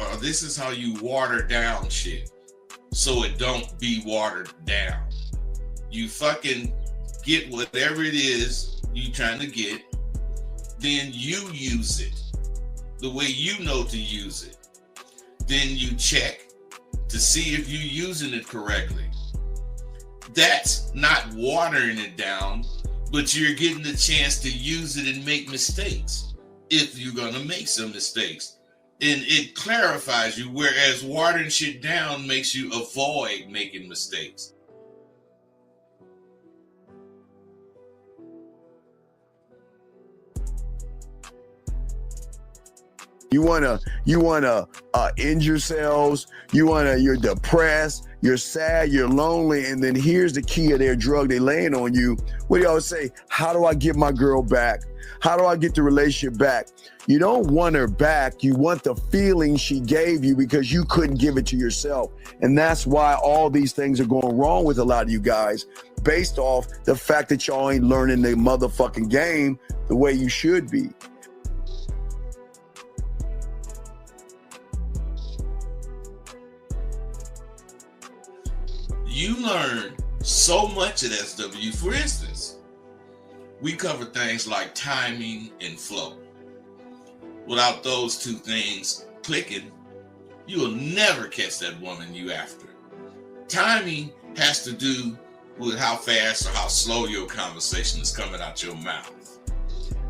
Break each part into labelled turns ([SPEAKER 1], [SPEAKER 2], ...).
[SPEAKER 1] or this is how you water down shit so it don't be watered down. You fucking get whatever it is you trying to get, then you use it the way you know to use it. Then you check to see if you're using it correctly. That's not watering it down, but you're getting the chance to use it and make mistakes if you're going to make some mistakes. And it clarifies you, whereas watering shit down makes you avoid making mistakes.
[SPEAKER 2] You wanna end yourselves. You're depressed. You're sad. You're lonely. And then here's the key of their drug they laying on you. What do you always say? How do I get my girl back? How do I get the relationship back? You don't want her back. You want the feeling she gave you because you couldn't give it to yourself. And that's why all these things are going wrong with a lot of you guys, based off the fact that y'all ain't learning the motherfucking game the way you should be.
[SPEAKER 1] You learn so much at SW. For instance, we cover things like timing and flow. Without those two things clicking, you will never catch that woman you after. Timing has to do with how fast or how slow your conversation is coming out your mouth.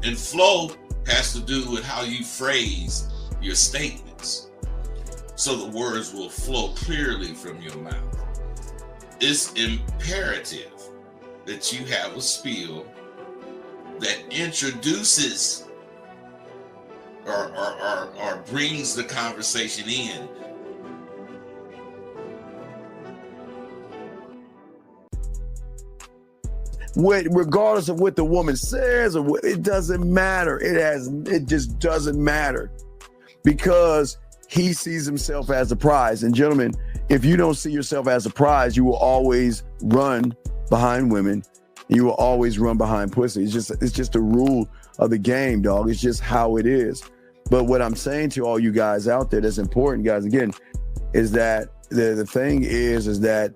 [SPEAKER 1] And flow has to do with how you phrase your statements, so the words will flow clearly from your mouth. It's imperative that you have a spiel that introduces or brings the conversation in.
[SPEAKER 2] Regardless of what the woman says, or it doesn't matter. It just doesn't matter, because he sees himself as a prize. And gentlemen, if you don't see yourself as a prize, you will always run behind women. You will always run behind pussy. It's just a rule of the game, dog. It's just how it is. But what I'm saying to all you guys out there that's important, guys, again, is that the thing is that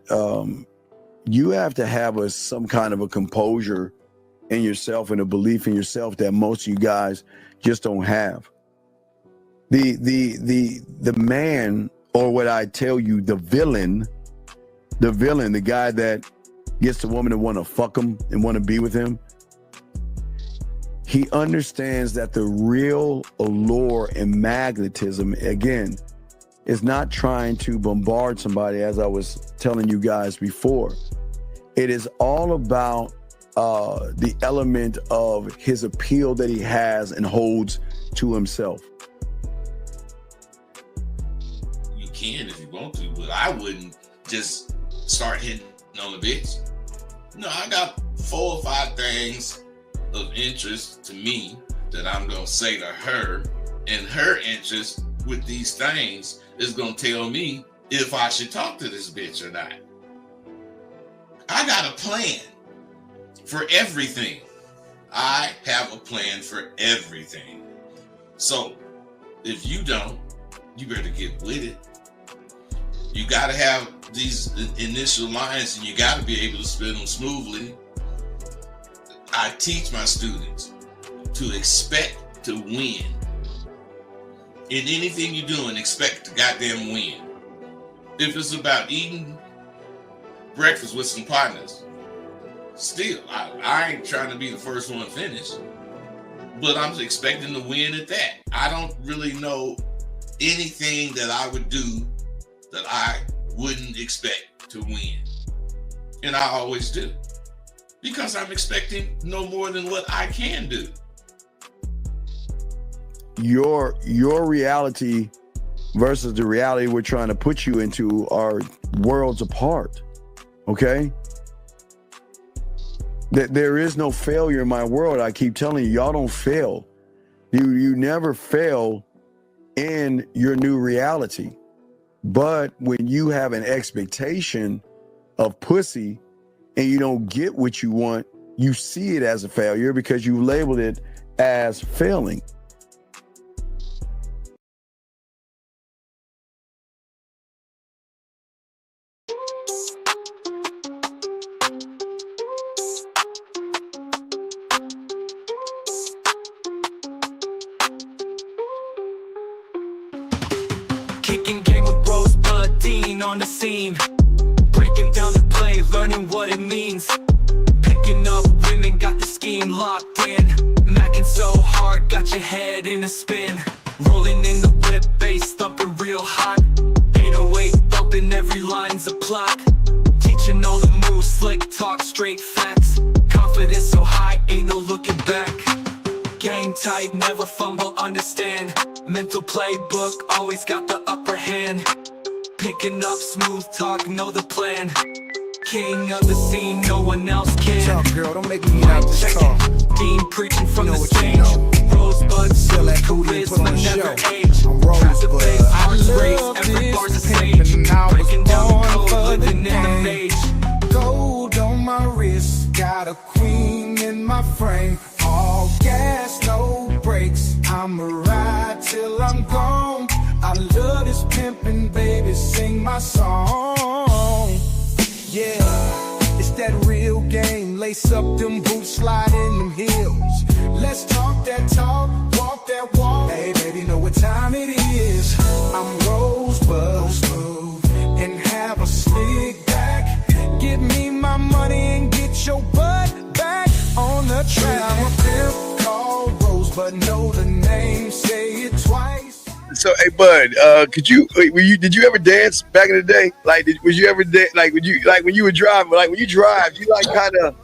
[SPEAKER 2] you have to have some kind of a composure in yourself and a belief in yourself that most of you guys just don't have. The man, or what I tell you, the villain, the guy that gets the woman to want to fuck him and want to be with him, he understands that the real allure and magnetism, again, is not trying to bombard somebody, as I was telling you guys before. It is all about the element of his appeal that he has and holds to himself.
[SPEAKER 1] You can if you want to, but I wouldn't just start hitting on the bitch. No, I got 4 or 5 things of interest to me that I'm gonna say to her, and her interest with these things is gonna tell me if I should talk to this bitch or not. I got a plan for everything. I have a plan for everything. So if you don't, you better get with it. You got to have these initial lines, and you got to be able to spin them smoothly. I teach my students to expect to win. In anything you're doing, expect to goddamn win. If it's about eating breakfast with some partners, still, I ain't trying to be the first one finished, but I'm expecting to win at that. I don't really know anything that I would do that I wouldn't expect to win. And I always do, because I'm expecting no more than what I can do.
[SPEAKER 2] Your reality versus the reality we're trying to put you into are worlds apart. Okay? There is no failure in my world. I keep telling you, y'all don't fail. You never fail in your new reality. But when you have an expectation of pussy and you don't get what you want, you see it as a failure because you labeled it as failing.
[SPEAKER 3] Kicking game with Rosebud Dean on the scene, breaking down the play, learning what it means. Picking up women, got the scheme locked in. Macking so hard, got your head in a spin. Rolling in the whip, bass thumping real hot. 808 bumping, every line's a plot. Teaching all the moves, slick talk, straight facts. Confidence so high, ain't no looking back. Game tight, never fumble, understand. Mental playbook, always got the upper hand. Picking up smooth talk, know the plan. King of the scene, no one else can.
[SPEAKER 4] Talk, girl, don't make me get out this talk.
[SPEAKER 3] Dean preaching from
[SPEAKER 4] You know
[SPEAKER 3] the
[SPEAKER 4] what you
[SPEAKER 3] stage.
[SPEAKER 4] know.
[SPEAKER 3] Rosebud,
[SPEAKER 4] Still that cool you put on the
[SPEAKER 3] never
[SPEAKER 4] show.
[SPEAKER 3] age.
[SPEAKER 4] I'm Rosebud.
[SPEAKER 3] Hearts
[SPEAKER 4] I
[SPEAKER 3] race,
[SPEAKER 4] love
[SPEAKER 3] every
[SPEAKER 4] this
[SPEAKER 3] bar's a
[SPEAKER 4] pimpin',
[SPEAKER 3] stage.
[SPEAKER 4] I was
[SPEAKER 3] Breaking down
[SPEAKER 4] born
[SPEAKER 3] the
[SPEAKER 4] for
[SPEAKER 3] code,
[SPEAKER 4] the
[SPEAKER 3] living in the
[SPEAKER 4] game.
[SPEAKER 3] maze.
[SPEAKER 4] Gold on my wrist, got a queen in my frame. All gas, no brakes. I'ma ride till I'm gone. I love this pimpin', baby, sing my song. Yeah, it's that real game. Lace up them boots, slide in them heels. Let's talk that talk, walk that walk. Hey, baby, know what time it is. I'm Rosebud, smooth, and have a slick back. Give me my money and get your butt back on the track. I'm a pimp called Rosebud, know the name, say it twice.
[SPEAKER 2] So, hey, Bud, did you ever dance back in the day? Like, was you ever like when you were driving? Like when you drive, you like kind of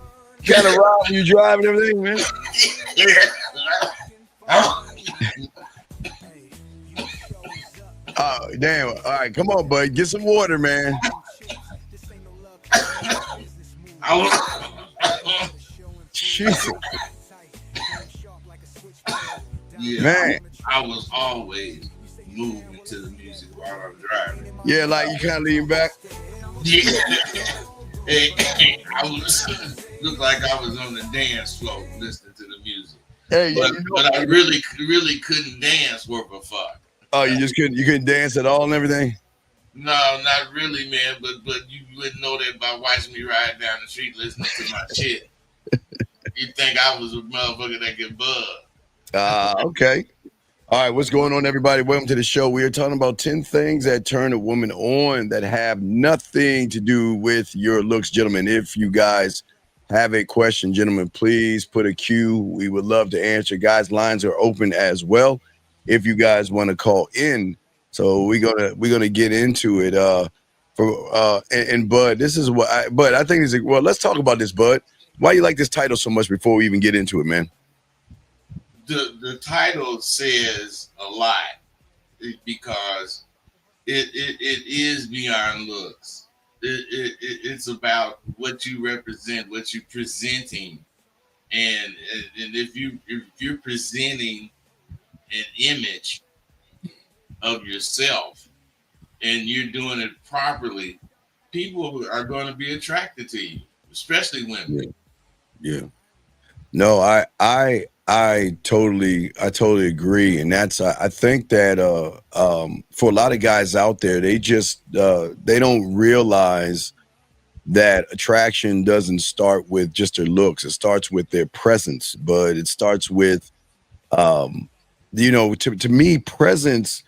[SPEAKER 2] ride when you drive and everything, man. Oh, damn! All right, come on, Bud, get some water, man. Jesus, man.
[SPEAKER 1] I was always moving to the music while I'm driving.
[SPEAKER 2] Yeah, like you kind of lean back.
[SPEAKER 1] Yeah. I was looked like I was on the dance floor listening to the music.
[SPEAKER 2] Hey,
[SPEAKER 1] but I really couldn't dance worth a fuck.
[SPEAKER 2] Oh, you couldn't dance at all and everything?
[SPEAKER 1] No, not really, man. But you wouldn't know that by watching me ride down the street listening to my shit. You'd think I was a motherfucker that could buzz.
[SPEAKER 2] Okay. All right, what's going on, everybody? Welcome to the show. We are talking about 10 things that turn a woman on that have nothing to do with your looks, gentlemen. If you guys have a question, gentlemen, please put a Q. We would love to answer. Guys, lines are open as well if you guys want to call in. So we're gonna get into it. And Bud, this is what I think is well. Let's talk about this, Bud. Why you like this title so much before we even get into it, man?
[SPEAKER 1] The title says a lot because it is beyond looks. It's about what you represent, what you're presenting, and if you're presenting an image of yourself and you're doing it properly, people are going to be attracted to you, especially women.
[SPEAKER 2] Yeah. No, I totally agree, and that's I think that for a lot of guys out there, they just they don't realize that attraction doesn't start with just their looks. It starts with their presence, but it starts with to me, presence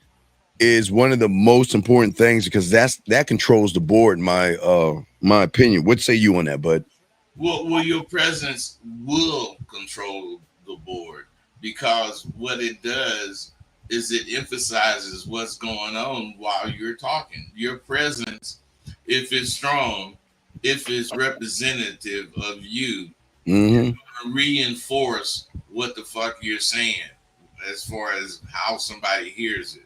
[SPEAKER 2] is one of the most important things because that controls the board, in my opinion. What say you on that, Bud?
[SPEAKER 1] Well, your presence will control the board because what it does is it emphasizes what's going on while you're talking. Your presence, if it's strong, if it's representative of you, reinforce what the fuck you're saying as far as how somebody hears it.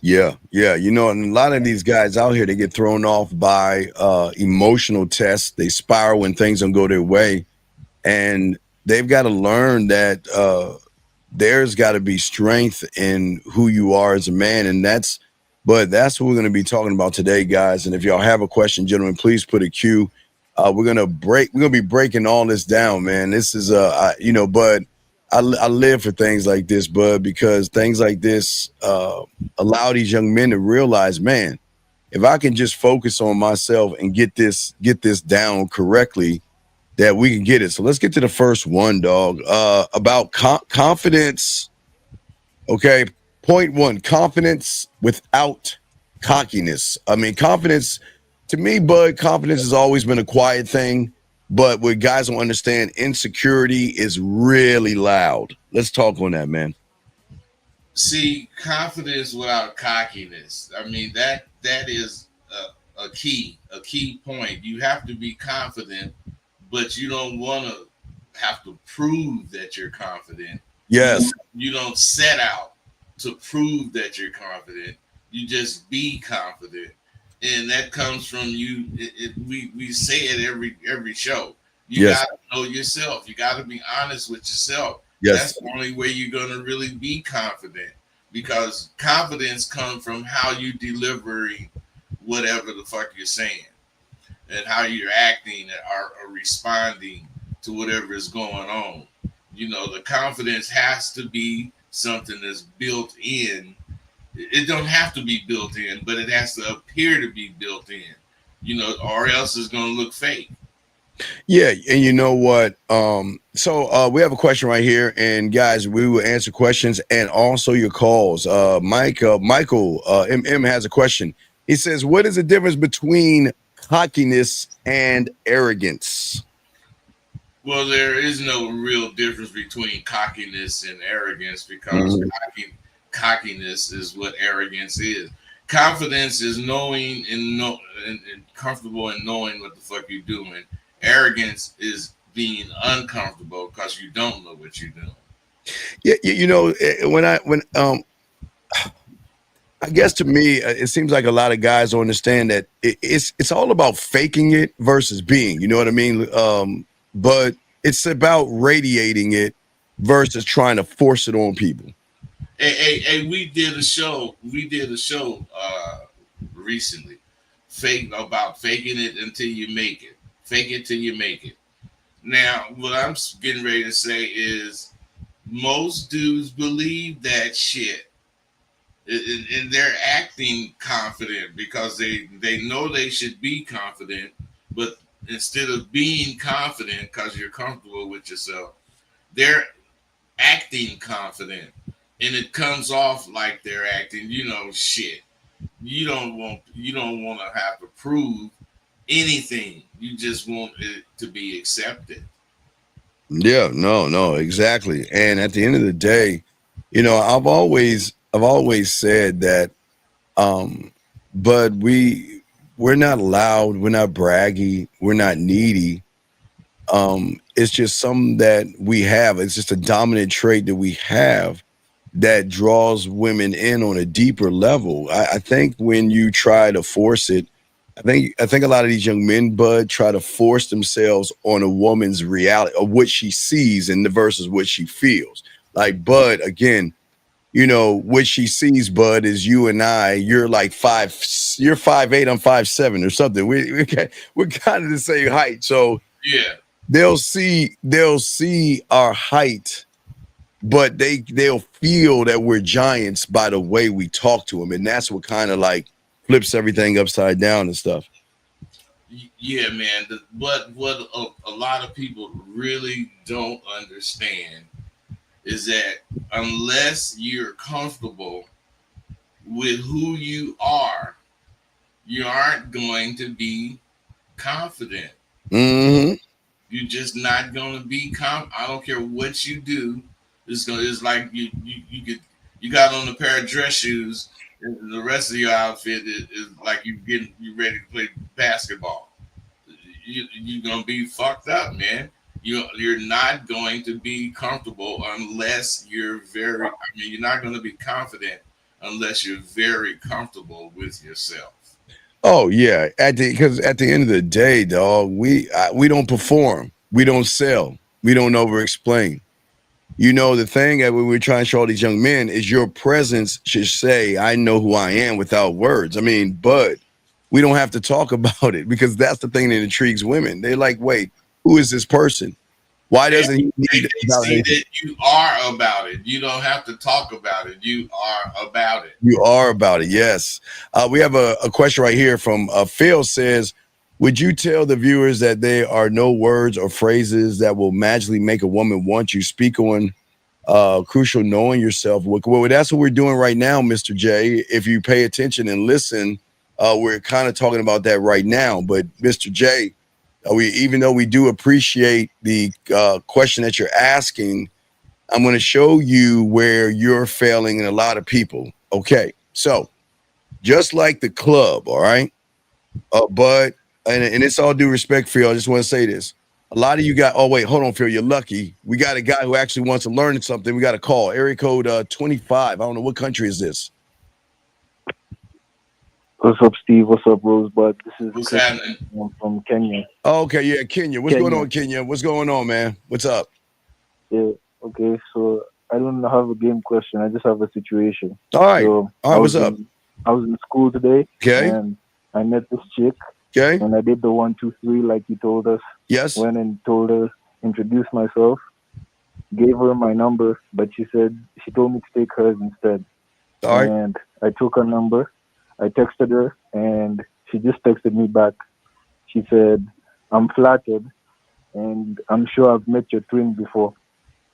[SPEAKER 2] Yeah. And a lot of these guys out here, they get thrown off by emotional tests. They spiral when things don't go their way. And they've got to learn that there's got to be strength in who you are as a man. And that's what we're going to be talking about today, guys. And if y'all have a question, gentlemen, please put a Q. We're going to be breaking all this down, man. This is, Bud, I live for things like this, Bud, because things like this allow these young men to realize, man, if I can just focus on myself and get this down correctly, that we can get it. So let's get to the first one, dog. About confidence. Okay, point one: confidence without cockiness. I mean, confidence to me, Bud, confidence has always been a quiet thing. But what guys don't understand, insecurity is really loud. Let's talk on that, man.
[SPEAKER 1] See, confidence without cockiness. I mean that is a key point. You have to be confident, but you don't want to have to prove that you're confident. You
[SPEAKER 2] Yes,
[SPEAKER 1] you don't set out to prove that you're confident. You just be confident, and that comes from you. We say it every show. You
[SPEAKER 2] yes,
[SPEAKER 1] got to know yourself. You got to be honest with yourself.
[SPEAKER 2] yes,
[SPEAKER 1] That's the only way you're gonna really be confident, because confidence comes from how you delivering whatever the fuck you're saying and how you're acting or responding to whatever is going on. You know, the confidence has to be something that's built in. It don't have to be built in, but it has to appear to be built in. You know, or else it's gonna look fake.
[SPEAKER 2] yeah. And you know what? So we have a question right here, and guys, we will answer questions and also your calls. Michael MM has a question. He says, "What is the difference between cockiness and arrogance?"
[SPEAKER 1] Well, there is no real difference between cockiness and arrogance, because
[SPEAKER 2] Mhm.
[SPEAKER 1] cockiness is what arrogance is. Confidence is knowing and comfortable in knowing what the fuck you're doing. Arrogance is being uncomfortable because you don't know what you're doing.
[SPEAKER 2] Yeah, you know, when I guess to me, it seems like a lot of guys don't understand that it's all about faking it versus being. You know what I mean? But it's about radiating it versus trying to force it on people.
[SPEAKER 1] Hey, we did a show. We did a show recently, fake about faking it until you make it. Fake it till you make it. Now, what I'm getting ready to say is most dudes believe that shit, and they're acting confident because they know they should be confident, but instead of being confident because you're comfortable with yourself, they're acting confident, and it comes off like they're acting. You know, shit. You don't want to have to prove anything. You just want it to be accepted.
[SPEAKER 2] Yeah, no, exactly. And at the end of the day, you know, I've always said that, um, but we're not loud, we're not braggy, we're not needy. It's just something that we have. It's just a dominant trait that we have that draws women in on a deeper level. I think when you try to force it, I think a lot of these young men, Bud, try to force themselves on a woman's reality of what she sees and the versus what she feels. Like Bud, again, you know, what she sees, Bud, is you and I. You're like you're 5'8", I'm 5'7" or something. We're kind of the same height, so
[SPEAKER 1] Yeah,
[SPEAKER 2] they'll see our height, but they'll feel that we're giants by the way we talk to them, and that's what kind of like flips everything upside down and stuff.
[SPEAKER 1] yeah, man. But what a lot of people really don't understand is that unless you're comfortable with who you aren't going to be confident.
[SPEAKER 2] Hmm.
[SPEAKER 1] You're just not gonna be I don't care what you do. It's like you got on a pair of dress shoes, and the rest of your outfit is like you ready to play basketball. You're gonna be fucked up, man. You're not going to be comfortable unless you're very. I mean, you're not going to be confident unless you're very comfortable with yourself.
[SPEAKER 2] Oh yeah, because at the end of the day, dog, we don't perform, we don't sell, we don't over explain. You know, the thing that we were trying to show all these young men is your presence should say, "I know who I am" without words. I mean, but we don't have to talk about it because that's the thing that intrigues women. They're like, "Wait, who is this person? Why
[SPEAKER 1] They,
[SPEAKER 2] doesn't he
[SPEAKER 1] they
[SPEAKER 2] need
[SPEAKER 1] see
[SPEAKER 2] validation?"
[SPEAKER 1] that you are about it. You don't have to talk about it. You are about it.
[SPEAKER 2] You are about it. Yes. We have a question right here from Phil says, would you tell the viewers that there are no words or phrases that will magically make a woman want you? Speak on crucial knowing yourself. Well, that's what we're doing right now, Mr. J. If you pay attention and listen, we're kind of talking about that right now. But Mr. J, even though we do appreciate the question that you're asking, I'm going to show you where you're failing in a lot of people. Okay, so just like the club, all right, but and it's all due respect, Phil. I just want to say this. A lot of you got. Oh wait, hold on, Phil. You're lucky. We got a guy who actually wants to learn something. We got a call. Area code 25. I don't know what country is this.
[SPEAKER 5] What's up, Steve? What's up, Rosebud? This is
[SPEAKER 1] What's
[SPEAKER 5] Chris
[SPEAKER 1] happening?
[SPEAKER 5] from Kenya.
[SPEAKER 2] Oh, okay, yeah, Kenya. What's going on, Kenya? What's going on, man? What's up?
[SPEAKER 5] Yeah, okay. So I don't have a game question. I just have a situation.
[SPEAKER 2] All right.
[SPEAKER 5] So
[SPEAKER 2] All right. What's up?
[SPEAKER 5] I was in school today.
[SPEAKER 2] Okay.
[SPEAKER 5] And I met this chick.
[SPEAKER 2] Okay.
[SPEAKER 5] And I did the 1, 2, 3 like you told us.
[SPEAKER 2] Yes.
[SPEAKER 5] Went and told her, introduced myself, gave her my number, but she told me to take hers instead.
[SPEAKER 2] All right.
[SPEAKER 5] And I took her number. I texted her, and she just texted me back. She said, "I'm flattered, and I'm sure I've met your twin before.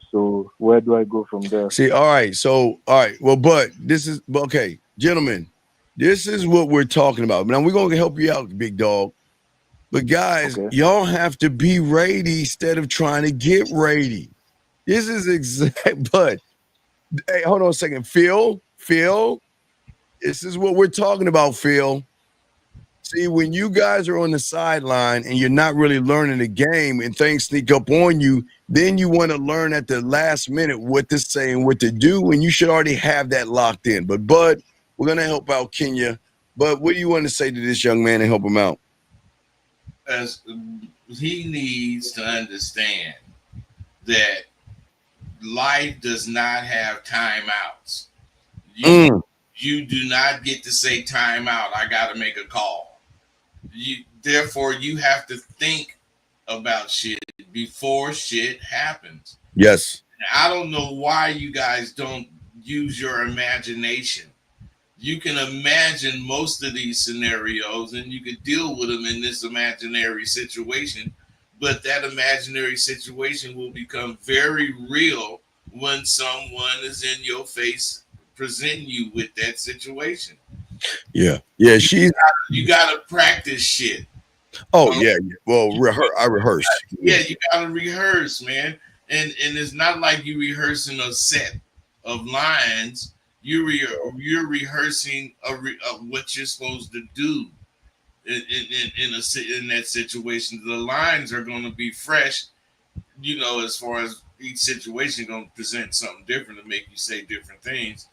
[SPEAKER 5] So where do I go from there?"
[SPEAKER 2] See, all right. So, all right. Well, but this is okay, gentlemen. This is what we're talking about. Now we're gonna help you out, big dog. But guys, y'all have to be ready instead of trying to get ready. This is exact. But hey, hold on a second, Phil. This is what we're talking about, Phil. See, when you guys are on the sideline and you're not really learning the game and things sneak up on you, then you want to learn at the last minute what to say and what to do, and you should already have that locked in. But Bud, we're going to help out Kenya. But what do you want to say to this young man and help him out?
[SPEAKER 1] As he needs to understand that life does not have timeouts. You do not get to say time out. I got to make a call. Therefore, you have to think about shit before shit happens.
[SPEAKER 2] Yes.
[SPEAKER 1] I don't know why you guys don't use your imagination. You can imagine most of these scenarios and you can deal with them in this imaginary situation, but that imaginary situation will become very real when someone is in your face presenting you with that situation.
[SPEAKER 2] Yeah.
[SPEAKER 1] You gotta practice shit.
[SPEAKER 2] Oh yeah. Well, I rehearse.
[SPEAKER 1] Yeah, you gotta rehearse, man. And it's not like you rehearsing a set of lines. You're rehearsing what you're supposed to do in that situation. The lines are going to be fresh, as far as each situation going to present something different to make you say different things.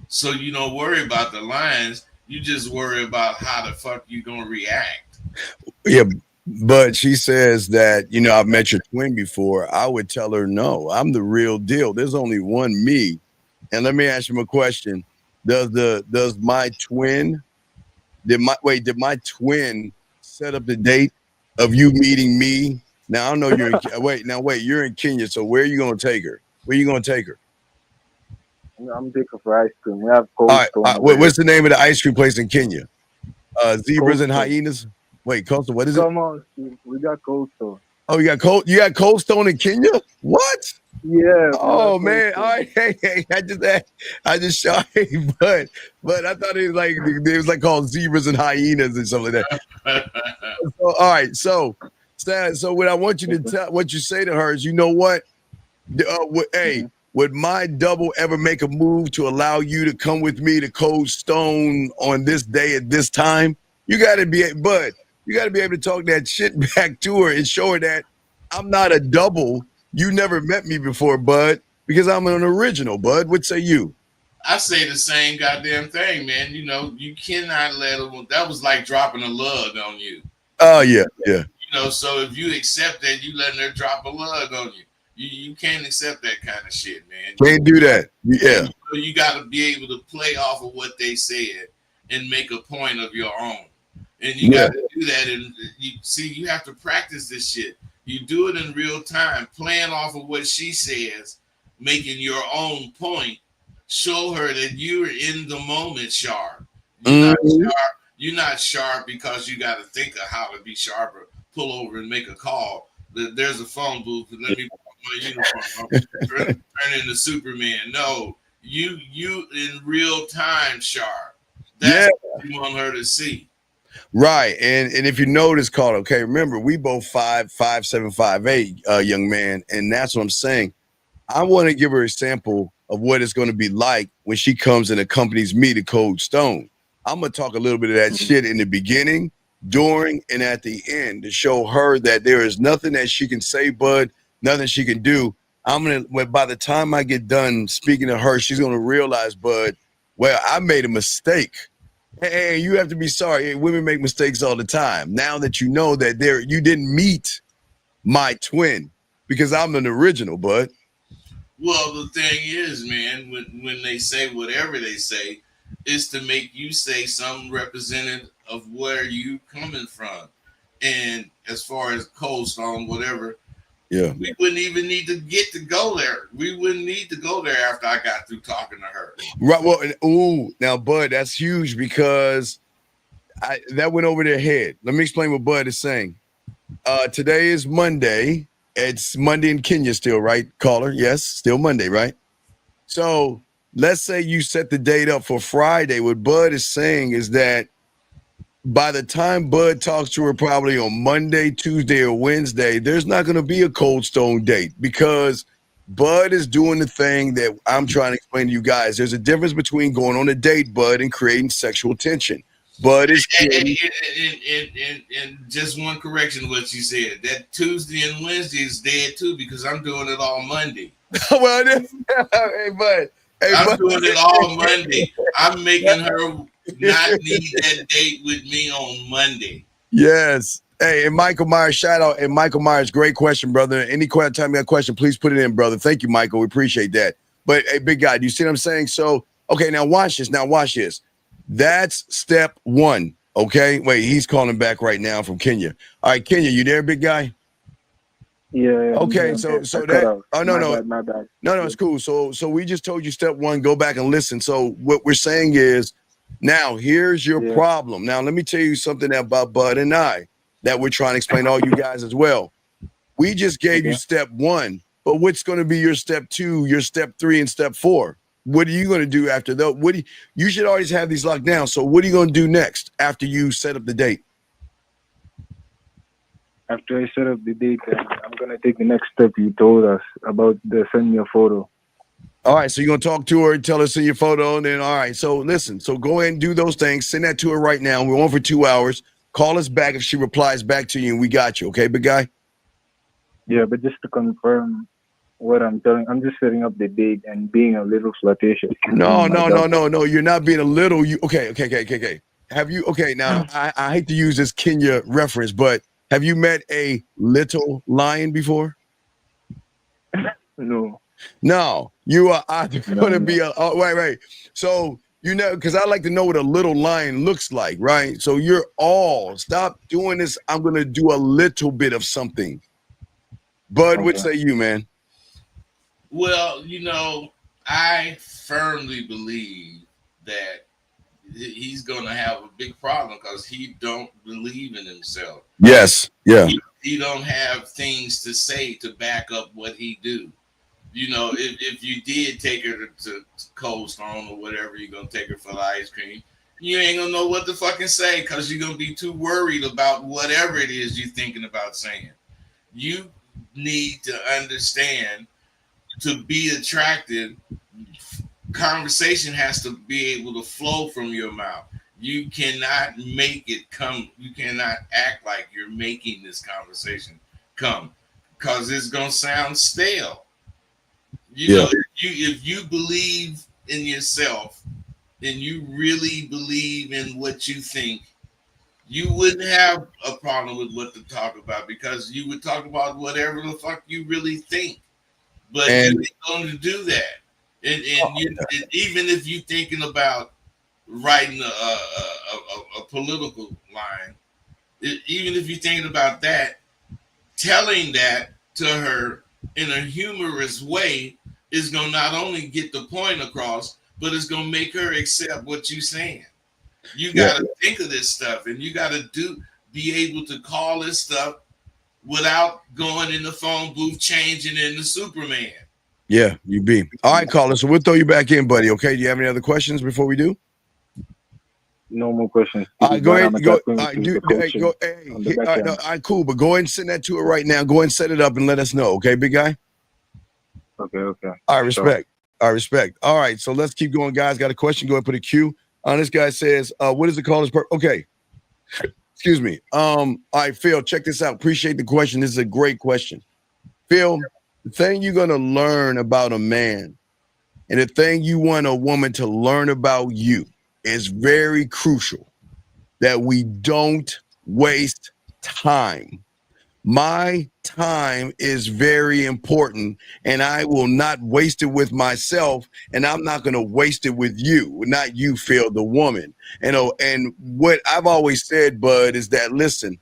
[SPEAKER 1] So you don't worry about the lines. You just worry about how the fuck you gonna react.
[SPEAKER 2] Yeah, but she says that, I've met your twin before. I would tell her, no, I'm the real deal. There's only one me. And let me ask you a question. Does my twin, did my twin set up the date of you meeting me? Now I know you're you're in Kenya. So where are you gonna take her? Where are you gonna take her?
[SPEAKER 5] I'm taking for ice cream. We have Cold Stone.
[SPEAKER 2] What's the name of the ice cream place in Kenya? Zebras and hyenas. Wait, Cold Stone. What is it?
[SPEAKER 5] Come on, Steve. We got Cold Stone.
[SPEAKER 2] Oh, you got Cold Stone in Kenya? What?
[SPEAKER 5] Yeah.
[SPEAKER 2] Oh man. All right. Hey, I just shot him, but I thought it was like called Zebras and hyenas and something like that. So, all right. So what I want you to tell, what you say to her is, you know what? Would my double ever make a move to allow you to come with me to Cold Stone on this day at this time? You got to be able to talk that shit back to her and show her that I'm not a double. You never met me before, Bud, because I'm an original, Bud. What say you?
[SPEAKER 1] I say the same goddamn thing, man. You cannot let them. That was like dropping a lug on you.
[SPEAKER 2] Oh, yeah.
[SPEAKER 1] So if you accept that, you letting her drop a lug on you. You can't accept that kind of shit, man.
[SPEAKER 2] Can't do that. Yeah.
[SPEAKER 1] You got to be able to play off of what they said and make a point of your own. And you got to do that. And you have to practice this shit. You do it in real time, playing off of what she says, making your own point. Show her that you're in the moment sharp. You're not sharp because you got to think of how to be sharper. Pull over and make a call. There's a phone booth. Let me my uniform. I'm turning into Superman. No, you in real time, Sharp. That's
[SPEAKER 2] Yeah.
[SPEAKER 1] what you want her to see.
[SPEAKER 2] Right. And if you notice, Carter, okay, remember, we both 5'7", 5'8", young man. And that's what I'm saying. I want to give her a sample of what it's going to be like when she comes and accompanies me to Cold Stone. I'm going to talk a little bit of that shit in the beginning, during, and at the end to show her that there is nothing that she can say, bud, nothing she can do. I'm going to, by the time I get done speaking to her, she's going to realize, bud, well, I made a mistake. Hey, you have to be sorry. Hey, women make mistakes all the time. Now that you know that you didn't meet my twin because I'm an original, bud.
[SPEAKER 1] Well, the thing is, man, when they say whatever they say, is to make you say something representative of where you coming from. And as far as Cold Stone, whatever,
[SPEAKER 2] yeah,
[SPEAKER 1] we wouldn't even need to get to go there. We wouldn't need to go there after I got through talking to her.
[SPEAKER 2] Right. Well, now, Bud, that's huge because that went over their head. Let me explain what Bud is saying. Today is Monday. It's Monday in Kenya still, right, caller? Yes, still Monday, right? So let's say you set the date up for Friday. What Bud is saying is that by the time Bud talks to her probably on Monday, Tuesday, or Wednesday, there's not going to be a Cold Stone date because Bud is doing the thing that I'm trying to explain to you guys. There's a difference between going on a date, Bud, and creating sexual tension. Bud is
[SPEAKER 1] and just one correction to what you said. That Tuesday and Wednesday is dead too because I'm doing it all Monday.
[SPEAKER 2] Well, hey, Bud. Hey,
[SPEAKER 1] I'm
[SPEAKER 2] Bud.
[SPEAKER 1] doing it all Monday. I'm making her not need that date with me on Monday.
[SPEAKER 2] Yes. Hey, and Michael Myers, shout out. And Michael Myers, great question, brother. Any time you got a question, please put it in, brother. Thank you, Michael. We appreciate that. But hey, big guy, do you see what I'm saying? So, okay, now watch this. That's step one. Okay. Wait, he's calling back right now from Kenya. All right, Kenya, you there, big guy?
[SPEAKER 5] Yeah.
[SPEAKER 2] Okay, so that. Oh no,
[SPEAKER 5] my bad.
[SPEAKER 2] No, it's cool. So we just told you step one. Go back and listen. So what we're saying is, now here's your problem. Now let me tell you something about Bud and I that we're trying to explain to all you guys as well. We just gave you step one, but what's going to be your step two, your step three, and step four? What are you going to do after that? You should always have these locked down. So what are you going to do next after you set up the date?
[SPEAKER 5] After I set up the date, I'm going to take the next step you told us about the send me a photo.
[SPEAKER 2] All right, so you're going to talk to her and tell her send your photo, and then, all right, so listen. So go ahead and do those things. Send that to her right now. We're on for 2 hours. Call us back if she replies back to you, and we got you, okay, big guy?
[SPEAKER 5] Yeah, but just to confirm what I'm telling, I'm just setting up the date and being a little flirtatious.
[SPEAKER 2] No. You're not being a little. Okay. Have you, okay, now, I hate to use this Kenya reference, but have you met a little lion before? No, you are either going to be right. So, because I like to know what a little lion looks like, right? So stop doing this. I'm going to do a little bit of something. Bud, what say you, man?
[SPEAKER 1] Well, I firmly believe that he's going to have a big problem because he don't believe in himself.
[SPEAKER 2] Yes. Yeah.
[SPEAKER 1] He don't have things to say to back up what he do. If you did take her to Cold Stone or whatever, you're going to take her for the ice cream, you ain't going to know what to fucking say because you're going to be too worried about whatever it is you're thinking about saying. You need to understand, to be attractive, conversation has to be able to flow from your mouth. You cannot make it come. You cannot act like you're making this conversation come because it's going to sound stale. If you believe in yourself and you really believe in what you think, you wouldn't have a problem with what to talk about because you would talk about whatever the fuck you really think. But you ain't going to do that. And even if you're thinking about writing a political line, even if you're thinking about that, telling that to her in a humorous way is going to not only get the point across, but it's going to make her accept what you're saying. You got to think of this stuff, and you got to be able to call this stuff without going in the phone booth changing into Superman.
[SPEAKER 2] Yeah, you be. All right, caller. So we'll throw you back in, buddy. Okay. Do you have any other questions before we do?
[SPEAKER 5] No more questions.
[SPEAKER 2] All right, go ahead. Go.
[SPEAKER 5] All
[SPEAKER 2] All right, all right, cool. But go ahead and send that to her right now. Go ahead and set it up and let us know. Okay, big guy.
[SPEAKER 5] Okay.
[SPEAKER 2] All right, respect. All right, respect. All right, so let's keep going, guys. Got a question? Go ahead and put a Q. This guy says, what is the caller's okay. Excuse me. All right, Phil, check this out. Appreciate the question. This is a great question. Phil, the thing you're gonna learn about a man and the thing you want a woman to learn about you is very crucial, that we don't waste time. My time is very important, and I will not waste it with myself, and I'm not going to waste it with you, not you, Phil, the woman. And what I've always said, Bud, is that, listen,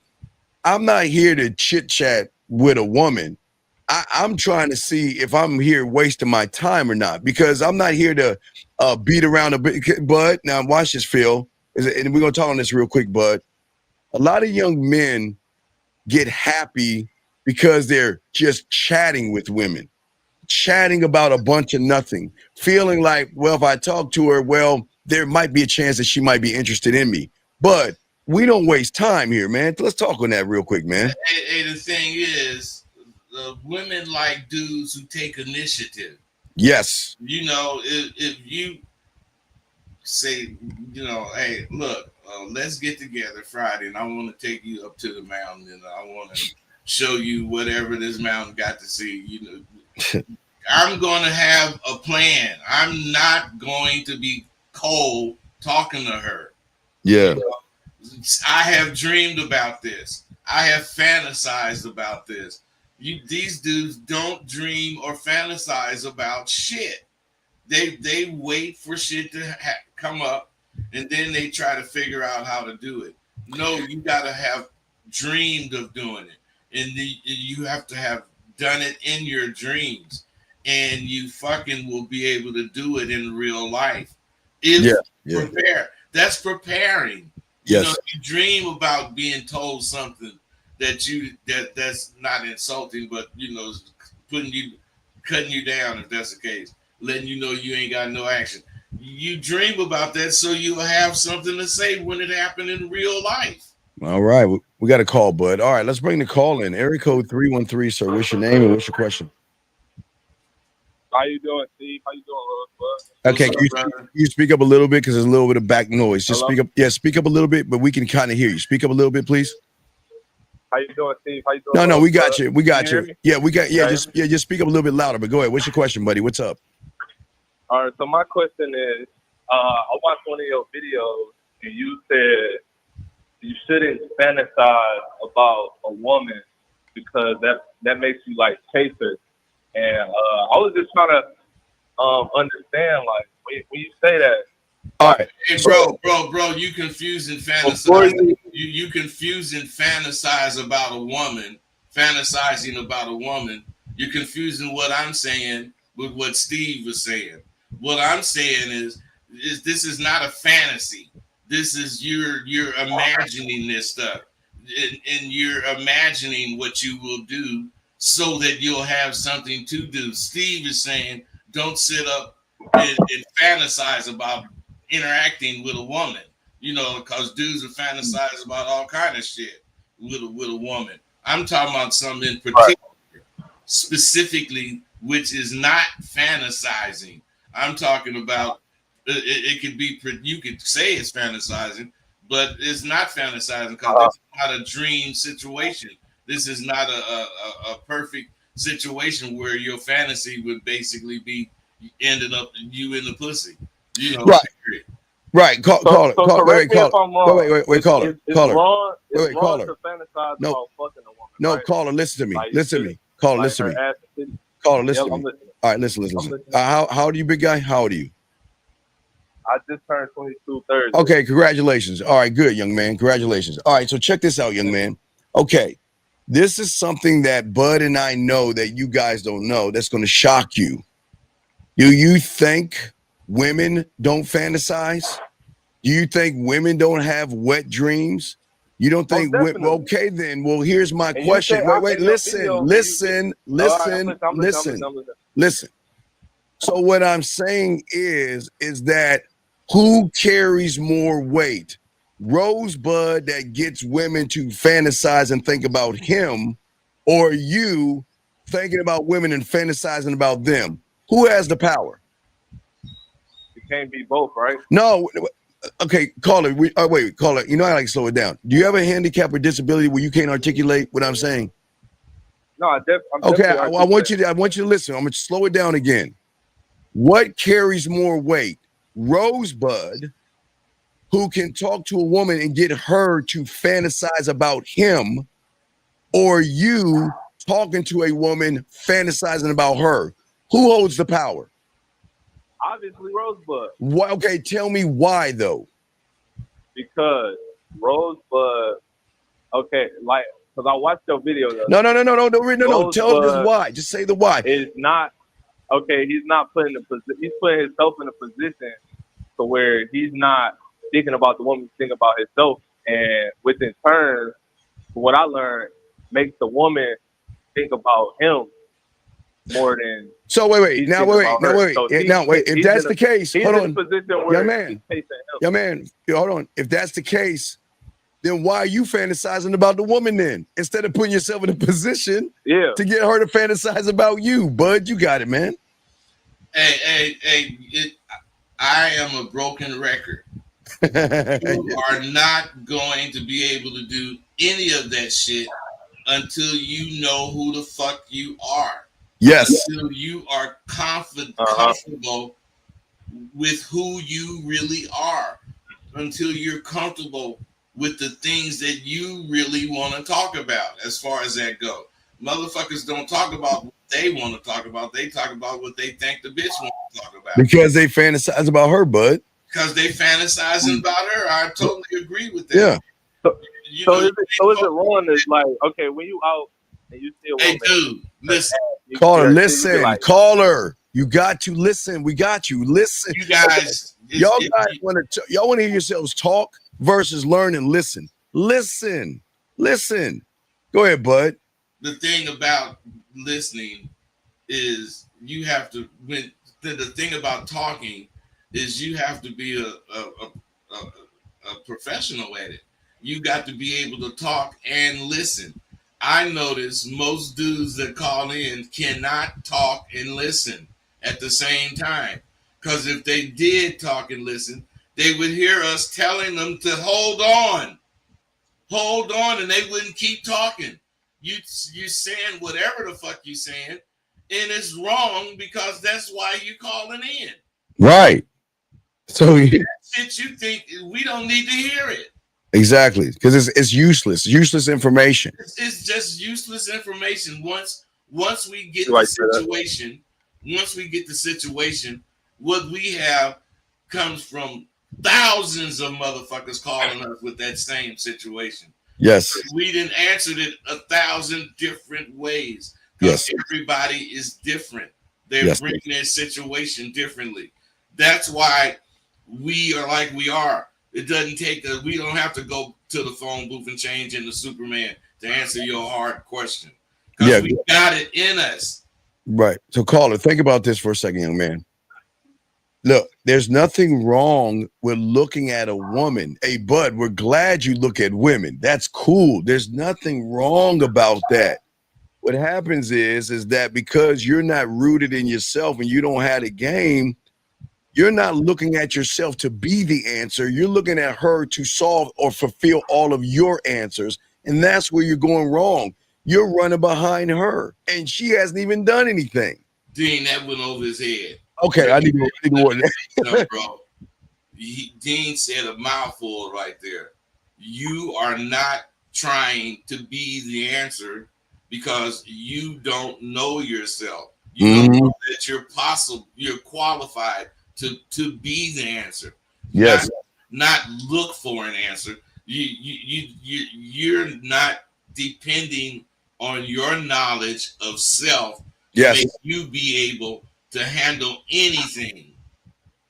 [SPEAKER 2] I'm not here to chit chat with a woman. I'm trying to see if I'm here wasting my time or not, because I'm not here to beat around a bit. Bud, now watch this, Phil, and we're going to talk on this real quick, Bud. A lot of young men get happy because they're just chatting with women, chatting about a bunch of nothing, feeling like, well, if I talk to her, well, there might be a chance that she might be interested in me. But we don't waste time here, man. Let's talk on that real quick, man.
[SPEAKER 1] Hey, the thing is, the women like dudes who take initiative.
[SPEAKER 2] Yes.
[SPEAKER 1] You know, if you say, you know, hey, look, let's get together Friday, and I want to take you up to the mountain, and I want to show you whatever this mountain got to see. You know, I'm going to have a plan. I'm not going to be cold talking to her.
[SPEAKER 2] Yeah.
[SPEAKER 1] You know, I have dreamed about this. I have fantasized about this. These dudes don't dream or fantasize about shit. They wait for shit to come up, and then they try to figure out how to do it. No, you got to have dreamed of doing it, and you have to have done it in your dreams, and you fucking will be able to do it in real life. If prepare, that's preparing.
[SPEAKER 2] Yes.
[SPEAKER 1] You know, you dream about being told something that's not insulting, but you know, cutting you down, if that's the case, letting you know you ain't got no action. You dream about that so you'll have something to say when it happened in real life.
[SPEAKER 2] All right, we got a call, Bud. All right, let's bring the call in. Area code 313, sir. What's your name and what's your question?
[SPEAKER 6] How you doing, Steve? How you doing,
[SPEAKER 2] Okay, can you speak up a little bit because there's a little bit of back noise. Just
[SPEAKER 6] Hello?
[SPEAKER 2] speak up. Yeah, speak up a little bit, but we can kind of hear you. Speak up a little bit, please.
[SPEAKER 6] How you doing, Steve? How you doing?
[SPEAKER 2] No, we got you. We got
[SPEAKER 6] you.
[SPEAKER 2] you. Yeah, we got. Yeah, just speak up a little bit louder. But go ahead. What's your question, buddy? What's up?
[SPEAKER 6] All right. So my question is, I watched one of your videos, and you said you shouldn't fantasize about a woman because that makes you like chase her. And I was just trying to understand, like, when you say that.
[SPEAKER 2] All right.
[SPEAKER 1] Hey, bro, you confuse and fantasize. You confuse and fantasize about a woman, fantasizing about a woman. You're confusing what I'm saying with what Steve was saying. What I'm saying is this is not a fantasy. This is you're imagining this stuff, and you're imagining what you will do so that you'll have something to do. Steve is saying don't sit up and fantasize about interacting with a woman, you know, because dudes will fantasize about all kind of shit with a woman. I'm talking about something in particular, specifically, which is not fantasizing. I'm talking about it could be, you could say it's fantasizing, but it's not fantasizing because it's not a dream situation. This is not a perfect situation where your fantasy would basically be ended up you in the pussy. You know,
[SPEAKER 2] right. Call it. Wait, call it.
[SPEAKER 6] It's wrong to fantasize about fucking a woman.
[SPEAKER 2] No,
[SPEAKER 6] right?
[SPEAKER 2] Caller, listen to me.
[SPEAKER 6] Like,
[SPEAKER 2] listen to me. Caller, listen to me. Caller, listen to me. All right, listen. How old are you, big guy? How old are you?
[SPEAKER 6] I just turned 22 Thursday.
[SPEAKER 2] Okay, congratulations. All right, good, young man. Congratulations. All right, so check this out, young man. Okay, this is something that Bud and I know that you guys don't know that's going to shock you. Do you think women don't fantasize? Do you think women don't have wet dreams? You don't think,
[SPEAKER 6] definitely.
[SPEAKER 2] okay, then, well, here's my
[SPEAKER 6] And
[SPEAKER 2] question.
[SPEAKER 6] you say
[SPEAKER 2] Wait,
[SPEAKER 6] in your
[SPEAKER 2] listen,
[SPEAKER 6] video,
[SPEAKER 2] listen, listen,
[SPEAKER 6] I'm
[SPEAKER 2] listen,
[SPEAKER 6] listening.
[SPEAKER 2] listen. So what I'm saying is that who carries more weight? Rosebud that gets women to fantasize and think about him, or you thinking about women and fantasizing about them? Who has the power?
[SPEAKER 6] It can't be both, right?
[SPEAKER 2] No. Okay, caller. Wait, caller. You know I like to slow it down. Do you have a handicap or disability where you can't articulate what I'm saying?
[SPEAKER 6] No, I'm
[SPEAKER 2] Okay,
[SPEAKER 6] definitely
[SPEAKER 2] I want you to listen. I'm gonna slow it down again. What carries more weight? Rosebud, who can talk to a woman and get her to fantasize about him, or you talking to a woman fantasizing about her? Who holds the power?
[SPEAKER 6] obviously Rosebud.
[SPEAKER 2] Why? Okay, tell me why though.
[SPEAKER 6] Because Rosebud, okay, like, because I watched your video.
[SPEAKER 2] No. Tell us just why. Just say the why.
[SPEAKER 6] Is not okay. He's not putting he's putting himself in a position to where he's not thinking about the woman, he's thinking about himself, and within turn, what I learned makes the woman think about him more than.
[SPEAKER 2] So wait. Now wait. If that's the case, hold on, young man. Hold on. If that's the case, then why are you fantasizing about the woman then, instead of putting yourself in a position to get her to fantasize about you? Bud, you got it, man.
[SPEAKER 1] Hey, I am a broken record. You are not going to be able to do any of that shit until you know who the fuck you are.
[SPEAKER 2] Yes.
[SPEAKER 1] Until you are comfortable with who you really are. Until you're comfortable with the things that you really want to talk about, as far as that goes. Motherfuckers don't talk about what they want to talk about. They talk about what they think the bitch wants to talk about.
[SPEAKER 2] Because they fantasize about her, Bud.
[SPEAKER 1] Because they fantasizing about her. I totally agree with that.
[SPEAKER 2] Yeah.
[SPEAKER 6] So is it wrong? It's like, okay, when you out and you see a woman,
[SPEAKER 1] hey, dude, listen.
[SPEAKER 2] Caller, listen. Like, caller, you got to listen. We got you. Listen.
[SPEAKER 1] You guys.
[SPEAKER 2] Y'all want to hear yourselves talk versus learn and listen. Listen. Go ahead, Bud.
[SPEAKER 1] The thing about listening is you have to, when the thing about talking is you have to be a professional at it. You got to be able to talk and listen. I notice most dudes that call in cannot talk and listen at the same time. Because if they did talk and listen, they would hear us telling them to hold on, and they wouldn't keep talking. You saying whatever the fuck you saying, and it's wrong because that's why you calling in.
[SPEAKER 2] Right. So
[SPEAKER 1] shit you think we don't need to hear it.
[SPEAKER 2] Exactly, because it's useless information.
[SPEAKER 1] It's just useless information. Once we get the situation, what we have comes from thousands of motherfuckers calling us with that same situation.
[SPEAKER 2] Yes.
[SPEAKER 1] We didn't answer it 1,000 different ways. Because everybody is different. They're bringing their situation differently. That's why we are like we are. It doesn't take we don't have to go to the phone booth and change into Superman to answer your hard question. Because we got it in us.
[SPEAKER 2] Right. So caller, think about this for a second, young man. Look, there's nothing wrong with looking at a woman. Hey, Bud, we're glad you look at women. That's cool. There's nothing wrong about that. What happens is that because you're not rooted in yourself and you don't have a game, you're not looking at yourself to be the answer. You're looking at her to solve or fulfill all of your answers. And that's where you're going wrong. You're running behind her and she hasn't even done anything.
[SPEAKER 1] Dean, that went over his head.
[SPEAKER 2] Okay, I need to
[SPEAKER 1] bro. Dean said a mouthful right there. You are not trying to be the answer because you don't know yourself. You don't know that you're qualified to be the answer.
[SPEAKER 2] Yes.
[SPEAKER 1] Not look for an answer. You're not depending on your knowledge of self to make you be able to handle anything.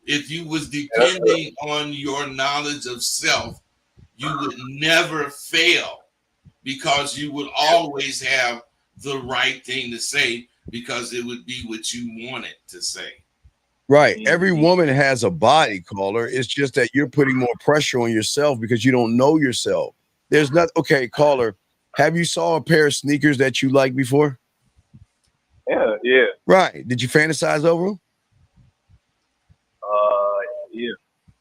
[SPEAKER 1] If you was depending on your knowledge of self, you would never fail because you would always have the right thing to say because it would be what you wanted to say.
[SPEAKER 2] Right. Every woman has a body, caller. It's just that you're putting more pressure on yourself because you don't know yourself. There's not okay, caller. Have you saw a pair of sneakers that you liked before?
[SPEAKER 6] Yeah.
[SPEAKER 2] Right. Did you fantasize over them?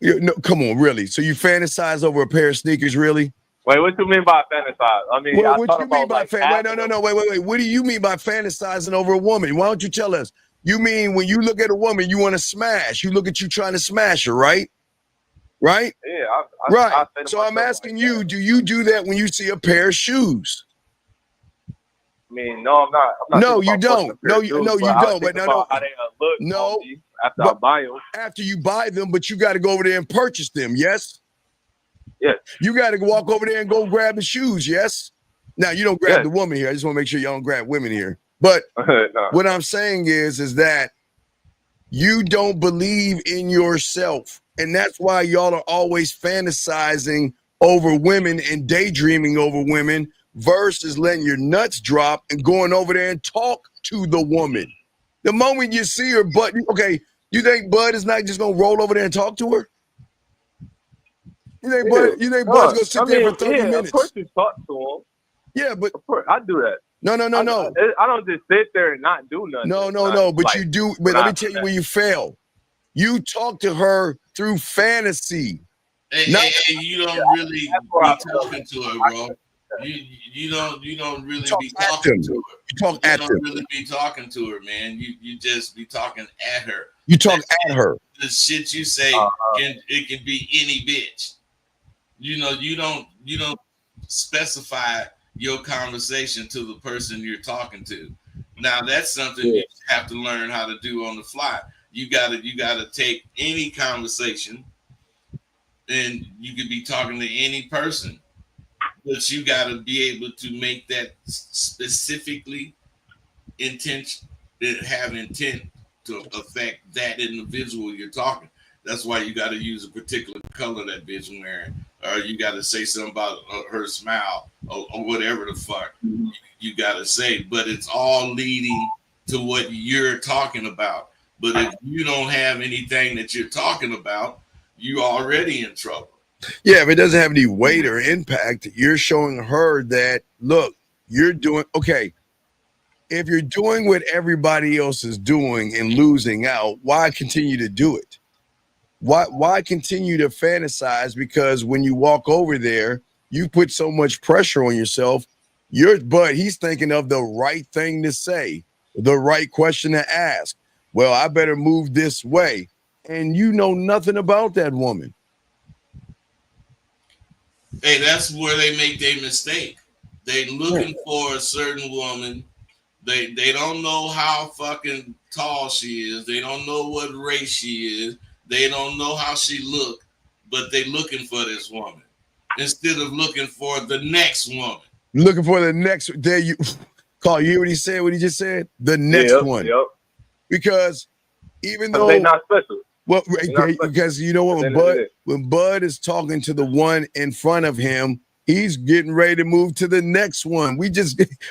[SPEAKER 6] Yeah.
[SPEAKER 2] No, come on, really. So you fantasize over a pair of sneakers, really?
[SPEAKER 6] Wait, what do you mean by fantasize? I mean,
[SPEAKER 2] Well,
[SPEAKER 6] I
[SPEAKER 2] what
[SPEAKER 6] thought
[SPEAKER 2] you mean
[SPEAKER 6] about
[SPEAKER 2] by
[SPEAKER 6] like
[SPEAKER 2] wait. What do you mean by fantasizing over a woman? Why don't you tell us? You mean when you look at a woman, you want to smash. You look at you trying to smash her, right? Right?
[SPEAKER 6] Yeah.
[SPEAKER 2] Right. So I'm asking you, do you do that when you see a pair of shoes?
[SPEAKER 6] I mean, no, I'm not
[SPEAKER 2] No, you don't. No, you don't.
[SPEAKER 6] But no. How they look
[SPEAKER 2] no.
[SPEAKER 6] on me after I buy them.
[SPEAKER 2] After you buy them, but you got to go over there and purchase them. Yes.
[SPEAKER 6] Yes.
[SPEAKER 2] You got to walk over there and go grab the shoes. Yes. Now you don't grab the woman here. I just want to make sure you don't grab women here. But
[SPEAKER 6] no.
[SPEAKER 2] What I'm saying is that you don't believe in yourself. And that's why y'all are always fantasizing over women and daydreaming over women versus letting your nuts drop and going over there and talk to the woman. The moment you see her butt, okay, you think Bud is not just going to roll over there and talk to her? You think Bud's going to sit there for 30 minutes?
[SPEAKER 6] Of course you talk to him.
[SPEAKER 2] Yeah, but
[SPEAKER 6] of course I do that.
[SPEAKER 2] No.
[SPEAKER 6] I don't just sit there and not do nothing.
[SPEAKER 2] No. But you do. But let me tell you where you fail. You talk to her through fantasy.
[SPEAKER 1] Hey, you don't really be talking to her, bro. You don't really be talking to her.
[SPEAKER 2] You talk at her.
[SPEAKER 1] You don't really be talking to her, man. You just be talking at her.
[SPEAKER 2] You talk at her.
[SPEAKER 1] The shit you say can be any bitch. You don't specify your conversation to the person you're talking to. Now that's something you have to learn how to do on the fly. You gotta take any conversation, and you could be talking to any person, but you gotta be able to make that specifically have intent to affect that individual you're talking. That's why you got to use a particular color that bitch wearing, or you got to say something about her smile, or whatever the fuck you got to say. But it's all leading to what you're talking about. But if you don't have anything that you're talking about, you're already in trouble.
[SPEAKER 2] Yeah, if it doesn't have any weight or impact, you're showing her that, look, you're doing, okay, if you're doing what everybody else is doing and losing out, why continue to do it? Why continue to fantasize? Because when you walk over there, you put so much pressure on yourself. But he's thinking of the right thing to say, the right question to ask. Well, I better move this way. And you know nothing about that woman.
[SPEAKER 1] Hey, that's where they make their mistake. They looking for a certain woman. They don't know how fucking tall she is. They don't know what race she is. They don't know how she look, but they looking for this woman instead of looking for the next woman.
[SPEAKER 2] Looking for the next. There you, Carl. You hear what he said? What he just said? The next one.
[SPEAKER 6] Yep.
[SPEAKER 2] Because even though
[SPEAKER 6] they're not special.
[SPEAKER 2] Well, because you know what? When Bud is talking to the one in front of him, he's getting ready to move to the next one.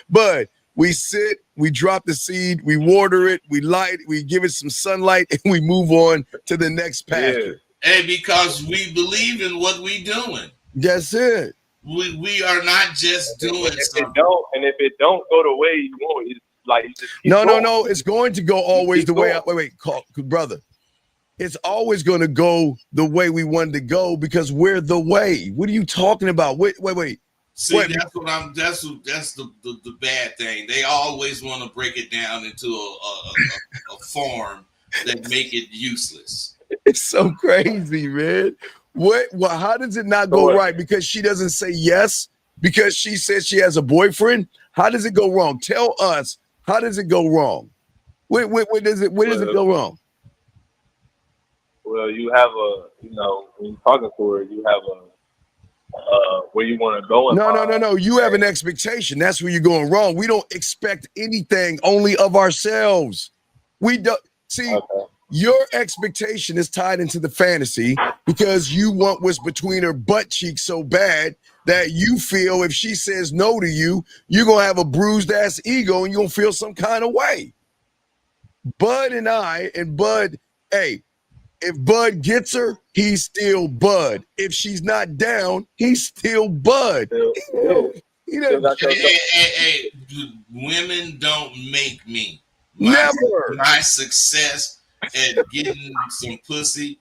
[SPEAKER 2] Bud. We sit, we drop the seed, we water it, we light, we give it some sunlight, and we move on to the next pasture.
[SPEAKER 1] Yeah. And because we believe in what we doing.
[SPEAKER 2] That's it.
[SPEAKER 1] We are not just doing something.
[SPEAKER 6] If it don't go the way you want, it's like you just keep
[SPEAKER 2] no.
[SPEAKER 6] going.
[SPEAKER 2] It's going to go always the way. Wait, brother. It's always going to go the way we wanted to go because we're the way. What are you talking about? Wait.
[SPEAKER 1] See, that's the bad thing. They always want to break it down into a form that make it useless.
[SPEAKER 2] It's so crazy, man. Well, how does it not go right? Because she doesn't say yes? Because she says she has a boyfriend? How does it go wrong? Tell us, how does it go wrong? Where does it go wrong?
[SPEAKER 6] Well, you have when you're talking to her, you have where you want to go.
[SPEAKER 2] No. You have an expectation. That's where you're going wrong. We don't expect anything only of ourselves. We don't see. Okay. your expectation is tied into the fantasy because you want what's between her butt cheeks so bad that you feel if she says no to you, you're going to have a bruised ass ego and you're going to feel some kind of way. Bud and Bud, hey, if Bud gets her, he's still Bud. If she's not down, he's still Bud.
[SPEAKER 1] Hey, women don't make me.
[SPEAKER 2] Never.
[SPEAKER 1] My success at getting some pussy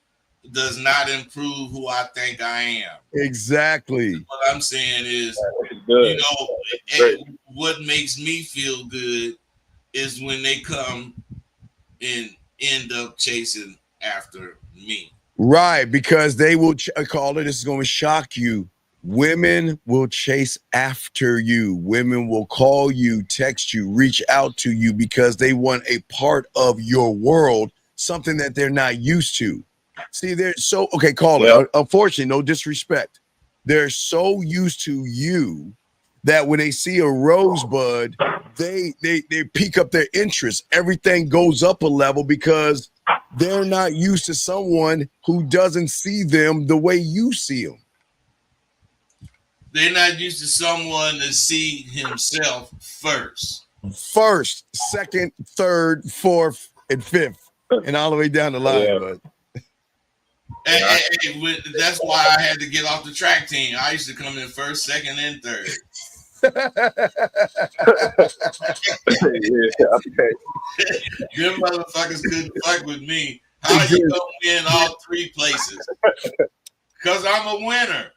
[SPEAKER 1] does not improve who I think I am.
[SPEAKER 2] Exactly.
[SPEAKER 1] What I'm saying is, you know, what makes me feel good is when they come and end up chasing after me.
[SPEAKER 2] Right, because they will call it, this is going to shock you. Women will chase after you. Women will call you, text you, reach out to you because they want a part of your world, something that they're not used to. See, they're so, okay, call it. Unfortunately, no disrespect. They're so used to you that when they see a rosebud, they pick up their interest. Everything goes up a level because they're not used to someone who doesn't see them the way you see them.
[SPEAKER 1] They're not used to someone to see himself first.
[SPEAKER 2] First, second, third, fourth, and fifth, and all the way down the line.
[SPEAKER 5] Yeah.
[SPEAKER 2] But
[SPEAKER 1] That's why I had to get off the track team. I used to come in first, second, and third. Them motherfuckers couldn't fuck with me. How you gonna win all three places? Because I'm a winner.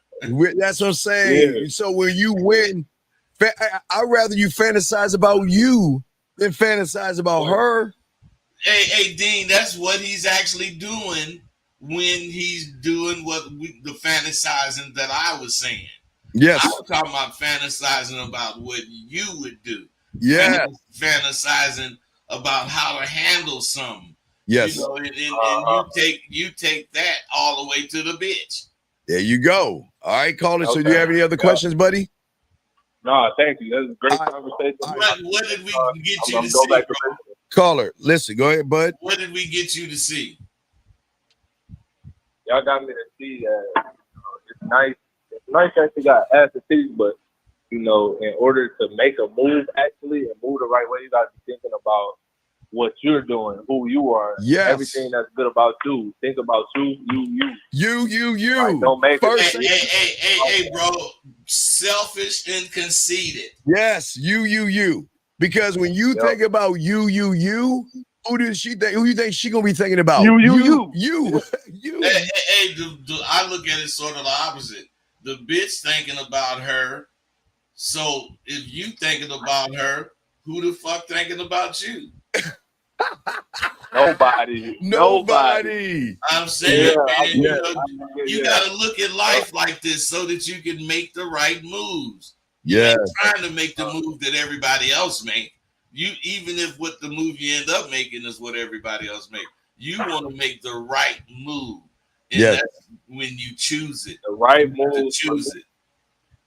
[SPEAKER 2] That's what I'm saying. Yeah. So when you win, I'd rather you fantasize about you than fantasize about her.
[SPEAKER 1] Hey, Dean, that's what he's actually doing when he's doing the fantasizing that I was saying.
[SPEAKER 2] Yes.
[SPEAKER 1] I was talking about fantasizing about what you would do.
[SPEAKER 2] Yeah.
[SPEAKER 1] Fantasizing about how to handle something.
[SPEAKER 2] Yes.
[SPEAKER 1] You know, and you take that all the way to the bitch.
[SPEAKER 2] There you go. All right, caller. Okay. So do you have any other questions, buddy?
[SPEAKER 6] No, thank you. That was a great conversation.
[SPEAKER 1] What did we get you to see?
[SPEAKER 2] Caller, listen. Go ahead, bud.
[SPEAKER 1] What did we get you to see?
[SPEAKER 6] Y'all got me to see it's nice. It's nice that you got ass to see, but you know, in order to make a move actually and move the right way, you got to be thinking about what you're doing, who you are, everything that's good about you. Think about you.
[SPEAKER 2] You.
[SPEAKER 6] Don't make
[SPEAKER 1] it. Hey, bro. Selfish and conceited.
[SPEAKER 2] Yes, you. Because when you think about you, who does she think? Who you think she gonna be thinking about? You.
[SPEAKER 1] Hey, I look at it sort of the opposite. The bitch thinking about her. So if you thinking about her, who the fuck thinking about you?
[SPEAKER 6] Nobody.
[SPEAKER 1] I'm saying, man, you gotta look at life like this so that you can make the right moves.
[SPEAKER 2] Yeah,
[SPEAKER 1] trying to make the move that everybody else make. You even if what the move you end up making is what everybody else make, you want to make the right move. And that's when you choose it.
[SPEAKER 6] The right move to
[SPEAKER 1] choose it.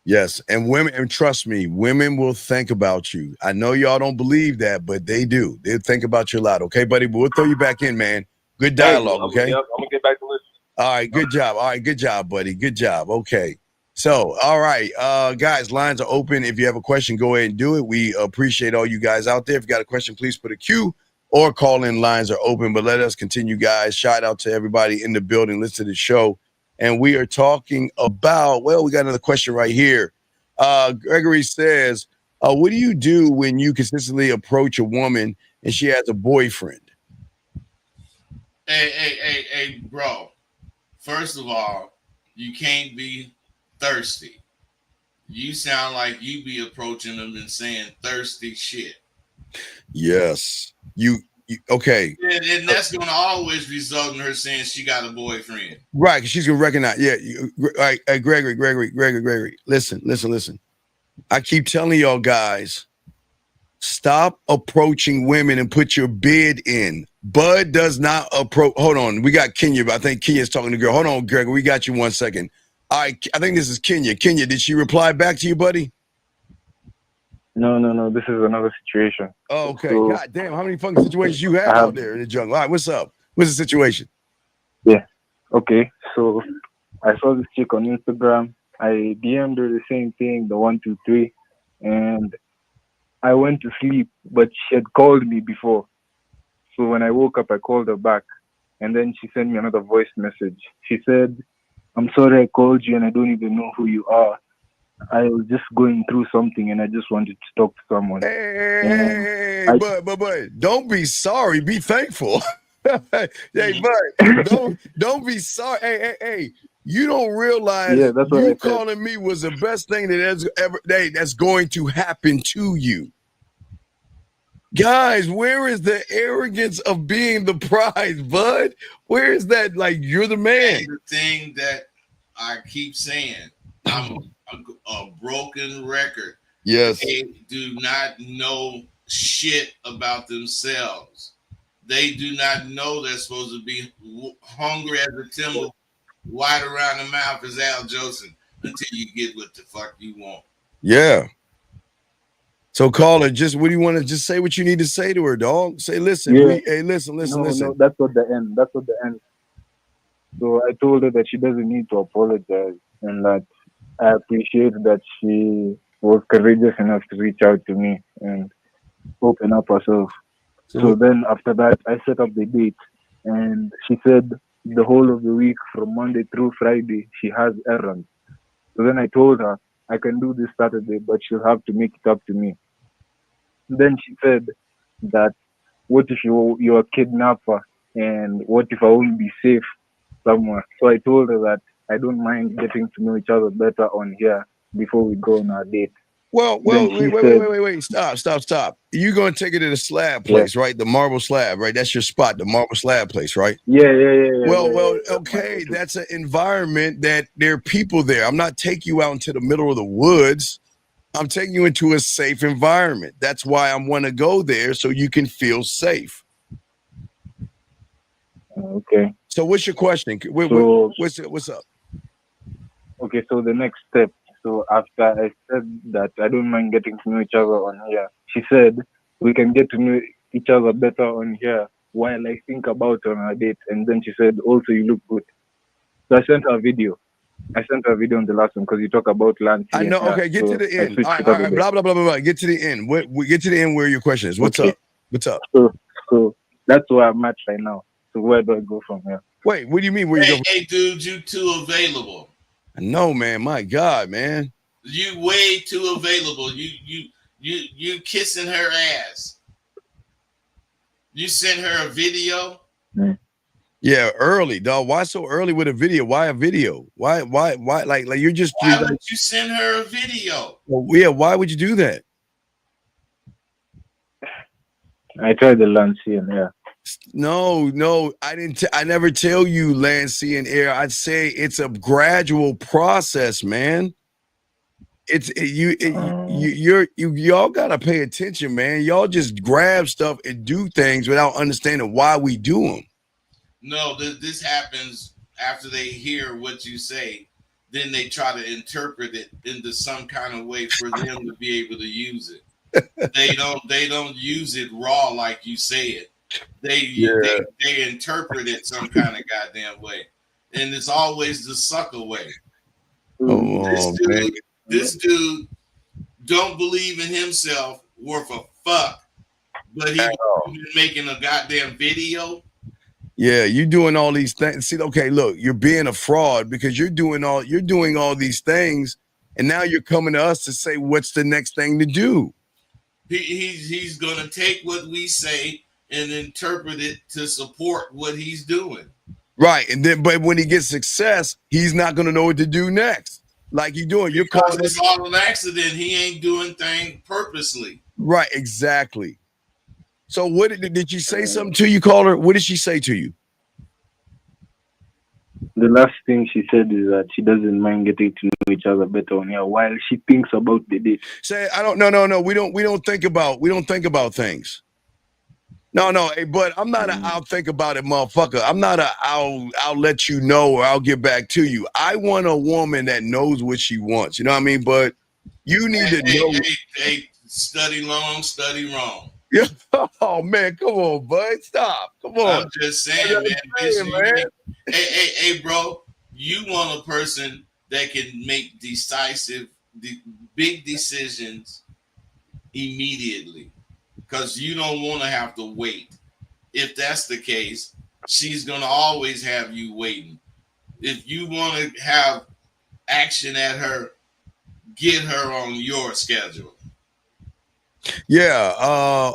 [SPEAKER 2] Yes, and women, and trust me, women will think about you. I know y'all don't believe that, but they do. They'll think about you a lot. Okay, buddy? But we'll throw you back in, man. Good dialogue, okay?
[SPEAKER 6] I'm gonna get back to listening.
[SPEAKER 2] All right, good job. All right, good job, buddy. Good job. Okay. So, all right, guys, lines are open. If you have a question, go ahead and do it. We appreciate all you guys out there. If you got a question, please put a Q or call in. Lines are open, but let us continue, guys. Shout out to everybody in the building. Listen to the show. And we are talking about, well, we got another question right here. Gregory says, what do you do when you consistently approach a woman and she has a boyfriend?
[SPEAKER 1] Hey, bro. First of all, you can't be thirsty. You sound like you be approaching them and saying thirsty shit.
[SPEAKER 2] Yes. You okay.
[SPEAKER 1] And that's going to always result in her saying she got a boyfriend.
[SPEAKER 2] Right, because she's going to recognize. Yeah. Right, Gregory. Listen. I keep telling y'all guys, stop approaching women and put your bid in. Bud does not approach. Hold on. We got Kenya, but I think Kenya's talking to girl. Hold on, Gregory. We got you 1 second. All right. I think this is Kenya. Kenya, did she reply back to you, buddy?
[SPEAKER 5] No. This is another situation.
[SPEAKER 2] Oh, okay. So, God damn. How many fucking situations you have out there in the jungle? All right. What's up? What's the situation?
[SPEAKER 5] Yeah. Okay. So I saw this chick on Instagram. I DM'd her the same thing, the 123, and I went to sleep, but she had called me before. So when I woke up, I called her back, and then she sent me another voice message. She said, "I'm sorry I called you, and I don't even know who you are. I was just going through something, and I just wanted to talk to someone." And
[SPEAKER 2] Hey,
[SPEAKER 5] I,
[SPEAKER 2] but don't be sorry. Be thankful. Hey,
[SPEAKER 1] Mhm.
[SPEAKER 2] but don't be sorry. Hey. You don't realize
[SPEAKER 5] yeah, that's what I
[SPEAKER 2] you
[SPEAKER 5] said.
[SPEAKER 2] calling me was the best thing that's going to happen to you. Guys, where is the arrogance of being the prize, bud? Where is that? Like, you're the man.
[SPEAKER 1] And the thing that I keep saying, I'm a broken record.
[SPEAKER 2] Yes.
[SPEAKER 1] They do not know shit about themselves. They do not know they're supposed to be hungry as a timber, wide around the mouth as Al Jolson until you get what the fuck you want.
[SPEAKER 2] Yeah. So caller, just what do you want to just say what you need to say to her, dog? Say, listen,
[SPEAKER 5] Yeah.
[SPEAKER 2] listen.
[SPEAKER 5] No, that's what the end. That's what the end. So I told her that she doesn't need to apologize, and that I appreciate that she was courageous enough to reach out to me and open up herself. So then after that, I set up the date, and she said the whole of the week from Monday through Friday she has errands. So then I told her I can do this Saturday, but she'll have to make it up to me. Then she said that what if you're a kidnapper, and what if I won't be safe somewhere? So I told her that I don't mind getting to know each other better on here before we go on our date.
[SPEAKER 2] Well,
[SPEAKER 5] Then she
[SPEAKER 2] wait. Stop. You're gonna take it to the slab place,
[SPEAKER 5] Yeah.
[SPEAKER 2] right? The marble slab, right? That's your spot, the marble slab place, right?
[SPEAKER 5] Yeah.
[SPEAKER 2] Well,
[SPEAKER 5] That's my
[SPEAKER 2] okay.
[SPEAKER 5] go-to.
[SPEAKER 2] That's an environment that there are people there. I'm not taking you out into the middle of the woods. I'm taking you into a safe environment. That's why I want to go there so you can feel safe.
[SPEAKER 5] Okay.
[SPEAKER 2] So, what's your question?
[SPEAKER 5] So
[SPEAKER 2] What's up?
[SPEAKER 5] okay, so the next step. So after I said that I don't mind getting to know each other on here, she said we can get to know each other better on here while I think about on our date. And then she said, also you look good. So I sent her a video. I sent her a video on the last one because you talk about land.
[SPEAKER 2] I know. Okay, get to the
[SPEAKER 5] I
[SPEAKER 2] end.
[SPEAKER 5] switched
[SPEAKER 2] All
[SPEAKER 5] it up a
[SPEAKER 2] right,
[SPEAKER 5] bit.
[SPEAKER 2] blah blah blah blah blah. Get to the end. We get to the end where your question is. What's
[SPEAKER 5] Okay.
[SPEAKER 2] up? What's up?
[SPEAKER 5] So that's where I'm at right now. So where do I go from here?
[SPEAKER 2] Wait, what do you mean? Where you go?
[SPEAKER 1] Hey, dude, you too available.
[SPEAKER 2] No, man. My God, man.
[SPEAKER 1] You way too available. You kissing her ass. You sent her a video.
[SPEAKER 2] Yeah, early, dog. Why so early with a video? Why a video? Why? Like you're just.
[SPEAKER 1] Why would you send her a video?
[SPEAKER 2] Well, yeah, why would you do that?
[SPEAKER 5] I tried the land scene, yeah.
[SPEAKER 2] No, I didn't. I never tell you land, sea, and air. I'd say it's a gradual process, man. Y'all gotta pay attention, man. Y'all just grab stuff and do things without understanding why we do them.
[SPEAKER 1] No, this happens after they hear what you say. Then they try to interpret it into some kind of way for them to be able to use it. They don't use it raw like you say it. They interpret it some kind of goddamn way, and it's always the sucker way. This dude don't believe in himself worth a fuck, but he's making a goddamn video.
[SPEAKER 2] Yeah, you're doing all these things. See, okay, look, you're being a fraud because you're doing all these things, and now you're coming to us to say what's the next thing to do.
[SPEAKER 1] He's gonna take what we say and interpret it to support what he's doing.
[SPEAKER 2] Right, and then but when he gets success, he's not gonna know what to do next. Like you doing, you're
[SPEAKER 1] calling it's all an accident. He ain't doing things purposely.
[SPEAKER 2] Right, exactly. So what did you say something to you, caller? What did she say to you?
[SPEAKER 5] The last thing she said is that she doesn't mind getting to know each other better on here while she thinks about the date.
[SPEAKER 2] Say, I don't no. We don't think about things. No, hey, but I'm not I'll think about it, motherfucker. I'm not I'll let you know or I'll get back to you. I want a woman that knows what she wants. You know what I mean? But you need to know.
[SPEAKER 1] Hey, study long, study wrong.
[SPEAKER 2] Yeah. Oh man, come on, bud. Stop. Come on.
[SPEAKER 1] I'm just saying, man.
[SPEAKER 2] Saying, man.
[SPEAKER 1] Hey, bro, you want a person that can make big decisions immediately, because you don't want to have to wait. If that's the case, she's gonna always have you waiting. If you want to have action at her, get her on your schedule.
[SPEAKER 2] Yeah.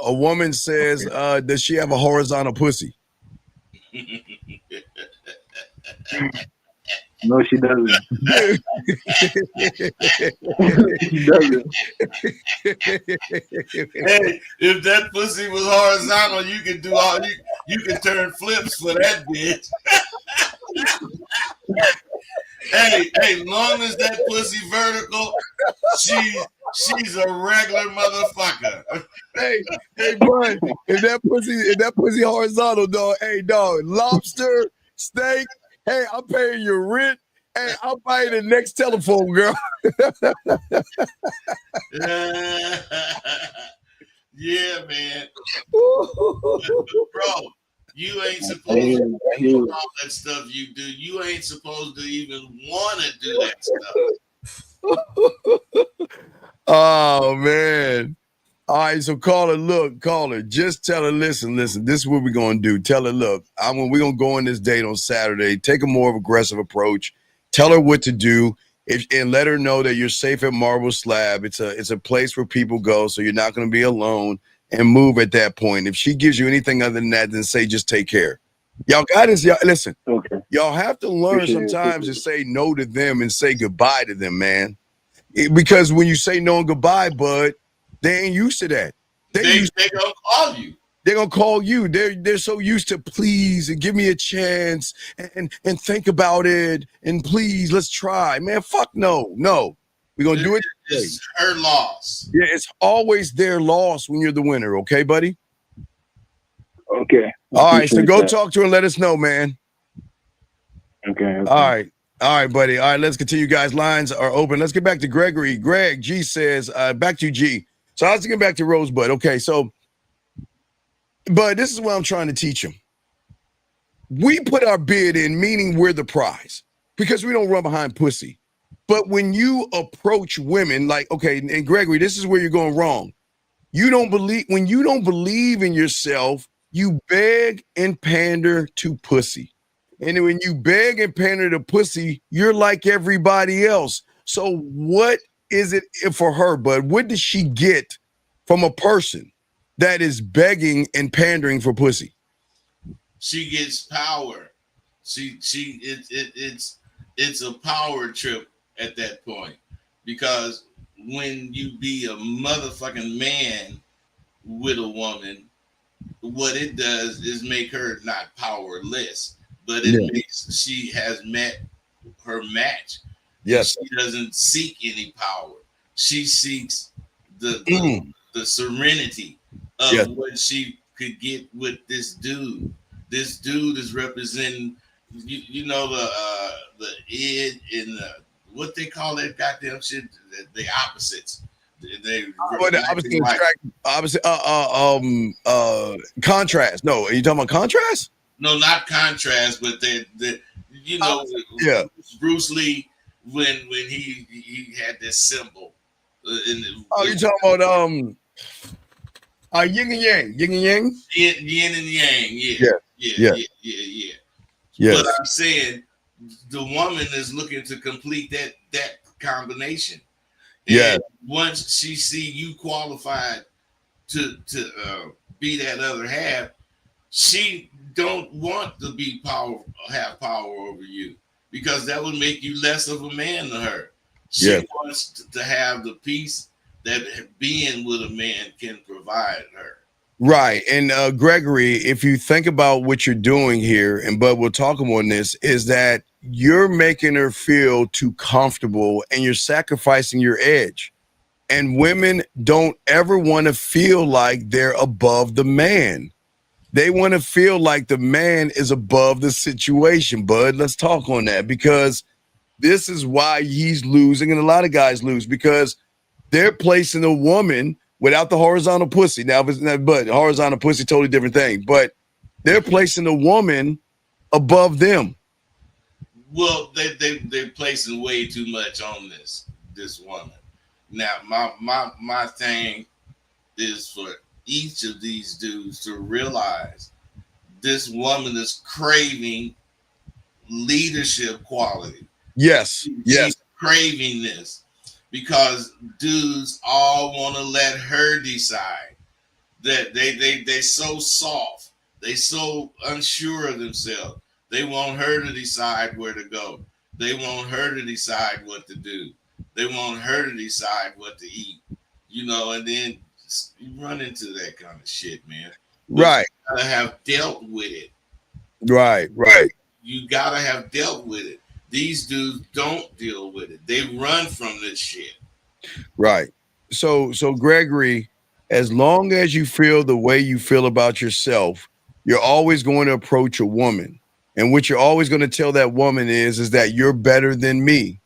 [SPEAKER 2] A woman says, does she have a horizontal pussy?
[SPEAKER 5] No, she doesn't. She doesn't.
[SPEAKER 1] Hey, if that pussy was horizontal, you could do all you could turn flips for that bitch. Hey, long as that pussy vertical, she's a regular motherfucker.
[SPEAKER 2] hey, bud, if that pussy horizontal, dog, hey, dog, lobster, steak, hey, I'm paying your rent. Hey, I'll buy you the next telephone, girl.
[SPEAKER 1] Yeah, man. Bro, you ain't supposed to do all that stuff you do. You ain't supposed to even want to do that stuff.
[SPEAKER 2] Oh, man. All right, so caller, just tell her, listen, this is what we're going to do. Tell her, look, we're going to go on this date on Saturday. Take a more aggressive approach. Tell her what to do, and let her know that you're safe at Marble Slab. It's a place where people go, so you're not going to be alone, and move at that point. If she gives you anything other than that, then say just take care. Y'all got this. Y'all, listen, okay. Y'all have to learn sometimes to say no to them and say goodbye to them, man. Because when you say no and goodbye, bud, they ain't used to that.
[SPEAKER 1] They gonna call you.
[SPEAKER 2] They're gonna call you. They're so used to please and give me a chance and think about it and please let's try. Man, fuck no. We're gonna do it.
[SPEAKER 1] It's her loss.
[SPEAKER 2] Yeah, it's always their loss when you're the winner, okay, buddy?
[SPEAKER 5] Okay.
[SPEAKER 2] All right, so go talk to her and let us know, man.
[SPEAKER 5] Okay.
[SPEAKER 2] All right, buddy. All right, let's continue, guys. Lines are open. Let's get back to Gregory. Greg, G says, back to you, G. So I was getting back to Rosebud. Okay, so, but this is what I'm trying to teach him. We put our bid in, meaning we're the prize, because we don't run behind pussy. But when you approach women, like, okay, and Gregory, this is where you're going wrong. When you don't believe in yourself, you beg and pander to pussy. And when you beg and pander to pussy, you're like everybody else. So what is it for her, bud? What does she get from a person that is begging and pandering for pussy?
[SPEAKER 1] She gets power. It's a power trip at that point, because when you be a motherfucking man with a woman, what it does is make her not powerless, but it makes she has met her match.
[SPEAKER 2] Yes.
[SPEAKER 1] She doesn't seek any power. She seeks the serenity of what she could get with this dude. This dude is representing, you know, the id in the, what they call that goddamn shit, the opposites.
[SPEAKER 2] Contrast. No, are you talking about contrast?
[SPEAKER 1] No, not contrast, but you know, Bruce Lee when he had this symbol.
[SPEAKER 2] You talking about yin and yang,
[SPEAKER 1] yin and yang, yeah. But I'm saying the woman is looking to complete that combination. And once she see you qualified to be that other half, she don't want to have power over you, because that would make you less of a man to her. She wants to have the peace that being with a man can provide her.
[SPEAKER 2] Right. And Gregory, if you think about what you're doing here, and Bud will talk on this, is that you're making her feel too comfortable and you're sacrificing your edge. And women don't ever want to feel like they're above the man. They want to feel like the man is above the situation, Bud. Let's talk on that, because this is why he's losing, and a lot of guys lose, because they're placing a woman without the horizontal pussy. Now, but horizontal pussy, totally different thing. But they're placing the woman above them.
[SPEAKER 1] Well, they're placing way too much on this woman. Now, my thing is for each of these dudes to realize this woman is craving leadership quality.
[SPEAKER 2] Yes,
[SPEAKER 1] She's craving this because dudes all want to let her decide. That they so soft, they so unsure of themselves. They want her to decide where to go. They want her to decide what to do. They want her to decide what to eat. You know, and then you run into that kind of shit, man. But
[SPEAKER 2] right.
[SPEAKER 1] You gotta have dealt with it.
[SPEAKER 2] Right.
[SPEAKER 1] You gotta have dealt with it. These dudes don't deal with it. They run from this shit.
[SPEAKER 2] Right. So Gregory, as long as you feel the way you feel about yourself, you're always going to approach a woman. And what you're always going to tell that woman is that you're better than me.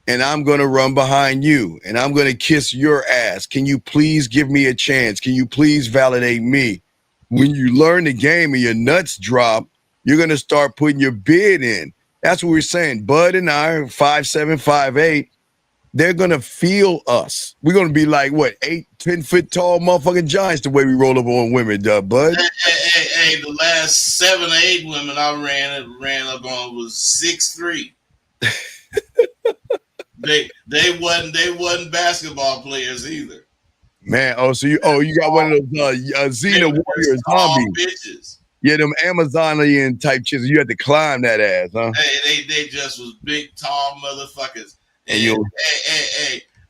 [SPEAKER 2] And I'm going to run behind you. And I'm going to kiss your ass. Can you please give me a chance? Can you please validate me? When you learn the game and your nuts drop, you're going to start putting your bid in. That's what we're saying. Bud and I are 5'7", 5'8". They're going to feel us. We're going to be like, what, 8, 10-foot tall motherfucking giants the way we roll up on women, Bud.
[SPEAKER 1] Hey, the last 7 or 8 women I ran up on was 6'3". they wasn't basketball players either.
[SPEAKER 2] Man, so you got one of those Xena warrior zombie bitches. Yeah, them Amazonian type chicks. You had to climb that ass, huh?
[SPEAKER 1] Hey, they just was big, tall motherfuckers.
[SPEAKER 2] And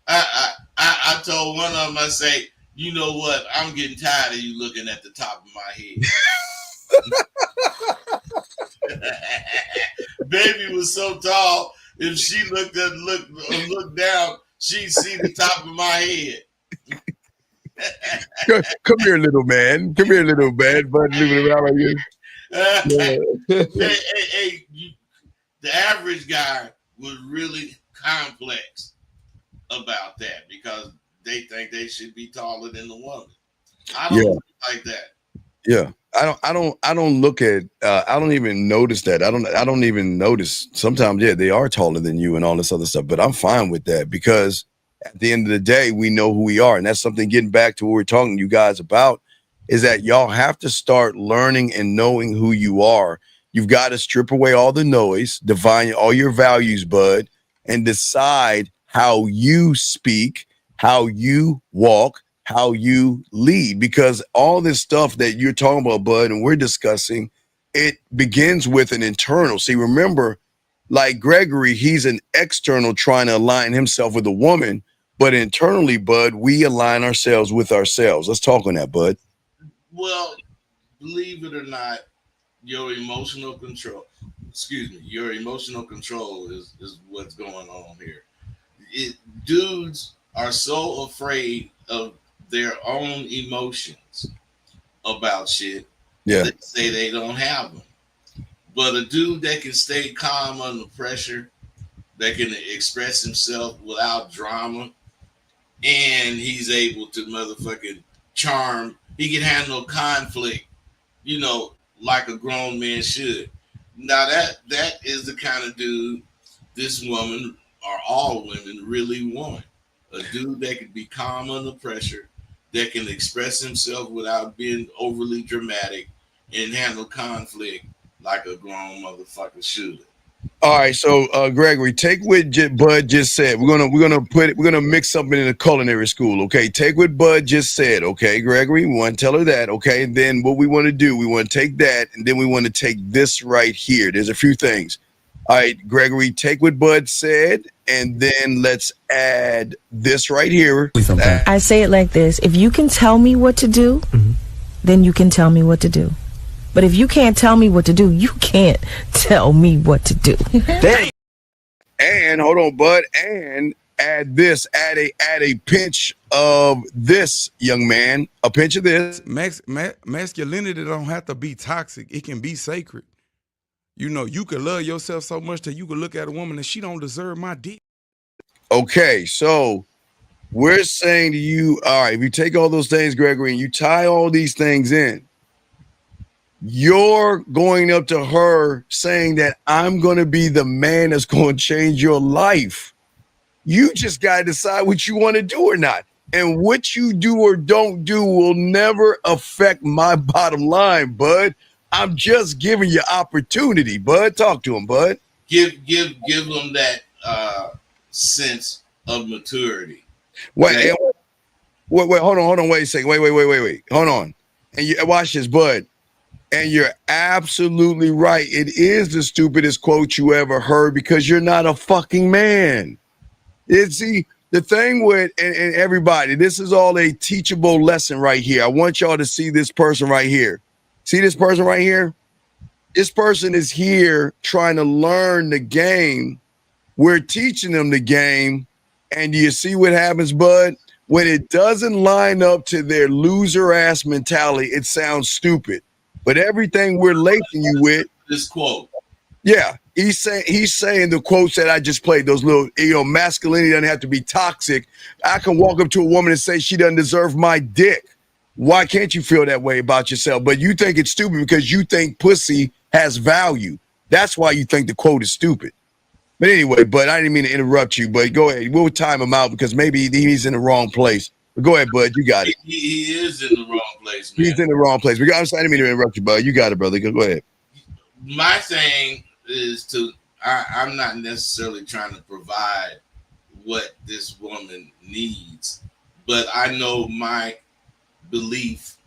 [SPEAKER 1] I told one of them, I say, you know what? I'm getting tired of you looking at the top of my head. Baby was so tall, if she looked down, she'd see the top of my head.
[SPEAKER 2] Come here, little man. Come here, little man. Bud moving around like this.
[SPEAKER 1] Hey, the average guy was really complex about that because they think they should be taller than the woman. I don't like that.
[SPEAKER 2] Yeah. I don't look at I don't even notice that. I don't even notice. Sometimes, they are taller than you and all this other stuff, but I'm fine with that because at the end of the day, we know who we are. And that's something, getting back to what we're talking to you guys about, is that y'all have to start learning and knowing who you are. You've got to strip away all the noise, define all your values, Bud, and decide how you speak, how you walk, how you lead. Because all this stuff that you're talking about, Bud, and we're discussing, it begins with an internal. See, remember, like Gregory, he's an external trying to align himself with a woman. But internally, Bud, we align ourselves with ourselves. Let's talk on that, Bud.
[SPEAKER 1] Well, believe it or not, your emotional control is what's going on here. Dudes are so afraid of their own emotions about shit.
[SPEAKER 2] Yeah.
[SPEAKER 1] They say they don't have them. But a dude that can stay calm under pressure, that can express himself without drama, and he's able to motherfucking charm. He can handle conflict, like a grown man should. Now that is the kind of dude this woman, or all women, really want. A dude that can be calm under pressure, that can express himself without being overly dramatic, and handle conflict like a grown motherfucker should.
[SPEAKER 2] All right, so Gregory, take what Bud just said. We're gonna mix something in the culinary school. Okay, take what Bud just said. Okay, Gregory, we want to tell her that. Okay, and then what we want to do, we want to take that, and then we want to take this right here. There's a few things. All right, Gregory, take what Bud said, and then let's add this right here.
[SPEAKER 7] I say it like this: if you can tell me what to do, then you can tell me what to do. But if you can't tell me what to do, you can't tell me what to do.
[SPEAKER 2] And hold on, Bud, and add this, add a pinch of this, young man, a pinch of this.
[SPEAKER 8] Masculinity don't have to be toxic. It can be sacred. You can love yourself so much that you can look at a woman and she don't deserve my dick.
[SPEAKER 2] Okay, so We're saying to you, all right, if you take all those things, Gregory, and you tie all these things in, you're going up to her saying that I'm going to be the man that's going to change your life. You just got to decide what you want to do or not. And what you do or don't do will never affect my bottom line, bud. I'm just giving you opportunity, bud. Talk to him, bud.
[SPEAKER 1] Give them that sense of maturity.
[SPEAKER 2] Wait, hold on, wait a second. Wait. Hold on. And you watch this, bud. And you're absolutely right. It is the stupidest quote you ever heard because you're not a fucking man. See, the thing with, and everybody, this is all a teachable lesson right here. I want y'all to see this person right here. See this person right here? This person is here trying to learn the game. We're teaching them the game. And do you see what happens, bud? When it doesn't line up to their loser ass mentality, it sounds stupid. But everything we're lacing you with,
[SPEAKER 1] this quote.
[SPEAKER 2] Yeah, he's saying the quotes that I just played, those little, masculinity doesn't have to be toxic. I can walk up to a woman and say she doesn't deserve my dick. Why can't you feel that way about yourself? But you think it's stupid because you think pussy has value. That's why you think the quote is stupid. But anyway, but I didn't mean to interrupt you, but go ahead. We'll time him out because maybe he's in the wrong place. But go ahead, bud. You got it.
[SPEAKER 1] He is in the wrong place, man.
[SPEAKER 2] He's in the wrong place. I'm sorry, I didn't mean to interrupt you, bud. You got it, brother. Go ahead.
[SPEAKER 1] My thing is I'm not necessarily trying to provide what this woman needs, but I know my belief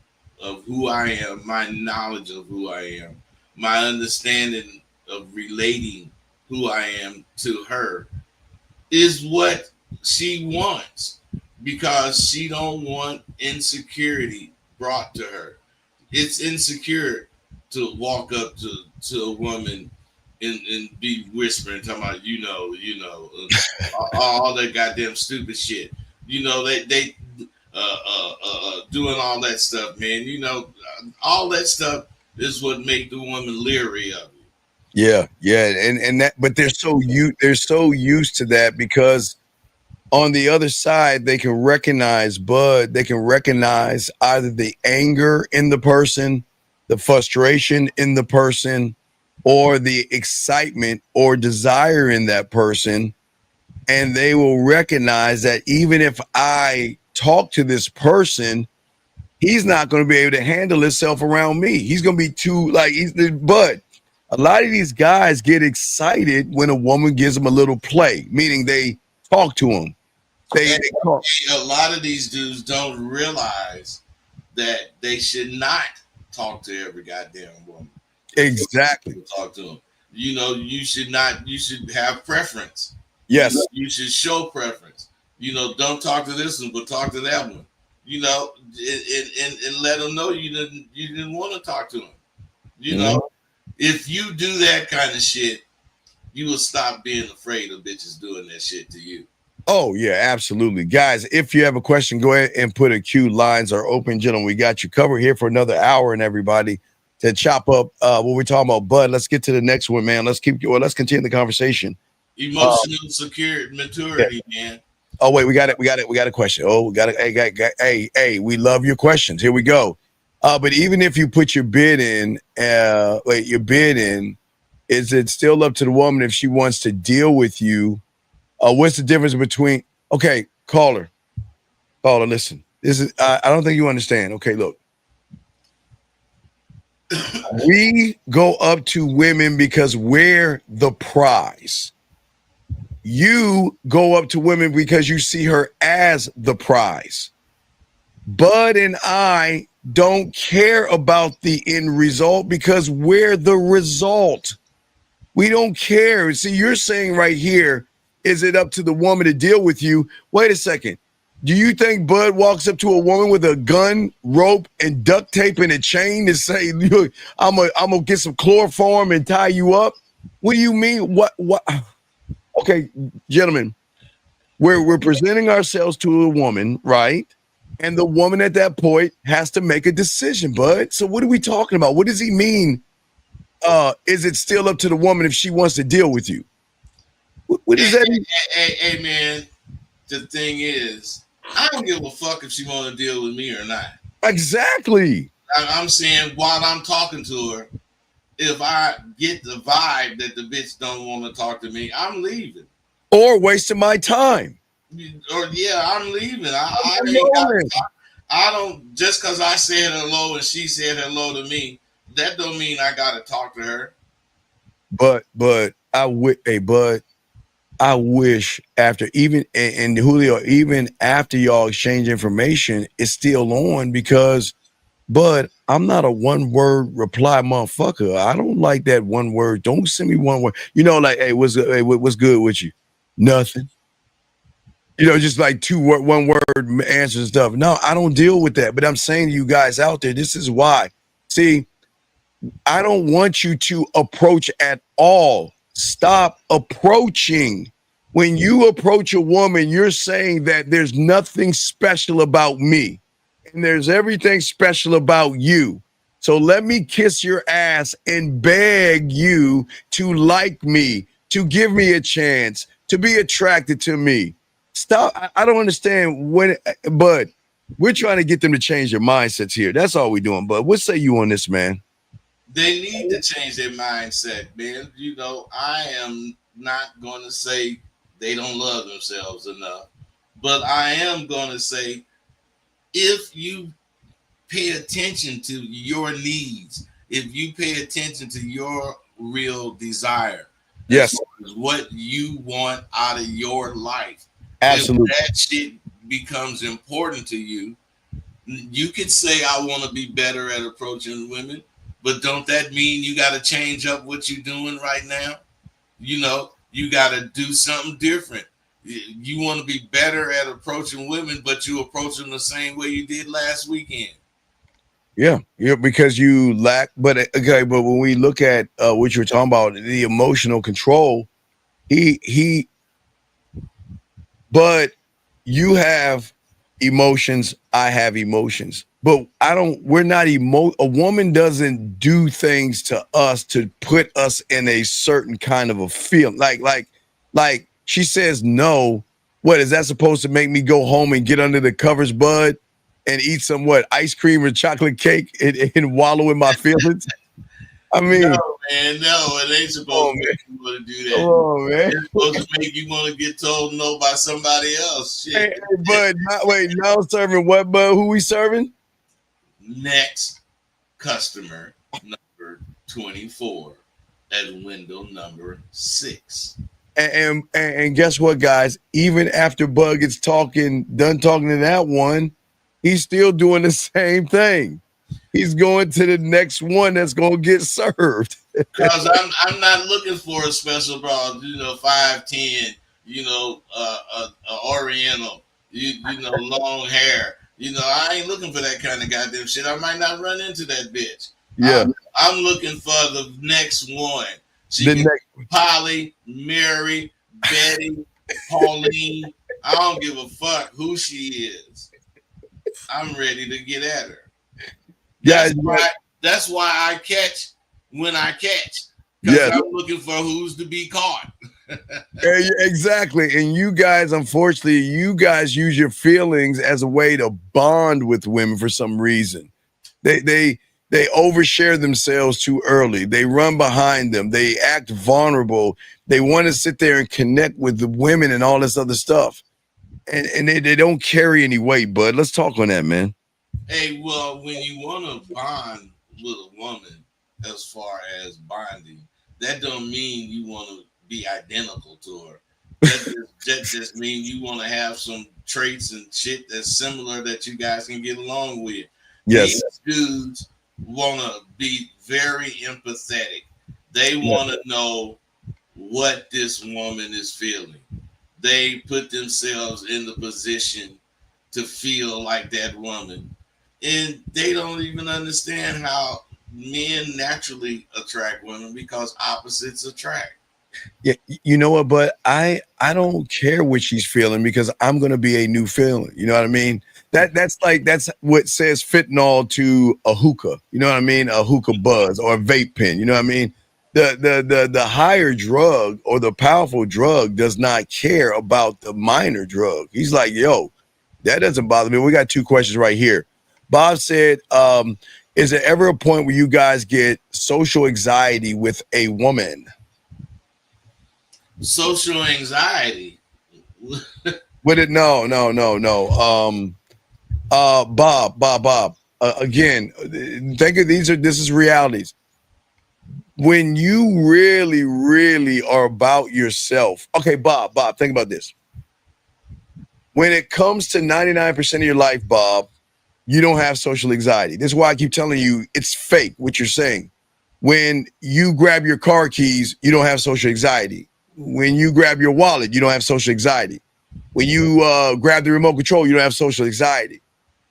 [SPEAKER 1] of who I am, my knowledge of who I am, my understanding of relating who I am to her is what she wants, because she don't want insecurity brought to her. It's insecure to walk up to a woman and be whispering, talking about, all that goddamn stupid shit. They doing all that stuff, man. All that stuff is what make the woman leery of you.
[SPEAKER 2] Yeah, and that, but they're so used to that because on the other side they can recognize, bud. They can recognize either the anger in the person, the frustration in the person, or the excitement or desire in that person, and they will recognize that even if I talk to this person, he's not going to be able to handle himself around me. He's going to be too but a lot of these guys get excited when a woman gives them a little play, meaning they talk to them. They talk.
[SPEAKER 1] A lot of these dudes don't realize that they should not talk to every goddamn woman.
[SPEAKER 2] Exactly.
[SPEAKER 1] Talk to them. You should not. You should have preference.
[SPEAKER 2] Yes.
[SPEAKER 1] You should show preference. Don't talk to this one, but talk to that one. And let them know you didn't want to talk to them. If you do that kind of shit, you will stop being afraid of bitches doing that shit to you.
[SPEAKER 2] Oh, yeah, absolutely. Guys, if you have a question, go ahead and put a Q. Lines are open, gentlemen. We got you covered here for another hour, and everybody to chop up what we're talking about. Bud, let's get to the next one, man. Let's continue the conversation.
[SPEAKER 1] Emotional maturity, man.
[SPEAKER 2] Oh, wait, we got a question. Oh, we got it. Hey, we love your questions. Here we go. But even if you put your bid in, is it still up to the woman if she wants to deal with you? What's the difference between? Okay, caller, listen. This is I don't think you understand. Okay, look. We go up to women because we're the prize. You go up to women because you see her as the prize. Bud and I don't care about the end result because we're the result. We don't care. See, you're saying right here, is it up to the woman to deal with you? Wait a second. Do you think Bud walks up to a woman with a gun, rope, and duct tape and a chain to say, look, I'm gonna get some chloroform and tie you up? What do you mean? What? Okay, gentlemen, we're presenting ourselves to a woman, right? And the woman at that point has to make a decision, Bud. So what are we talking about? What does he mean? Is it still up to the woman if she wants to deal with you? What does that mean?
[SPEAKER 1] Hey, man, the thing is, I don't give a fuck if she want to deal with me or not.
[SPEAKER 2] Exactly.
[SPEAKER 1] I'm saying while I'm talking to her, if I get the vibe that the bitch don't want to talk to me, I'm leaving.
[SPEAKER 2] Or wasting my time.
[SPEAKER 1] Or yeah, I'm leaving. I ain't got. I don't just because I said hello and she said hello to me. That don't mean I gotta talk to her.
[SPEAKER 2] But I wish after even and Julio, even after y'all exchange information, it's still on because. But I'm not a one word reply motherfucker. I don't like that one word. Don't send me one word. You know, like, hey, what's good with you? Nothing. You know, just like one word answers and stuff. No, I don't deal with that. But I'm saying to you guys out there, this is why. See, I don't want you to approach at all. Stop approaching. When you approach a woman, you're saying that there's nothing special about me. And there's everything special about you. So let me kiss your ass and beg you to like me, to give me a chance, to be attracted to me. Stop. I don't understand but we're trying to get them to change their mindsets here. That's all we're doing. But what say you on this, man?
[SPEAKER 1] They need to change their mindset, man. You know, I am not going to say they don't love themselves enough, but I am going to say, if you pay attention to your needs, if you pay attention to your real desire,
[SPEAKER 2] yes,
[SPEAKER 1] what you want out of your life,
[SPEAKER 2] absolutely,
[SPEAKER 1] if that shit becomes important to you, you could say, I want to be better at approaching women, but don't that mean you got to change up what you're doing right now? You know, you got to do something different. You want to be better at approaching women, but you approach them the same way you did last weekend.
[SPEAKER 2] Yeah, because you lack. But okay, but when we look at what you're talking about, the emotional control, but you have emotions, I have emotions, but we're not a woman doesn't do things to us to put us in a certain kind of a feeling. Like she says no. What is that supposed to make me go home and get under the covers, bud, and eat some ice cream or chocolate cake and wallow in my feelings? I mean,
[SPEAKER 1] no, man, no, it ain't supposed to make you want to do that.
[SPEAKER 2] Oh man,
[SPEAKER 1] it's supposed to make you want to get told no by somebody else. Shit.
[SPEAKER 2] Hey, bud, now serving what, bud? Who we serving?
[SPEAKER 1] Next customer number 24 at window number 6.
[SPEAKER 2] And guess what, guys? Even after Bud gets done talking to that one, he's still doing the same thing. He's going to the next one that's gonna get served.
[SPEAKER 1] Because I'm not looking for a special bra, 5'10", Oriental, long hair. I ain't looking for that kind of goddamn shit. I might not run into that bitch.
[SPEAKER 2] Yeah,
[SPEAKER 1] I'm looking for the next one. She can be Polly, Mary, Betty, Pauline. I don't give a fuck who she is. I'm ready to get at her. That's why I catch when I catch. Because I'm looking for who's to be caught.
[SPEAKER 2] Exactly. And you guys, unfortunately, use your feelings as a way to bond with women for some reason. They overshare themselves too early. They run behind them. They act vulnerable. They want to sit there and connect with the women and all this other stuff. And they don't carry any weight, bud. Let's talk on that, man.
[SPEAKER 1] Hey, well, when you want to bond with a woman, as far as bonding, that don't mean you want to be identical to her. That just means you want to have some traits and shit that's similar that you guys can get along with.
[SPEAKER 2] Yes.
[SPEAKER 1] These dudes want to be very empathetic. They want to know what this woman is feeling. They put themselves in the position to feel like that woman. And they don't even understand how men naturally attract women because opposites attract.
[SPEAKER 2] Yeah, you know what, but I don't care what she's feeling because I'm gonna be a new feeling. You know what I mean? That's what says fentanyl to a hookah. You know what I mean? A hookah buzz or a vape pen. You know what I mean? The higher drug or the powerful drug does not care about the minor drug. He's like, yo, That doesn't bother me. We got 2 questions right here. Bob said, is there ever a point where you guys get social anxiety with a woman?
[SPEAKER 1] Social anxiety.
[SPEAKER 2] With it? No. Bob. Again, think of this is realities. When you really, really are about yourself. Okay, Bob, think about this. When it comes to 99% of your life, Bob, you don't have social anxiety. This is why I keep telling you it's fake what you're saying. When you grab your car keys, you don't have social anxiety. When you grab your wallet, you don't have social anxiety. When you grab the remote control, you don't have social anxiety.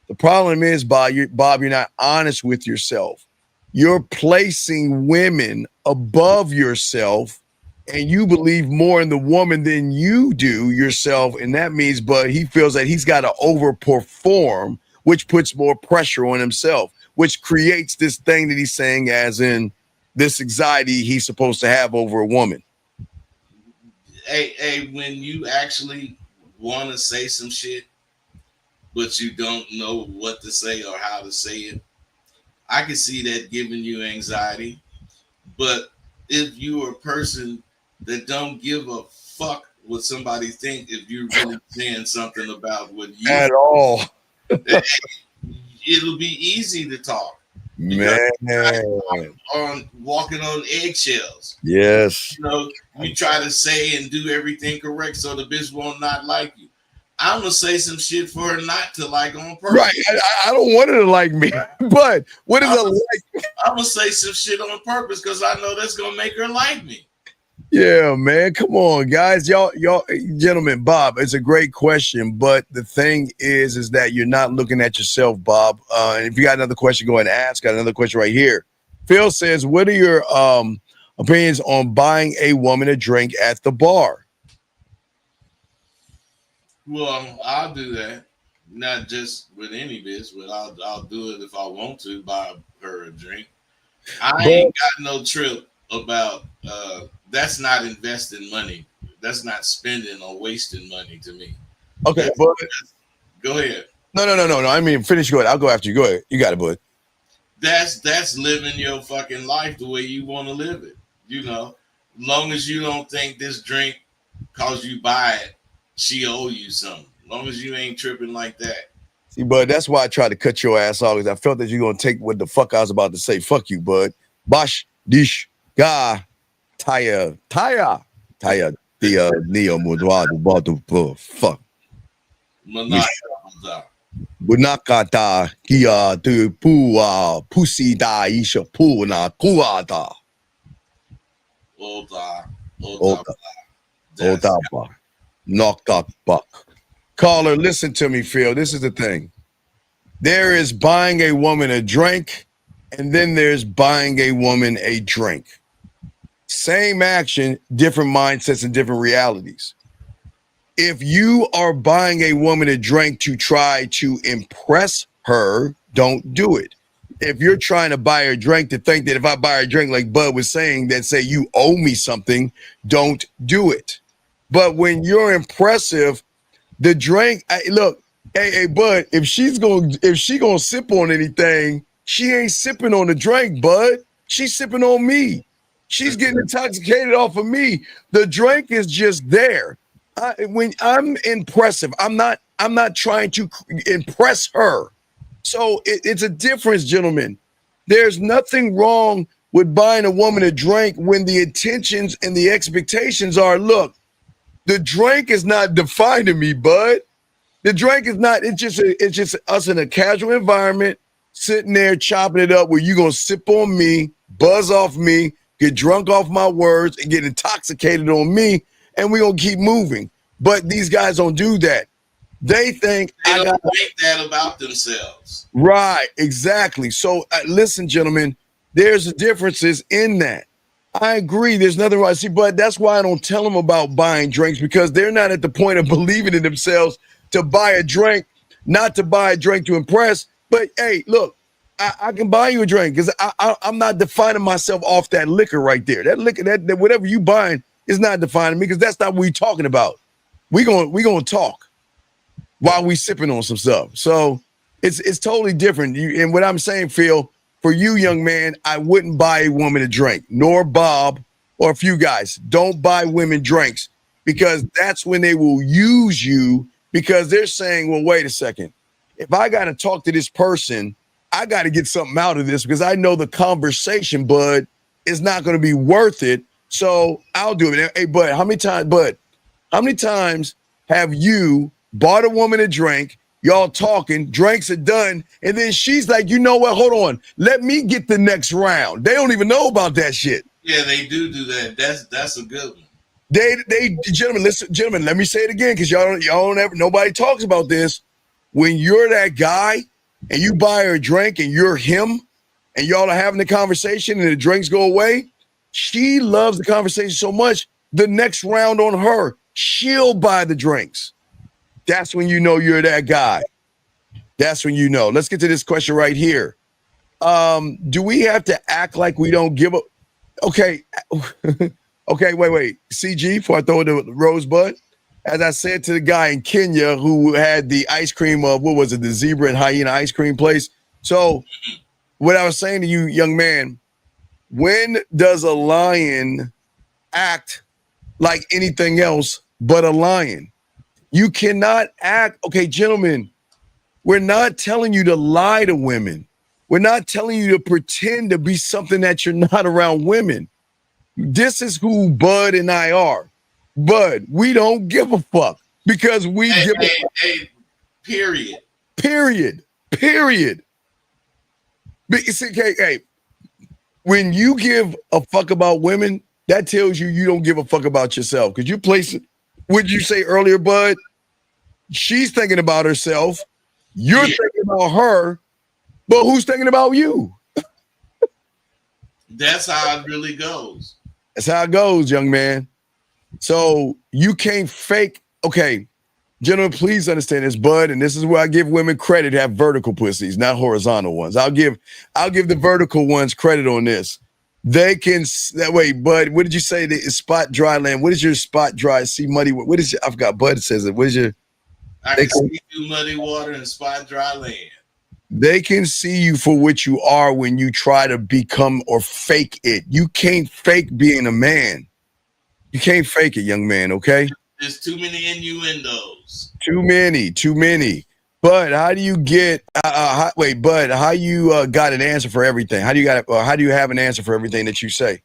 [SPEAKER 2] The problem is, Bob, you're not honest with yourself. You're placing women above yourself, and you believe more in the woman than you do yourself. And that means, but he feels that he's got to overperform, which puts more pressure on himself, which creates this thing that he's saying as in this anxiety he's supposed to have over a woman.
[SPEAKER 1] Hey, when you actually want to say some shit, but you don't know what to say or how to say it, I can see that giving you anxiety. But if you're a person that don't give a fuck what somebody think, if you're really saying something about what you
[SPEAKER 2] at all,
[SPEAKER 1] it'll be easy to talk.
[SPEAKER 2] Man,
[SPEAKER 1] on walking on eggshells.
[SPEAKER 2] Yes.
[SPEAKER 1] You know, you try to say and do everything correct so the bitch won't not like you. I'm gonna say some shit for her not to like on purpose.
[SPEAKER 2] Right. I don't want her to like me, but what is it like?
[SPEAKER 1] I'm gonna say some shit on purpose because I know that's gonna make her like me.
[SPEAKER 2] Yeah, man. Come on, guys. Y'all, gentlemen, Bob, it's a great question, but the thing is that you're not looking at yourself, Bob. And if you got another question, go ahead and ask. Got another question right here. Phil says, what are your opinions on buying a woman a drink at the bar?
[SPEAKER 1] Well, I'll do that. Not just with any bitch, but I'll do it if I want to buy her a drink. I ain't got no trip about that's not investing money. That's not spending or wasting money to me.
[SPEAKER 2] Okay, but
[SPEAKER 1] go ahead.
[SPEAKER 2] No. I mean, finish. Go ahead. I'll go after you. Go ahead. You got it, bud.
[SPEAKER 1] That's living your fucking life the way you want to live it. You know, long as you don't think this drink, cause you buy it, she owe you something. Long as you ain't tripping like that.
[SPEAKER 2] See, bud, that's why I tried to cut your ass off, because I felt that you're gonna take what the fuck I was about to say. Fuck you, bud. Bosh, dish, ga, taya, the neo mudwadu badu fuck. Bunakata kia tu pua pusi da isha puna kuada. Oda. Knocked up buck. Caller, listen to me, Phil. This is the thing. There is buying a woman a drink, and then there's buying a woman a drink. Same action, different mindsets and different realities. If you are buying a woman a drink to try to impress her, don't do it. If you're trying to buy her a drink to think that if I buy her a drink, like Bud was saying, that say you owe me something, don't do it. But when you're impressive, the drink, look, hey, Bud, if she gonna sip on anything, she ain't sipping on the drink, Bud. She's sipping on me. She's getting intoxicated off of me. The drink is just there. When I'm impressive, I'm not trying to impress her. So it's a difference, gentlemen. There's nothing wrong with buying a woman a drink when the intentions and the expectations are, look, the drink is not defining me, bud. The drink is not, it's just us in a casual environment, sitting there chopping it up where you're going to sip on me, buzz off me, get drunk off my words, and get intoxicated on me, and we're going to keep moving. But these guys don't do that. They think
[SPEAKER 1] they don't think that about themselves.
[SPEAKER 2] Right, exactly. So listen, gentlemen, there's differences in that. I agree. There's nothing wrong. See, but that's why I don't tell them about buying drinks, because they're not at the point of believing in themselves to buy a drink, not to buy a drink to impress. But hey, look, I can buy you a drink because I'm not defining myself off that liquor right there. That liquor, that whatever you buying is not defining me, because that's not what we're talking about. We're gonna talk. while we sipping on some stuff. So it's totally different. And what I'm saying, Phil, for you, young man, I wouldn't buy a woman a drink, nor Bob or a few guys. Don't buy women drinks because that's when they will use you because they're saying, well, wait a second. If I got to talk to this person, I got to get something out of this because I know the conversation, bud, is not going to be worth it. So I'll do it. Hey, bud, how many times have you bought a woman a drink, y'all talking, drinks are done, and then she's like, you know what, hold on, let me get the next round. They don't even know about that shit.
[SPEAKER 1] Yeah, they do that. That's a good one.
[SPEAKER 2] Gentlemen, let me say it again because y'all don't ever, nobody talks about this. When you're that guy and you buy her a drink and you're him and y'all are having the conversation and the drinks go away, she loves the conversation so much, the next round on her, she'll buy the drinks. That's when you know you're that guy. That's when you know. Let's get to this question right here. Do we have to act like we don't give a... Okay. Okay, wait. CG, before I throw it to Rosebud, as I said to the guy in Kenya who had the ice cream of, what was it, the zebra and hyena ice cream place. So what I was saying to you, young man, when does a lion act like anything else but a lion? You cannot act. Okay, gentlemen, we're not telling you to lie to women. We're not telling you to pretend to be something that you're not around women. This is who Bud and I are. Bud, we don't give a fuck because we give a fuck.
[SPEAKER 1] Period.
[SPEAKER 2] Hey, when you give a fuck about women, that tells you don't give a fuck about yourself. Because you place, would you say earlier, Bud? She's thinking about herself. You're thinking about her. But who's thinking about you?
[SPEAKER 1] That's how it really goes.
[SPEAKER 2] That's how it goes, young man. So you can't fake. Okay, gentlemen, please understand this, Bud, and this is where I give women credit to have vertical pussies, not horizontal ones. I'll give the vertical ones credit on this. They can that way, Bud. What did you say? The spot dry land. What is your spot dry? See muddy. What is your? I forgot. Bud says it. What is your?
[SPEAKER 1] I can see you muddy water and spot dry land.
[SPEAKER 2] They can see you for what you are when you try to become or fake it. You can't fake being a man. You can't fake it, young man, okay?
[SPEAKER 1] There's too many innuendos.
[SPEAKER 2] Too many. Bud, how do you get Bud, how you got an answer for everything? How do you have an answer for everything that you say?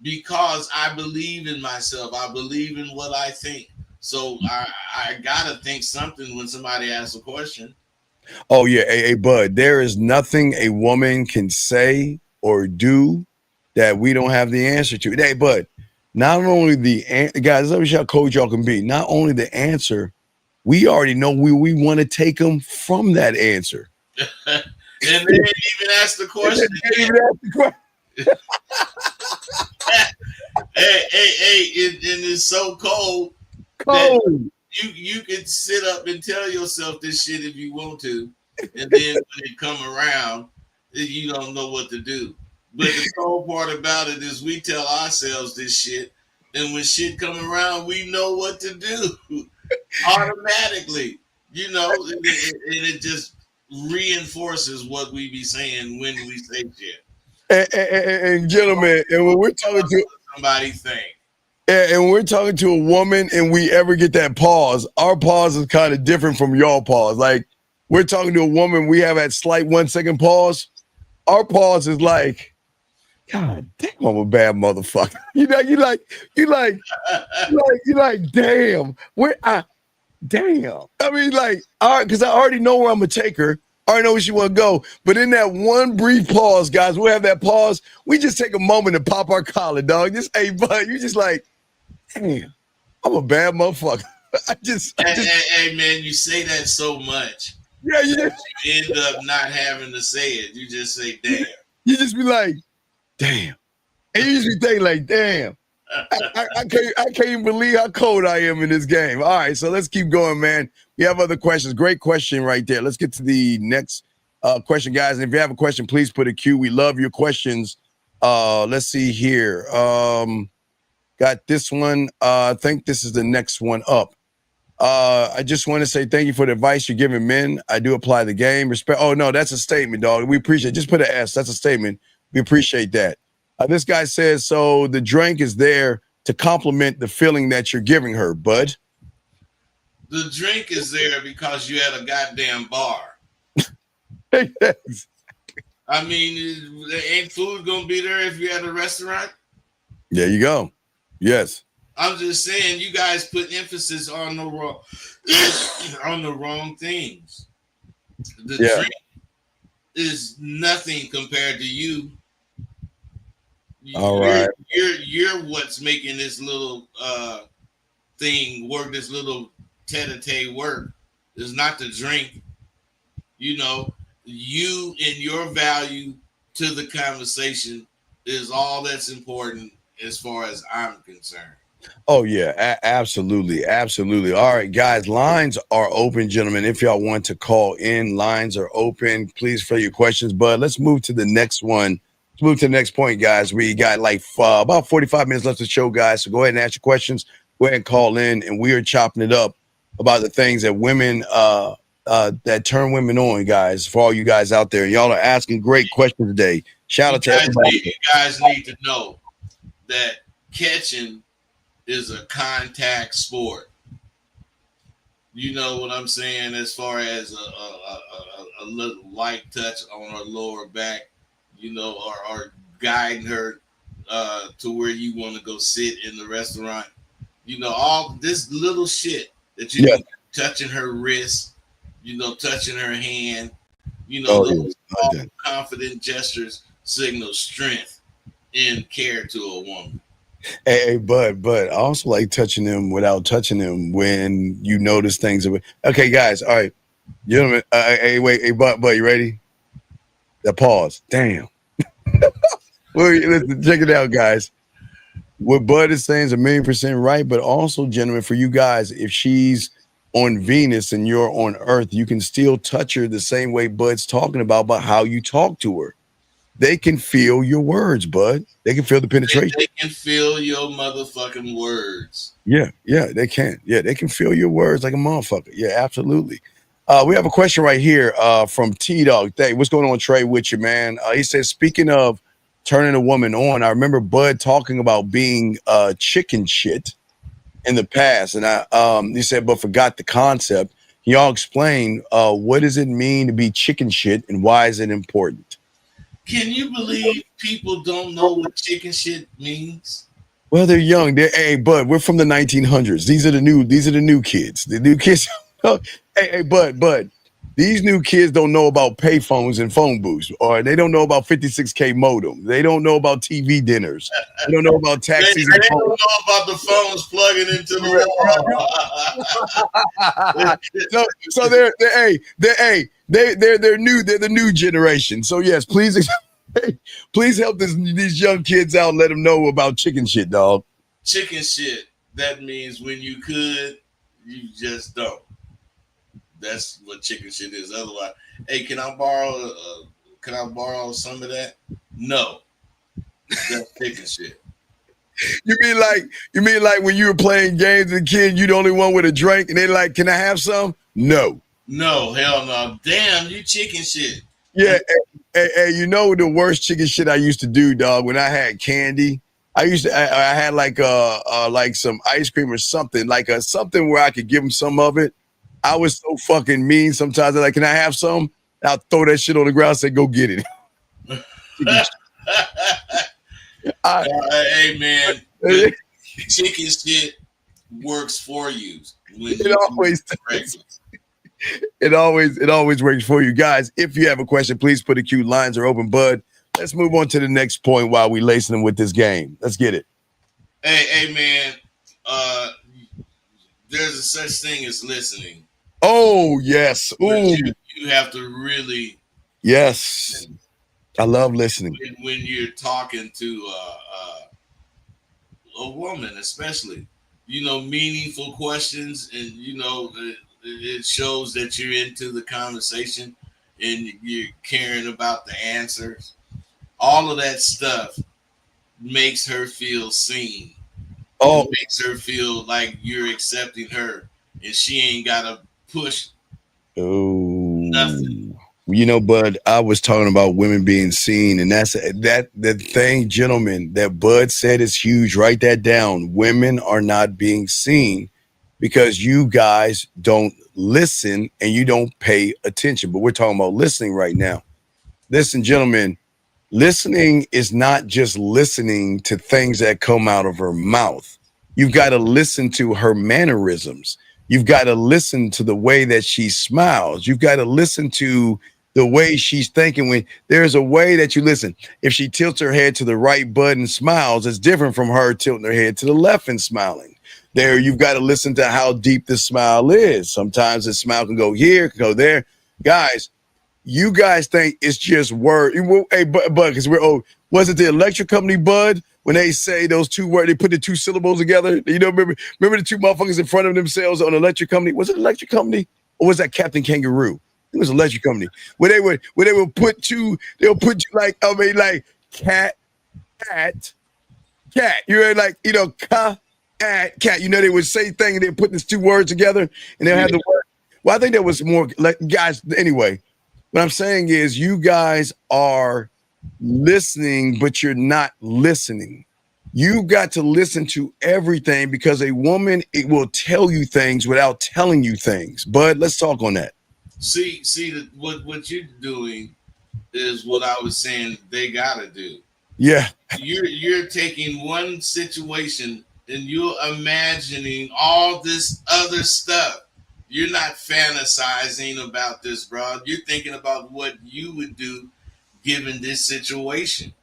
[SPEAKER 1] Because I believe in myself. I believe in what I think. So I gotta think something when somebody asks a question.
[SPEAKER 2] Oh yeah, hey, Bud, there is nothing a woman can say or do that we don't have the answer to. Hey, Bud, not only guys, let me show how cold y'all can be. Not only the answer, we already know we want to take them from that answer.
[SPEAKER 1] And they didn't even ask the question. Hey, and it's so cold. You can sit up and tell yourself this shit if you want to, and then when it come around, you don't know what to do. But the cold part about it is we tell ourselves this shit, and when shit come around, we know what to do automatically. You know, and it just reinforces what we be saying when we say shit.
[SPEAKER 2] And gentlemen, and when we're talking to
[SPEAKER 1] somebody think.
[SPEAKER 2] And when we're talking to a woman and we ever get that pause, our pause is kind of different from y'all pause. Like we're talking to a woman, we have that slight 1 second pause. Our pause is like, God damn, I'm a bad motherfucker. You like, damn. Damn. I mean, like, all right, because I already know where I'm gonna take her. I already know where she want to go. But in that one brief pause, guys, we'll have that pause. We just take a moment to pop our collar, dog. Just, hey, bud, you just like, damn, I'm a bad motherfucker.
[SPEAKER 1] Hey, man, you say that so much.
[SPEAKER 2] Yeah, you
[SPEAKER 1] end up not having to say it. You just say, damn.
[SPEAKER 2] You just be like, damn. And you just be thinking like, damn. I can't even believe how cold I am in this game. All right, so let's keep going, man. We have other questions. Great question right there. Let's get to the next question, guys. And if you have a question, please put a Q. We love your questions. Let's see here. Got this one. I think this is the next one up. I just want to say thank you for the advice you're giving men. I do apply the game. Respect. Oh no, that's a statement, dog. We appreciate. Just put an S. That's a statement. We appreciate that. This guy says so. The drink is there to complement the feeling that you're giving her, bud.
[SPEAKER 1] The drink is there because you had a goddamn bar. I mean, ain't food gonna be there if you had a restaurant?
[SPEAKER 2] There you go. Yes.
[SPEAKER 1] I'm just saying, you guys put emphasis on the wrong things. The drink is nothing compared to you.
[SPEAKER 2] All right.
[SPEAKER 1] You're what's making this little thing work. This little tete-a-tete work is not the drink. You know, you and your value to the conversation is all that's important as far as I'm concerned.
[SPEAKER 2] Oh yeah, absolutely, absolutely. All right, guys, lines are open, gentlemen. If y'all want to call in, lines are open. Please fill your questions. But let's move to the next one. Let's move to the next point, guys. We got like about 45 minutes left of the show, guys. So go ahead and ask your questions. Go ahead and call in, and we are chopping it up about the things that women that turn women on, guys. For all you guys out there, y'all are asking great questions today. Shout out to everybody.
[SPEAKER 1] You guys need to know that catching is a contact sport. You know what I'm saying? As far as a little light touch on her lower back, you know, or guiding her to where you want to go sit in the restaurant. You know, all this little shit that you do, touching her wrist, you know, touching her hand, you know, those confident gestures signal strength and care to a woman.
[SPEAKER 2] Hey, but I also like touching them without touching them when you notice things. Okay, guys. All right, gentlemen. But you ready? The pause. Damn. Well, listen, check it out, guys. What Bud is saying is 1,000,000% right, but also, gentlemen, for you guys, if she's on Venus and you're on Earth, you can still touch her the same way Bud's talking about how you talk to her. They can feel your words, Bud. They can feel the penetration.
[SPEAKER 1] They can feel your motherfucking words.
[SPEAKER 2] Yeah, they can. Yeah, they can feel your words like a motherfucker. Yeah, absolutely. We have a question right here from T-Dog. Hey, what's going on, Trey, with you, man? He says, speaking of turning a woman on, I remember Bud talking about being chicken shit in the past. And he said, but forgot the concept. Can y'all explain what does it mean to be chicken shit and why is it important?
[SPEAKER 1] Can you believe people don't know what chicken shit means?
[SPEAKER 2] Well, they're young. Bud, we're from the 1900s. These are the new kids. The new kids. Hey, Bud. These new kids don't know about payphones and phone booths, or they don't know about 56K modem. They don't know about TV dinners. They don't know about taxis.
[SPEAKER 1] They don't know about the phones plugging into the wall.
[SPEAKER 2] So they're new. They're the new generation. So yes, please help these young kids out. Let them know about chicken shit, dog.
[SPEAKER 1] Chicken shit. That means when you could, you just don't. That's what chicken shit is. Otherwise, hey, can I borrow some of that? No, that's chicken shit.
[SPEAKER 2] You mean like when you were playing games as a kid, you the only one with a drink, and they're like, "Can I have some?" No,
[SPEAKER 1] hell no. Damn, you chicken shit.
[SPEAKER 2] Yeah, hey, you know the worst chicken shit I used to do, dog. When I had candy, I had like some ice cream or something, something where I could give them some of it. I was so fucking mean sometimes. They're like, can I have some? And I'll throw that shit on the ground and say, go get it.
[SPEAKER 1] Hey, man. Chicken shit works for you.
[SPEAKER 2] It always works for you. Guys, if you have a question, please put a queue. Lines are open, Bud. Let's move on to the next point while we lacing them with this game. Let's get it.
[SPEAKER 1] Hey, man. There's a such thing as listening.
[SPEAKER 2] Oh, yes. Ooh.
[SPEAKER 1] You have to really.
[SPEAKER 2] Yes. I love listening.
[SPEAKER 1] When you're talking to a woman, especially, meaningful questions, and, it shows that you're into the conversation and you're caring about the answers. All of that stuff makes her feel seen. Oh, it makes her feel like you're accepting her and she ain't gotta push nothing.
[SPEAKER 2] Oh, Bud, I was talking about women being seen, and that's that the thing, gentlemen, that Bud said is huge. Write that down. Women are not being seen because you guys don't listen and you don't pay attention. But we're talking about listening right now. Listen, gentlemen, listening is not just listening to things that come out of her mouth. You've got to listen to her mannerisms. You've got to listen to the way that she smiles. You've got to listen to the way she's thinking. When there's a way that you listen, if she tilts her head to the right Bud and smiles, it's different from her tilting her head to the left and smiling. There, you've got to listen to how deep the smile is. Sometimes the smile can go here, can go there. Guys, you guys think it's just word. Hey, Bud, because we're old. Was it the electric company, Bud, when they say those two words, they put the two syllables together? Remember the two motherfuckers in front of themselves on electric company? Was it electric company or was that Captain Kangaroo? It was electric company. Where they would put two, they'll put you like cat. You know, cat. They would say thing and they put these two words together and they'll have the word. Well, I think that was more like guys. Anyway, what I'm saying is you guys are listening, but you're not listening. You got to listen to everything because a woman, it will tell you things without telling you things. Bud, let's talk on that.
[SPEAKER 1] See, what you're doing is what I was saying they gotta do.
[SPEAKER 2] Yeah.
[SPEAKER 1] You're taking one situation and you're imagining all this other stuff. You're not fantasizing about this, bro. You're thinking about what you would do given this situation.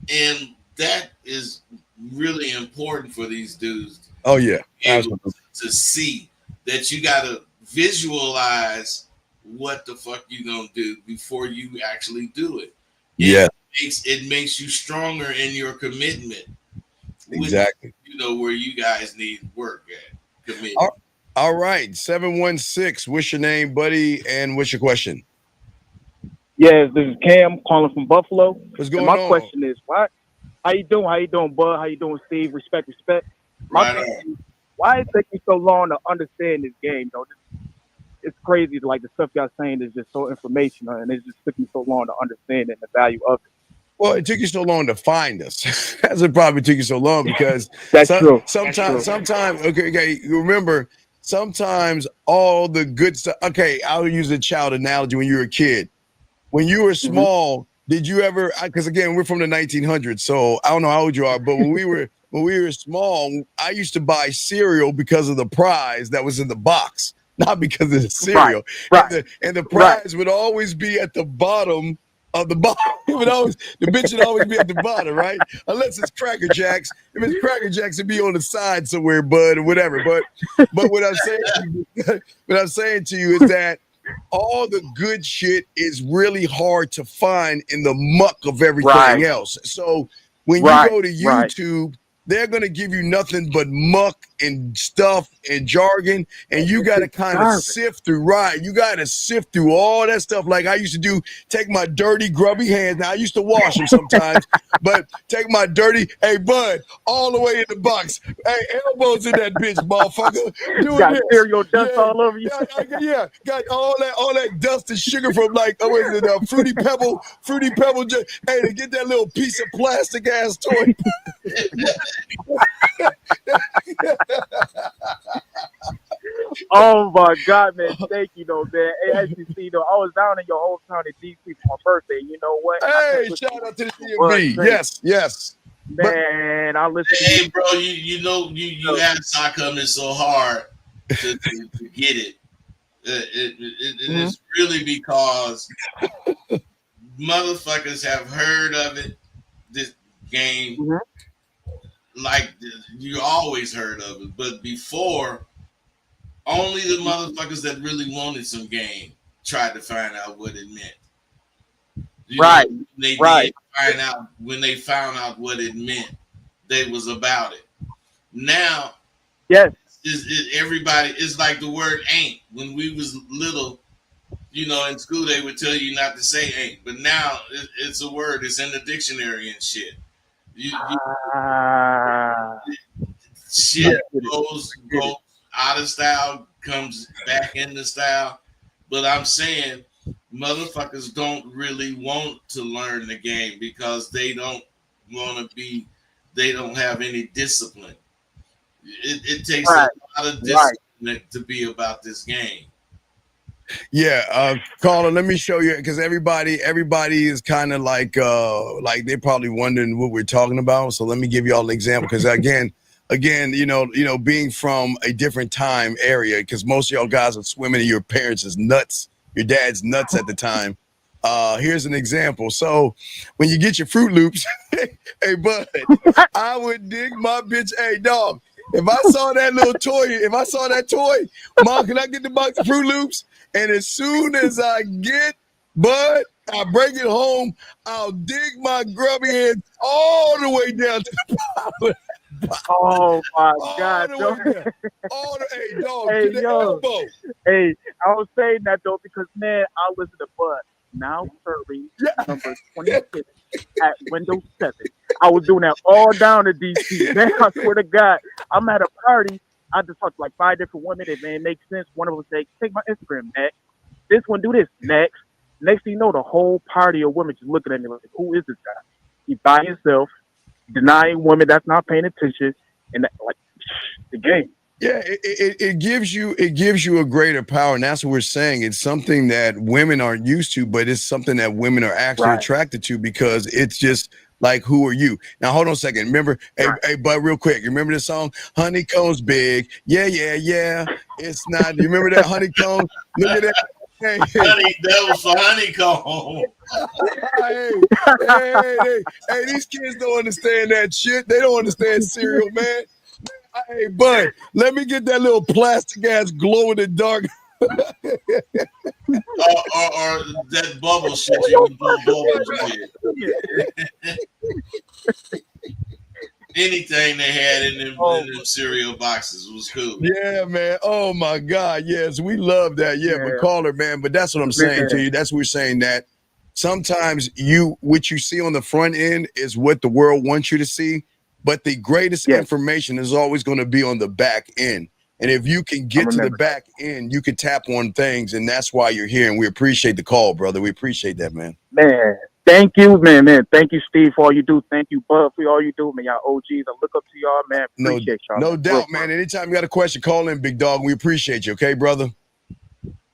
[SPEAKER 1] And that is really important for these dudes.
[SPEAKER 2] Oh, yeah. Absolutely.
[SPEAKER 1] To see that you got to visualize what the fuck you gonna do before you actually do it.
[SPEAKER 2] Yeah.
[SPEAKER 1] It makes you stronger in your commitment.
[SPEAKER 2] Exactly.
[SPEAKER 1] Where you guys need work at. Commitment.
[SPEAKER 2] All right. 716. What's your name, buddy? And what's your question?
[SPEAKER 5] Yes, this is Cam calling from Buffalo.
[SPEAKER 2] What's going on?
[SPEAKER 5] My question is, why? How you doing? How you doing, Bud? How you doing, Steve? Respect. My question is, why it take you so long to understand this game, though? It's crazy. Like the stuff y'all saying is just so informational, and it just took me so long to understand it and the value of it.
[SPEAKER 2] Well, it took you so long to find us. That's what probably took you so long because
[SPEAKER 5] true.
[SPEAKER 2] Sometimes, okay. Remember, sometimes all the good stuff. Okay, I'll use a child analogy. When you were a kid, when you were small, did you ever? Because again, we're from the 1900s, so I don't know how old you are, but when we were small, I used to buy cereal because of the prize that was in the box, not because of the cereal.
[SPEAKER 5] Right.
[SPEAKER 2] And the prize would always be at the bottom of the bottom. The bitch would always be at the bottom, right? Unless it's Cracker Jacks. If it's Cracker Jacks, it'd be on the side somewhere, Bud, or whatever. But what I'm saying to you is that all the good shit is really hard to find in the muck of everything else. So when you go to YouTube, they're going to give you nothing but muck and stuff and jargon, and you got to kind of sift through. You got to sift through all that stuff. Like I used to do, take my dirty, grubby hands. Now I used to wash them sometimes, but take my dirty, hey, Bud, all the way in the box. Hey, elbows in that bitch, motherfucker.
[SPEAKER 5] Got cereal dust all over you.
[SPEAKER 2] Yeah, got all that dust and sugar from what is it, Fruity Pebble. Hey, to get that little piece of plastic ass toy.
[SPEAKER 5] Oh my God, man! Thank you, though, man. Hey, as you see, though, I was down in your hometown in DC for my birthday. You know what?
[SPEAKER 2] Hey, shout out to the DMV. Yes.
[SPEAKER 5] Man, I listen.
[SPEAKER 1] Hey, bro, you asked how come it's so hard to get it. It is really because motherfuckers have heard of it. This game, like you always heard of it, but before. Only the motherfuckers that really wanted some game tried to find out what it meant. They did find out when they found out what it meant. They was about it. Now, everybody is like the word ain't. When we was little, in school they would tell you not to say ain't, but now it's a word. It's in the dictionary and shit. Shit goes out of style, comes back into style. But I'm saying motherfuckers don't really want to learn the game because they don't want to be, they don't have any discipline. It takes a lot of discipline to be about this game.
[SPEAKER 2] Yeah, caller, let me show you because everybody is kind of like they're probably wondering what we're talking about. So let me give you all an example because again, being from a different time area, because most of y'all guys are swimming in your parents' is nuts, your dad's nuts at the time. Here's an example. So when you get your Fruit Loops, hey bud, I would dig my bitch. Hey dog, if I saw that little toy, Mom, can I get the box of Fruit Loops? And as soon as I get bud, I bring it home, I'll dig my grubby hands all the way down to the bottom.
[SPEAKER 5] Oh my
[SPEAKER 2] All
[SPEAKER 5] God!
[SPEAKER 2] the
[SPEAKER 5] Dog.
[SPEAKER 2] way down. Hey dog,
[SPEAKER 5] Hey,
[SPEAKER 2] to the
[SPEAKER 5] yo.
[SPEAKER 2] elbow.
[SPEAKER 5] Hey, I was saying that though because man, I listen to Bud now Curry number 26 at Windows 7. I was doing that all down to DC. Man, I swear to God, I'm at a party. I just talked to like 5 different women. If it makes sense, one of them say, "Take my Instagram next." This one do this next. Next thing you know, the whole party of women just looking at me like, "Who is this guy?" He by himself, denying women that's not paying attention, and like the game.
[SPEAKER 2] Yeah, it gives you a greater power, and that's what we're saying. It's something that women aren't used to, but it's something that women are actually attracted to because it's just like, who are you? Now, hold on a second. Remember, hey, but real quick, you remember this song, "Honeycomb's Big"? Yeah, yeah, yeah. It's not. You remember that honeycomb? Look at that. Hey,
[SPEAKER 1] Honey, that was for honeycomb.
[SPEAKER 2] hey, these kids don't understand that shit. They don't understand cereal, man. Hey, bud, let me get that little plastic ass glow in the dark.
[SPEAKER 1] or that bubble shit you can blow bubbles with. Anything they had in them cereal boxes was cool.
[SPEAKER 2] Yeah, man. Oh my God. Yes, we love that. Yeah, but caller, man. But that's what I'm saying to you. That's what we're saying, that sometimes what you see on the front end is what the world wants you to see. But the greatest information is always going to be on the back end. And if you can get to the back end, you can tap on things. And that's why you're here. And we appreciate the call, brother. We appreciate that, man.
[SPEAKER 5] Man, thank you, man. Thank you, Steve, for all you do. Thank you, Bud, for all you do, man. Y'all OGs. I look up to y'all, man. Appreciate y'all.
[SPEAKER 2] No doubt, man. Anytime you got a question, call in, big dog. We appreciate you. Okay, brother?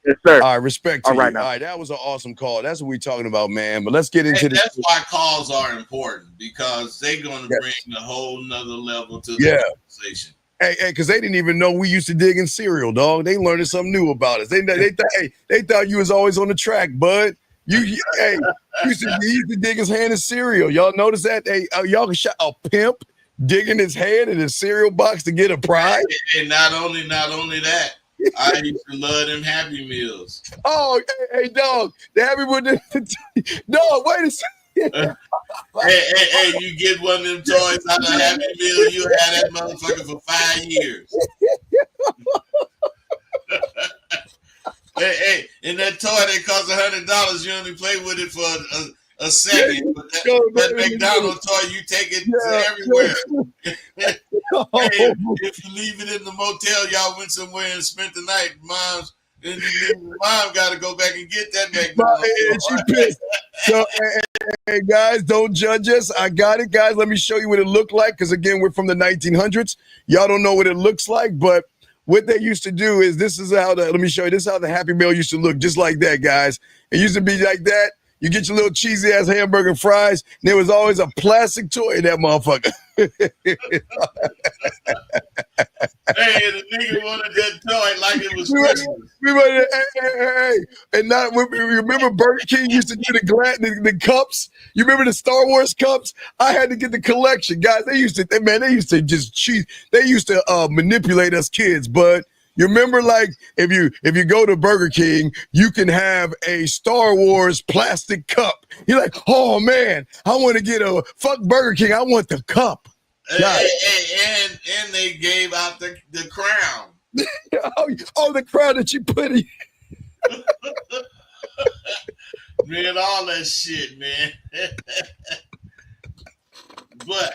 [SPEAKER 5] Yes, sir.
[SPEAKER 2] All right, respect to
[SPEAKER 5] all right
[SPEAKER 2] you.
[SPEAKER 5] Now.
[SPEAKER 2] All right, that was an awesome call. That's what we're talking about, man. But let's get into this.
[SPEAKER 1] That's why calls are important, because they're going to bring a whole nother level to the conversation.
[SPEAKER 2] Hey, because they didn't even know we used to dig in cereal, dog. They learning something new about us. They thought you was always on the track, bud. You used to dig his hand in cereal. Y'all notice that? Hey, y'all can shot a pimp digging his hand in his cereal box to get a prize.
[SPEAKER 1] And not only that, I used to love them Happy Meals.
[SPEAKER 2] Oh, hey, dog. The Happy Meal. Dog, wait a second.
[SPEAKER 1] Hey, you get one of them toys out of Happy Meal, you had that motherfucker for 5 years. hey, and that toy that costs $100, you only play with it for a second. But that McDonald's toy, you take it everywhere. Hey, if you leave it in the motel, y'all went somewhere and spent the night, mom got to go back and get that McDonald's.
[SPEAKER 2] And she pissed. So, hey, guys, don't judge us. I got it, guys. Let me show you what it looked like, because again, we're from the 1900s. Y'all don't know what it looks like, but what they used to do is this is how let me show you. This is how the Happy Meal used to look, just like that, guys. It used to be like that. You get your little cheesy ass hamburger and fries, and there was always a plastic toy in that motherfucker.
[SPEAKER 1] Hey, the nigga wanted that toy like it was Christmas.
[SPEAKER 2] And not remember Burger King used to do the cups. You remember the Star Wars cups? I had to get the collection, guys. They used to just cheat. They used to manipulate us kids, but. You remember, like, if you go to Burger King, you can have a Star Wars plastic cup. You're like, oh man, I want to get a fuck Burger King. I want the cup.
[SPEAKER 1] And they gave out the crown.
[SPEAKER 2] oh, the crown that you put in.
[SPEAKER 1] Man, all that shit, man. But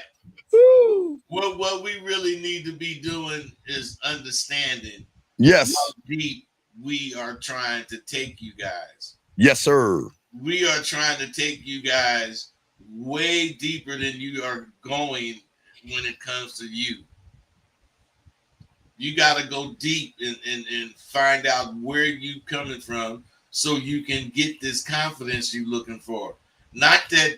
[SPEAKER 1] what we really need to be doing is understanding
[SPEAKER 2] Yes.
[SPEAKER 1] how deep we are trying to take you guys.
[SPEAKER 2] Yes, sir.
[SPEAKER 1] We are trying to take you guys way deeper than you are going when it comes to you. You got to go deep and find out where you coming from so you can get this confidence you're looking for. Not that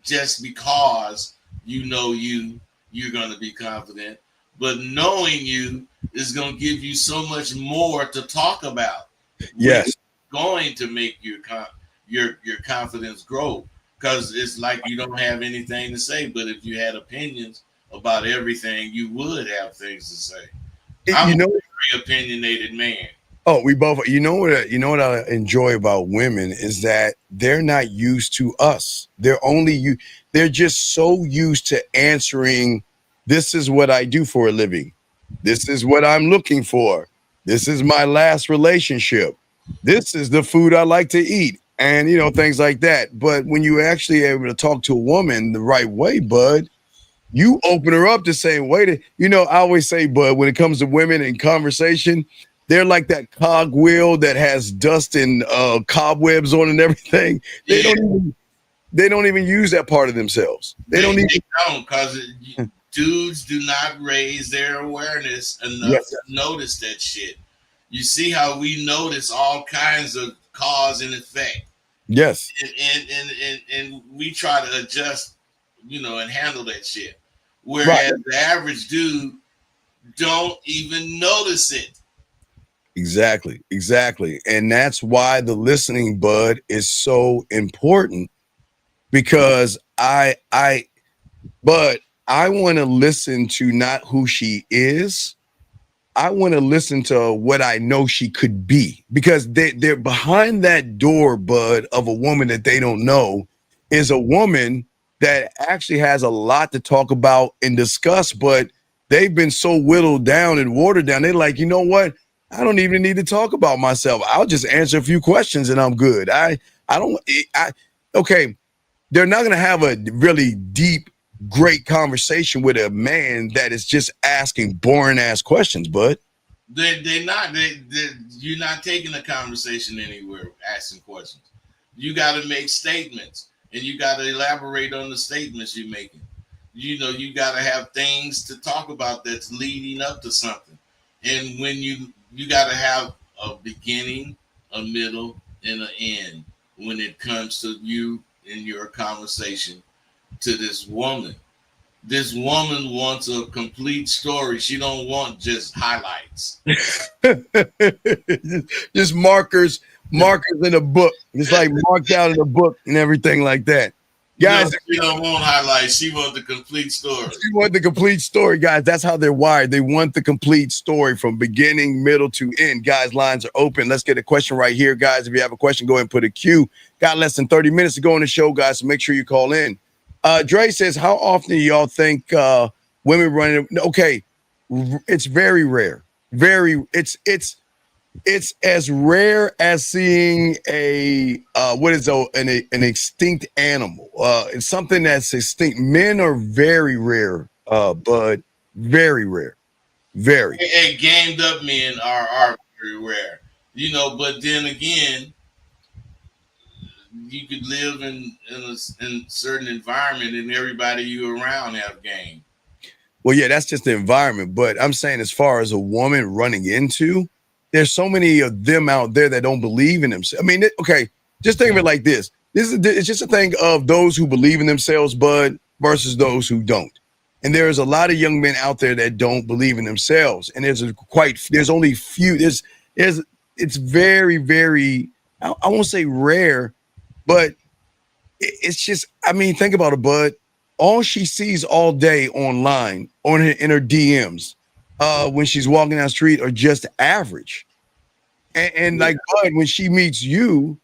[SPEAKER 1] just because you know you're going to be confident, but knowing you is going to give you so much more to talk about.
[SPEAKER 2] Yes.
[SPEAKER 1] Going to make your confidence grow, because it's like you don't have anything to say, but if you had opinions about everything, you would have things to say. I'm a very opinionated man.
[SPEAKER 2] Oh, we both. You know what I enjoy about women is that they're not used to us. They're just so used to answering, "This is what I do for a living. This is what I'm looking for. This is my last relationship. This is the food I like to eat," and things like that. But when you actually able to talk to a woman the right way, bud, you open her up to saying, "Wait, I always say, bud, when it comes to women in conversation, they're like that cogwheel that has dust and cobwebs on and everything. They don't even use that part of themselves. They don't
[SPEAKER 1] because dudes do not raise their awareness enough to notice that shit. You see how we notice all kinds of cause and effect.
[SPEAKER 2] Yes.
[SPEAKER 1] And we try to adjust, and handle that shit. Whereas the average dude don't even notice it.
[SPEAKER 2] Exactly. And that's why the listening, bud, is so important, because I want to listen to not who she is. I want to listen to what I know she could be, because they're behind that door, bud, of a woman that they don't know is a woman that actually has a lot to talk about and discuss, but they've been so whittled down and watered down. They're like, you know what? I don't even need to talk about myself. I'll just answer a few questions and I'm good. Okay. They're not going to have a really deep, great conversation with a man that is just asking boring ass questions, bud.
[SPEAKER 1] They're not. You're not taking the conversation anywhere asking questions. You got to make statements, and you got to elaborate on the statements you're making. You got to have things to talk about that's leading up to something. And when you got to have a beginning, a middle, and an end when it comes to you and your conversation to this woman. This woman wants a complete story. She don't want just highlights.
[SPEAKER 2] Just markers in a book. It's like marked out in a book and everything like that. Guys,
[SPEAKER 1] she don't want highlights. She wants the complete story.
[SPEAKER 2] She wants the complete story, guys. That's how they're wired. They want the complete story from beginning, middle to end. Guys, lines are open. Let's get a question right here, guys. If you have a question, go ahead and put a Q. Got less than 30 minutes to go on the show, guys, so make sure you call in. Dre says, how often do y'all think women running? Okay, it's very rare. It's as rare as seeing an extinct animal. It's something that's extinct. Men are very rare, but very rare. Very.
[SPEAKER 1] Hey, gamed up men are very rare. But then again, you could live in a certain environment and everybody you around have game.
[SPEAKER 2] Well, yeah, that's just the environment. But I'm saying, as far as a woman running into, there's so many of them out there that don't believe in themselves. I mean, okay, just think of it like this. It's just a thing of those who believe in themselves, bud, versus those who don't. And there's a lot of young men out there that don't believe in themselves. And there's only few. It's very, very, I won't say rare, but it's just, I mean, think about it, bud. All she sees all day online, in her DMs, when she's walking down the street, are just average. And like, bud, when she meets you,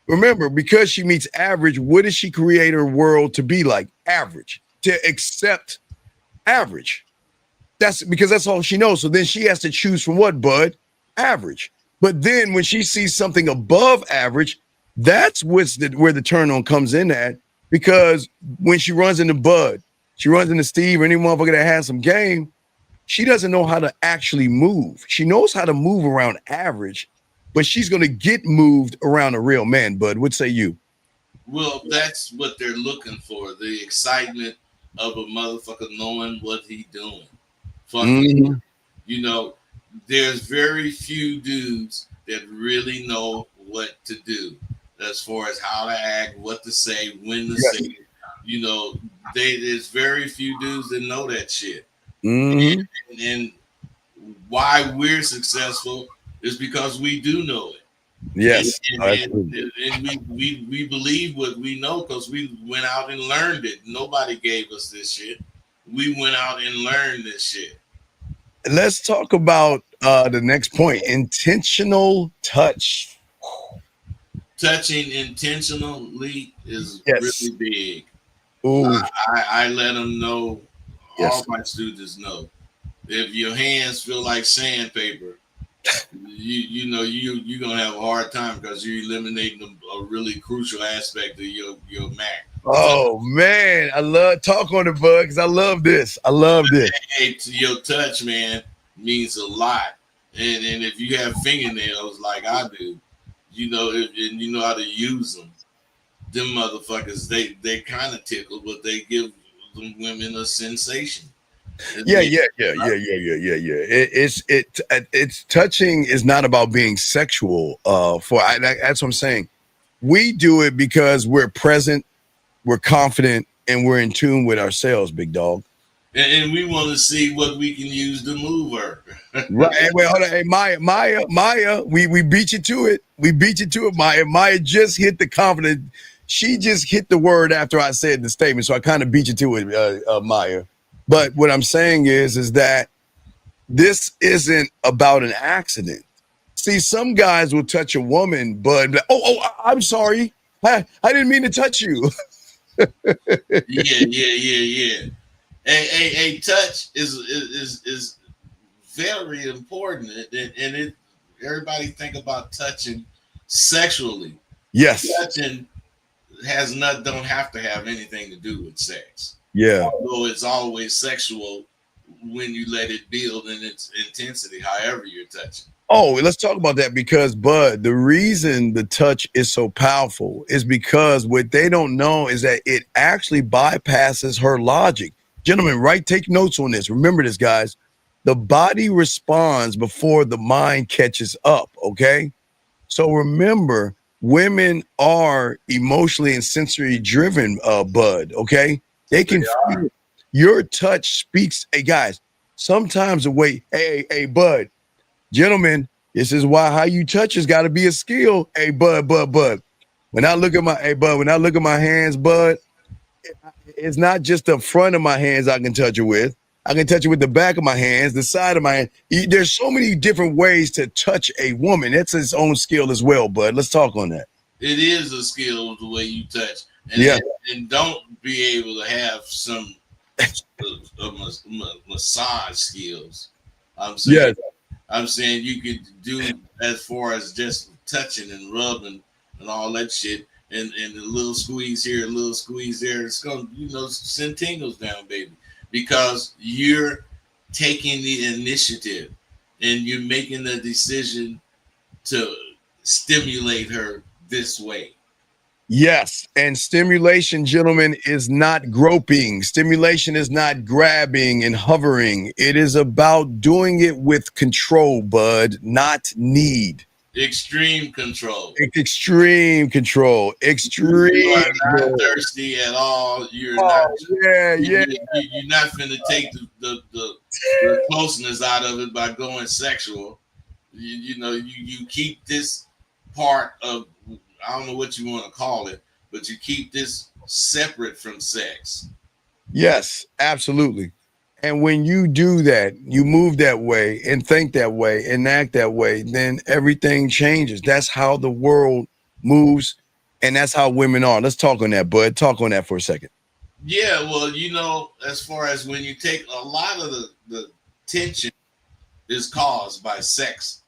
[SPEAKER 2] remember, because she meets average, what does she create her world to be like? Average. To accept average. That's because that's all she knows. So then she has to choose from what, bud? Average. But then when she sees something above average, that's where the turn on comes in at. Because when she runs into Bud, she runs into Steve, or any motherfucker that has some game, she doesn't know how to actually move. She knows how to move around average, but she's going to get moved around a real man. Bud, what say you?
[SPEAKER 1] Well, that's what they're looking for. The excitement of a motherfucker knowing what he doing. Fucking,
[SPEAKER 2] Mhm.
[SPEAKER 1] you know, there's very few dudes that really know what to do as far as how to act, what to say, when to say
[SPEAKER 2] Yes.
[SPEAKER 1] it. You know, there's very few dudes that know that shit.
[SPEAKER 2] Hmm.
[SPEAKER 1] And why we're successful is because we do know it. And,
[SPEAKER 2] Yes.
[SPEAKER 1] and,
[SPEAKER 2] Absolutely.
[SPEAKER 1] and we believe what we know because we went out and learned it. Nobody gave us this shit. We went out and learned this shit.
[SPEAKER 2] Let's talk about the next point: intentional touch.
[SPEAKER 1] Touching intentionally is
[SPEAKER 2] Yes.
[SPEAKER 1] really big.
[SPEAKER 2] Ooh.
[SPEAKER 1] I let them know, all
[SPEAKER 2] Yes.
[SPEAKER 1] my students know. If your hands feel like sandpaper, you're gonna have a hard time because you're eliminating a really crucial aspect of your Mac.
[SPEAKER 2] Oh man, I love talk on the bud because I love this. I love this.
[SPEAKER 1] Hey, to your touch, man, means a lot. And if you have fingernails like I do, and you know how to use them motherfuckers, they kind of tickle, but they give them women a sensation.
[SPEAKER 2] Yeah. It's touching is not about being sexual. That's what I'm saying. We do it because we're present, we're confident, and we're in tune with ourselves, big dog.
[SPEAKER 1] And we want to see what we can use to move her.
[SPEAKER 2] Right. Hey, wait, hold on. Hey, Maya, we beat you to it. We beat you to it, Maya. Maya just hit the confidence. She just hit the word after I said the statement. So I kind of beat you to it, Maya. But what I'm saying is that this isn't about an accident. See, some guys will touch a woman, but I'm sorry. I didn't mean to touch you.
[SPEAKER 1] Yeah. A touch is very important, and it everybody think about touching sexually.
[SPEAKER 2] Yes.
[SPEAKER 1] Touching don't have to have anything to do with sex.
[SPEAKER 2] Yeah.
[SPEAKER 1] Although it's always sexual when you let it build in its intensity, however you're touching.
[SPEAKER 2] Oh, let's talk about that because, Bud, the reason the touch is so powerful is because what they don't know is that it actually bypasses her logic. Gentlemen, take notes on this. Remember this, guys. The body responds before the mind catches up, okay? So remember, women are emotionally and sensory driven, Bud, okay? They can feel your touch speaks. Hey, guys, sometimes the way, hey, Bud, gentlemen, this is why how you touch has got to be a skill. Hey, Bud. When I look at my hands, Bud, it's not just the front of my hands I can touch it with. I can touch it with the back of my hands, the side of my hand. There's so many different ways to touch a woman. That's its own skill as well, Bud. Let's talk on that.
[SPEAKER 1] It is a skill the way you touch, and don't be able to have some massage skills. I'm saying you could do as far as just touching and rubbing and all that shit, and a little squeeze here, a little squeeze there. It's gonna send tingles down, baby, because you're taking the initiative and you're making the decision to stimulate her this way.
[SPEAKER 2] Yes, and stimulation, gentlemen, is not groping. Stimulation is not grabbing and hovering. It is about doing it with control, Bud, not need.
[SPEAKER 1] Extreme control.
[SPEAKER 2] Extreme control. Extreme.
[SPEAKER 1] You are not thirsty at all. You're not. You're not finna take the closeness out of it by going sexual. You keep this part of, I don't know what you want to call it, but you keep this separate from sex.
[SPEAKER 2] Yes, absolutely. And when you do that, you move that way and think that way and act that way, then everything changes. That's how the world moves, and that's how women are. Let's talk on that, Bud. Talk on that for a second.
[SPEAKER 1] Yeah, well, as far as when you take a lot of the tension is caused by sex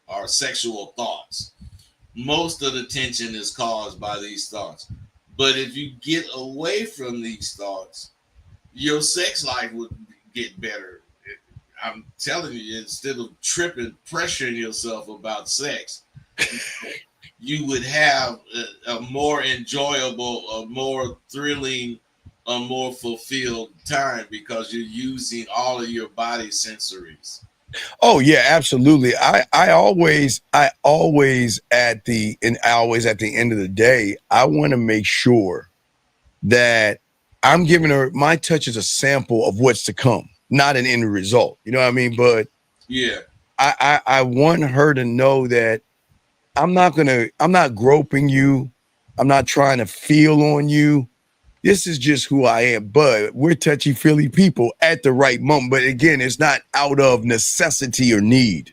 [SPEAKER 1] or sexual thoughts. Most of the tension is caused by these thoughts. But if you get away from these thoughts, your sex life would get better. I'm telling you, instead of pressuring yourself about sex, you would have a more enjoyable, a more thrilling, a more fulfilled time because you're using all of your body sensories.
[SPEAKER 2] Oh yeah, absolutely. I always at the end of the day, I want to make sure that I'm giving her my touch is a sample of what's to come, not an end result. You know what I mean? But
[SPEAKER 1] Yeah.
[SPEAKER 2] I want her to know that I'm not groping you. I'm not trying to feel on you. This is just who I am. But we're touchy feely people at the right moment. But again, it's not out of necessity or need.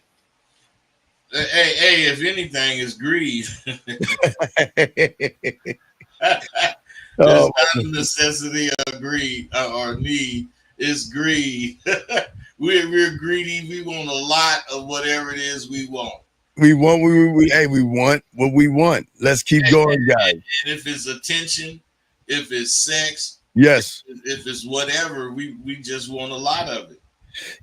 [SPEAKER 1] Hey, if anything, it's greed. It's
[SPEAKER 2] Oh,
[SPEAKER 1] not a necessity or greed or need. It's greed. we're greedy. We want a lot of whatever it is we want.
[SPEAKER 2] we want we want what we want. Let's keep going, guys.
[SPEAKER 1] And if it's attention, if it's sex,
[SPEAKER 2] Yes.
[SPEAKER 1] if it's whatever, we just want a lot of it.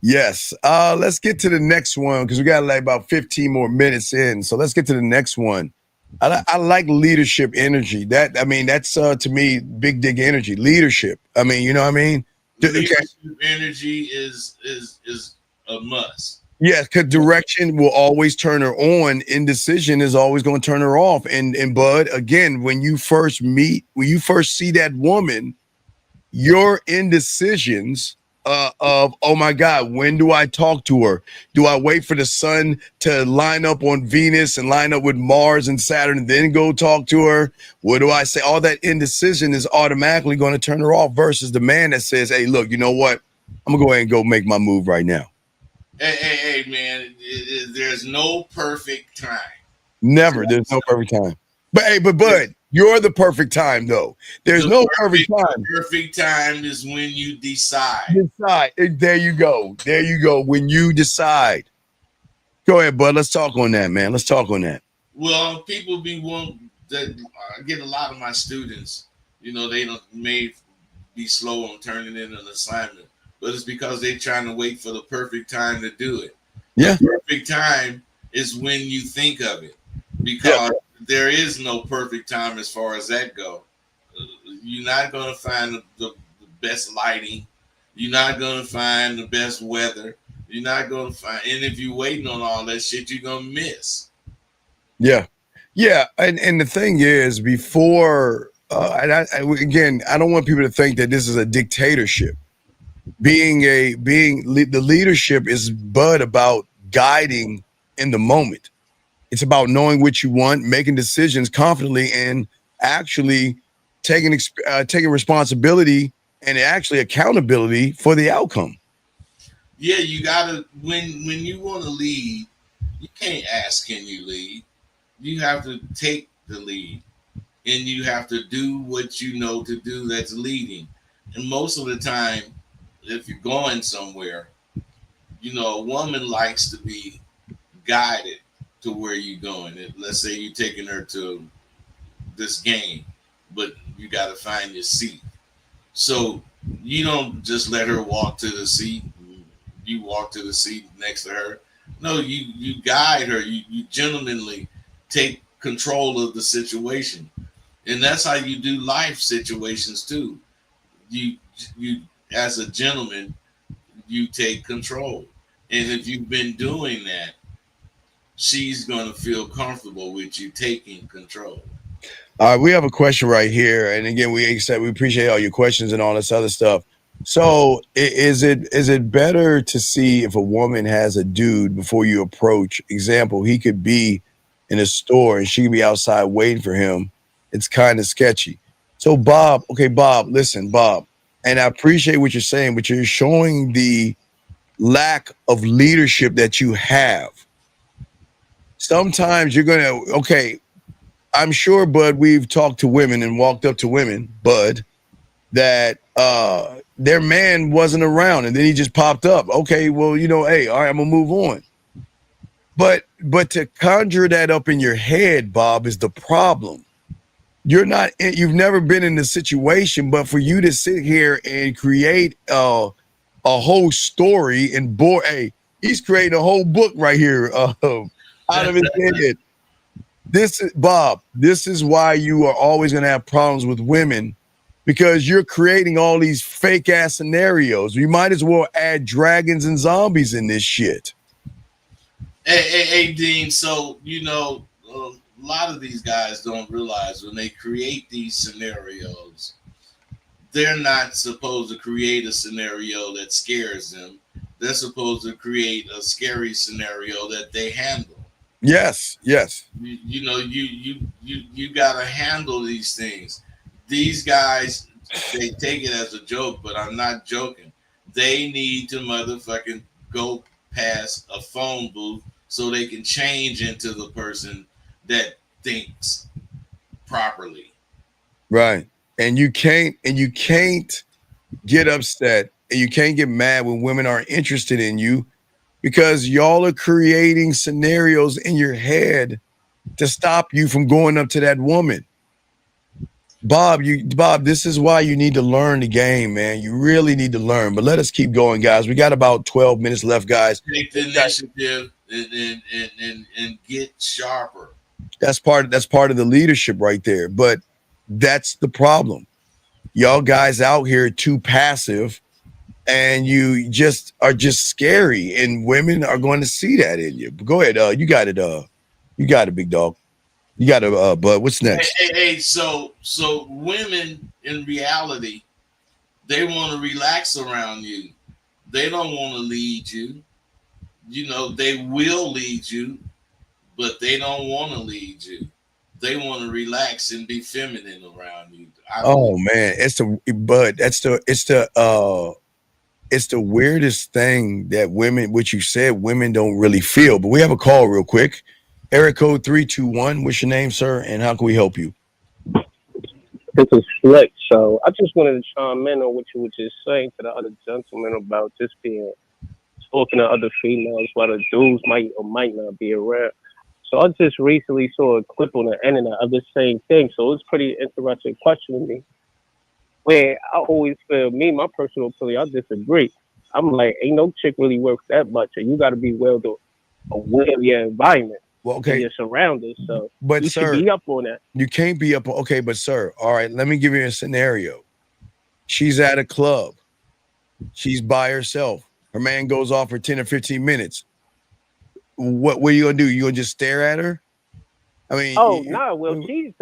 [SPEAKER 2] Yes. Let's get to the next one because we got like about 15 more minutes in. So let's get to the next one. I like leadership energy. That's to me big dig energy. Leadership. I mean, you know what I mean?
[SPEAKER 1] Leadership energy is a must.
[SPEAKER 2] Yeah, because direction will always turn her on. Indecision is always going to turn her off. And Bud, again, when you first see that woman, your indecisions of, oh my God, when do I talk to her? Do I wait for the sun to line up on Venus and line up with Mars and Saturn and then go talk to her? What do I say? All that indecision is automatically going to turn her off versus the man that says, hey, look, you know what? I'm going to go ahead and go make my move right now.
[SPEAKER 1] Hey, man, there's no perfect time.
[SPEAKER 2] Never. There's no perfect time. But hey, Bud, you're the perfect time, though. There's no perfect time.
[SPEAKER 1] The perfect time is when you decide.
[SPEAKER 2] There you go. There you go. When you decide. Go ahead, Bud. Let's talk on that, man. Let's talk on that.
[SPEAKER 1] Well, people that I get a lot of my students, they may be slow on turning in an assignment, but it's because they're trying to wait for the perfect time to do it.
[SPEAKER 2] Yeah.
[SPEAKER 1] The perfect time is when you think of it, because there is no perfect time as far as that go. You're not going to find the best lighting. You're not going to find the best weather. You're not going to find, and if you're waiting on all that shit, you're going to miss.
[SPEAKER 2] Yeah. Yeah. And the thing is, before, again, I don't want people to think that this is a dictatorship. The leadership is but about guiding in the moment. It's about knowing what you want, making decisions confidently, and actually taking responsibility and actually accountability for the outcome.
[SPEAKER 1] Yeah, you gotta when you want to lead, you can't ask, can you lead? You have to take the lead, and you have to do what you know to do that's leading. And most of the time, if you're going somewhere, a woman likes to be guided to where you're going. Let's say you're taking her to this game, but you got to find your seat. So you don't just let her walk to the seat. You walk to the seat next to her. No, you guide her. You gentlemanly take control of the situation, and that's how you do life situations too. You as a gentleman, you take control, and if you've been doing that, she's going to feel comfortable with you taking control.
[SPEAKER 2] All right, we have a question right here, and again, we appreciate all your questions and all this other stuff. So, is it better to see if a woman has a dude before you approach? Example, he could be in a store and she could be outside waiting for him. It's kind of sketchy. So, Bob, listen, Bob, and I appreciate what you're saying, but you're showing the lack of leadership that you have. Sometimes you're gonna, I'm sure, Bud, we've talked to women and walked up to women, Bud, that their man wasn't around and then he just popped up. Okay, well, hey, all right, I'm gonna move on. But to conjure that up in your head, Bob, is the problem. You've never been in the situation, but for you to sit here and create a whole story and boy, hey, he's creating a whole book right here out of his head. This is Bob. This is why you are always going to have problems with women, because you're creating all these fake ass scenarios. You might as well add dragons and zombies in this shit.
[SPEAKER 1] Hey, Dean. So a lot of these guys don't realize when they create these scenarios, they're not supposed to create a scenario that scares them. They're supposed to create a scary scenario that they handle.
[SPEAKER 2] Yes.
[SPEAKER 1] You gotta handle these things. These guys, they take it as a joke, but I'm not joking. They need to motherfucking go past a phone booth so they can change into the person that thinks properly.
[SPEAKER 2] Right. And you can't get upset and you can't get mad when women aren't interested in you, because y'all are creating scenarios in your head to stop you from going up to that woman. Bob, this is why you need to learn the game, man. You really need to learn. But let us keep going, guys. We got about 12 minutes left, guys.
[SPEAKER 1] Take the initiative and get sharper.
[SPEAKER 2] That's part of the leadership right there. But that's the problem. Y'all guys out here too passive, and you are just scary, and women are going to see that in you. But go ahead. You got it, big dog. You got it, Bud. What's next?
[SPEAKER 1] Hey, so women in reality, they want to relax around you. They don't want to lead you. They will lead you, but they don't want to lead you. They want to relax and be feminine around you.
[SPEAKER 2] Man, it's the weirdest thing that women, which you said, women don't really feel. But we have a call real quick. Area code 321. What's your name, sir? And how can we help you?
[SPEAKER 9] This is Flex. So I just wanted to chime in on what you were just saying to the other gentleman about just talking to other females while the dudes might or might not be around. So I just recently saw a clip on the internet of the same thing. So it's pretty interesting question to me. Where I always feel, my personal opinion, I disagree. I'm like, ain't no chick really worth that much, and you got to be well aware of your environment.
[SPEAKER 2] Well, okay.
[SPEAKER 9] Your surroundings. So
[SPEAKER 2] but
[SPEAKER 9] you
[SPEAKER 2] sir,
[SPEAKER 9] should be up on that.
[SPEAKER 2] You can't be up. Okay, but sir, all right, let me give you a scenario. She's at a club. She's by herself. Her man goes off for 10 or 15 minutes. What are you gonna do? You gonna just stare at her? I mean,
[SPEAKER 9] well, she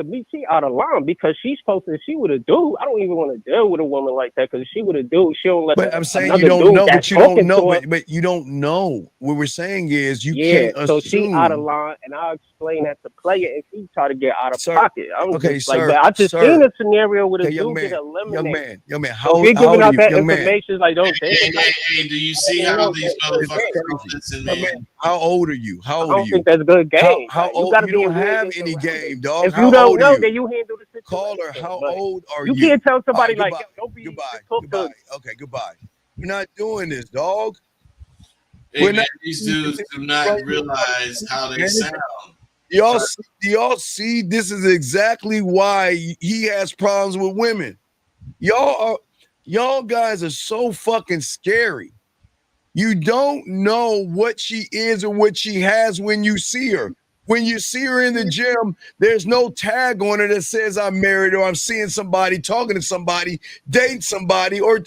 [SPEAKER 9] out of line, because she's supposed to. She would have do. I don't even want to deal with a woman like that, because she would have do. She don't let.
[SPEAKER 2] But I'm saying you don't know. But you don't know. But you don't know. What we're saying is you can't assume.
[SPEAKER 9] So she out of line, and I'll explain that to player if he try to get out of pocket.
[SPEAKER 2] Okay, sir.
[SPEAKER 9] But I just seen a scenario where a dude get eliminated.
[SPEAKER 2] Young man, how
[SPEAKER 9] old are you?
[SPEAKER 2] Giving out that
[SPEAKER 9] information, like don't
[SPEAKER 1] hey, do you see how these motherfuckers listen, man?
[SPEAKER 2] How old are you?
[SPEAKER 9] I don't think that's a good game.
[SPEAKER 2] How old? You don't have any game, dog.
[SPEAKER 9] If you don't know, then you handle the situation.
[SPEAKER 2] Caller, how old are you?
[SPEAKER 9] You can't tell somebody like, don't be
[SPEAKER 2] goodbye. Okay, goodbye. We're not doing this, dog.
[SPEAKER 1] Hey, man, these dudes do not realize how they sound.
[SPEAKER 2] Y'all see, this is exactly why he has problems with women. Y'all guys are so fucking scary. You don't know what she is or what she has when you see her. When you see her in the gym, there's no tag on her that says I'm married or I'm seeing somebody, talking to somebody, dating somebody, or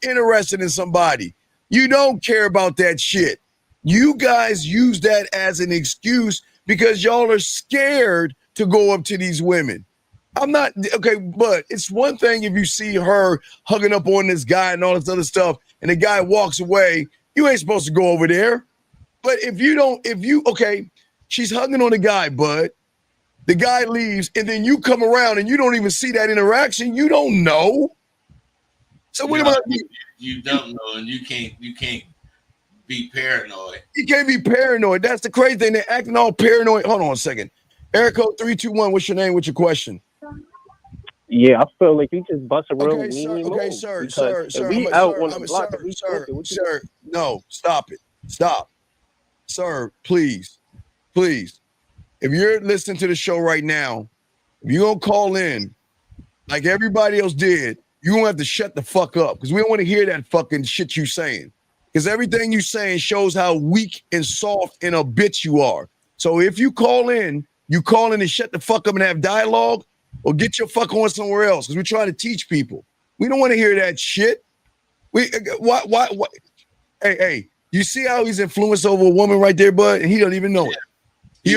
[SPEAKER 2] interested in somebody. You don't care about that shit. You guys use that as an excuse because y'all are scared to go up to these women. I'm not, okay, but it's one thing if you see her hugging up on this guy and all this other stuff, and the guy walks away, you ain't supposed to go over there. But okay, she's hugging on the guy, bud. The guy leaves, and then you come around and you don't even see that interaction. You don't know. So what about you?
[SPEAKER 1] You don't know, and you can't be paranoid.
[SPEAKER 2] You can't be paranoid. That's the crazy thing. They're acting all paranoid. Hold on a second. Area code 321. What's your name? What's your question?
[SPEAKER 9] Yeah, I feel like you just bust a real
[SPEAKER 2] sir, no, stop it. Stop. Sir, please. If you're listening to the show right now, if you're going to call in like everybody else did, you're gonna have to shut the fuck up because we don't want to hear that fucking shit you saying. Because everything you saying shows how weak and soft and a bitch you are. So if you call in and shut the fuck up and have dialogue, or get your fuck on somewhere else. Because we're trying to teach people. We don't want to hear that shit. Why? Hey, you see how he's influenced over a woman right there, bud? And he don't even know it. He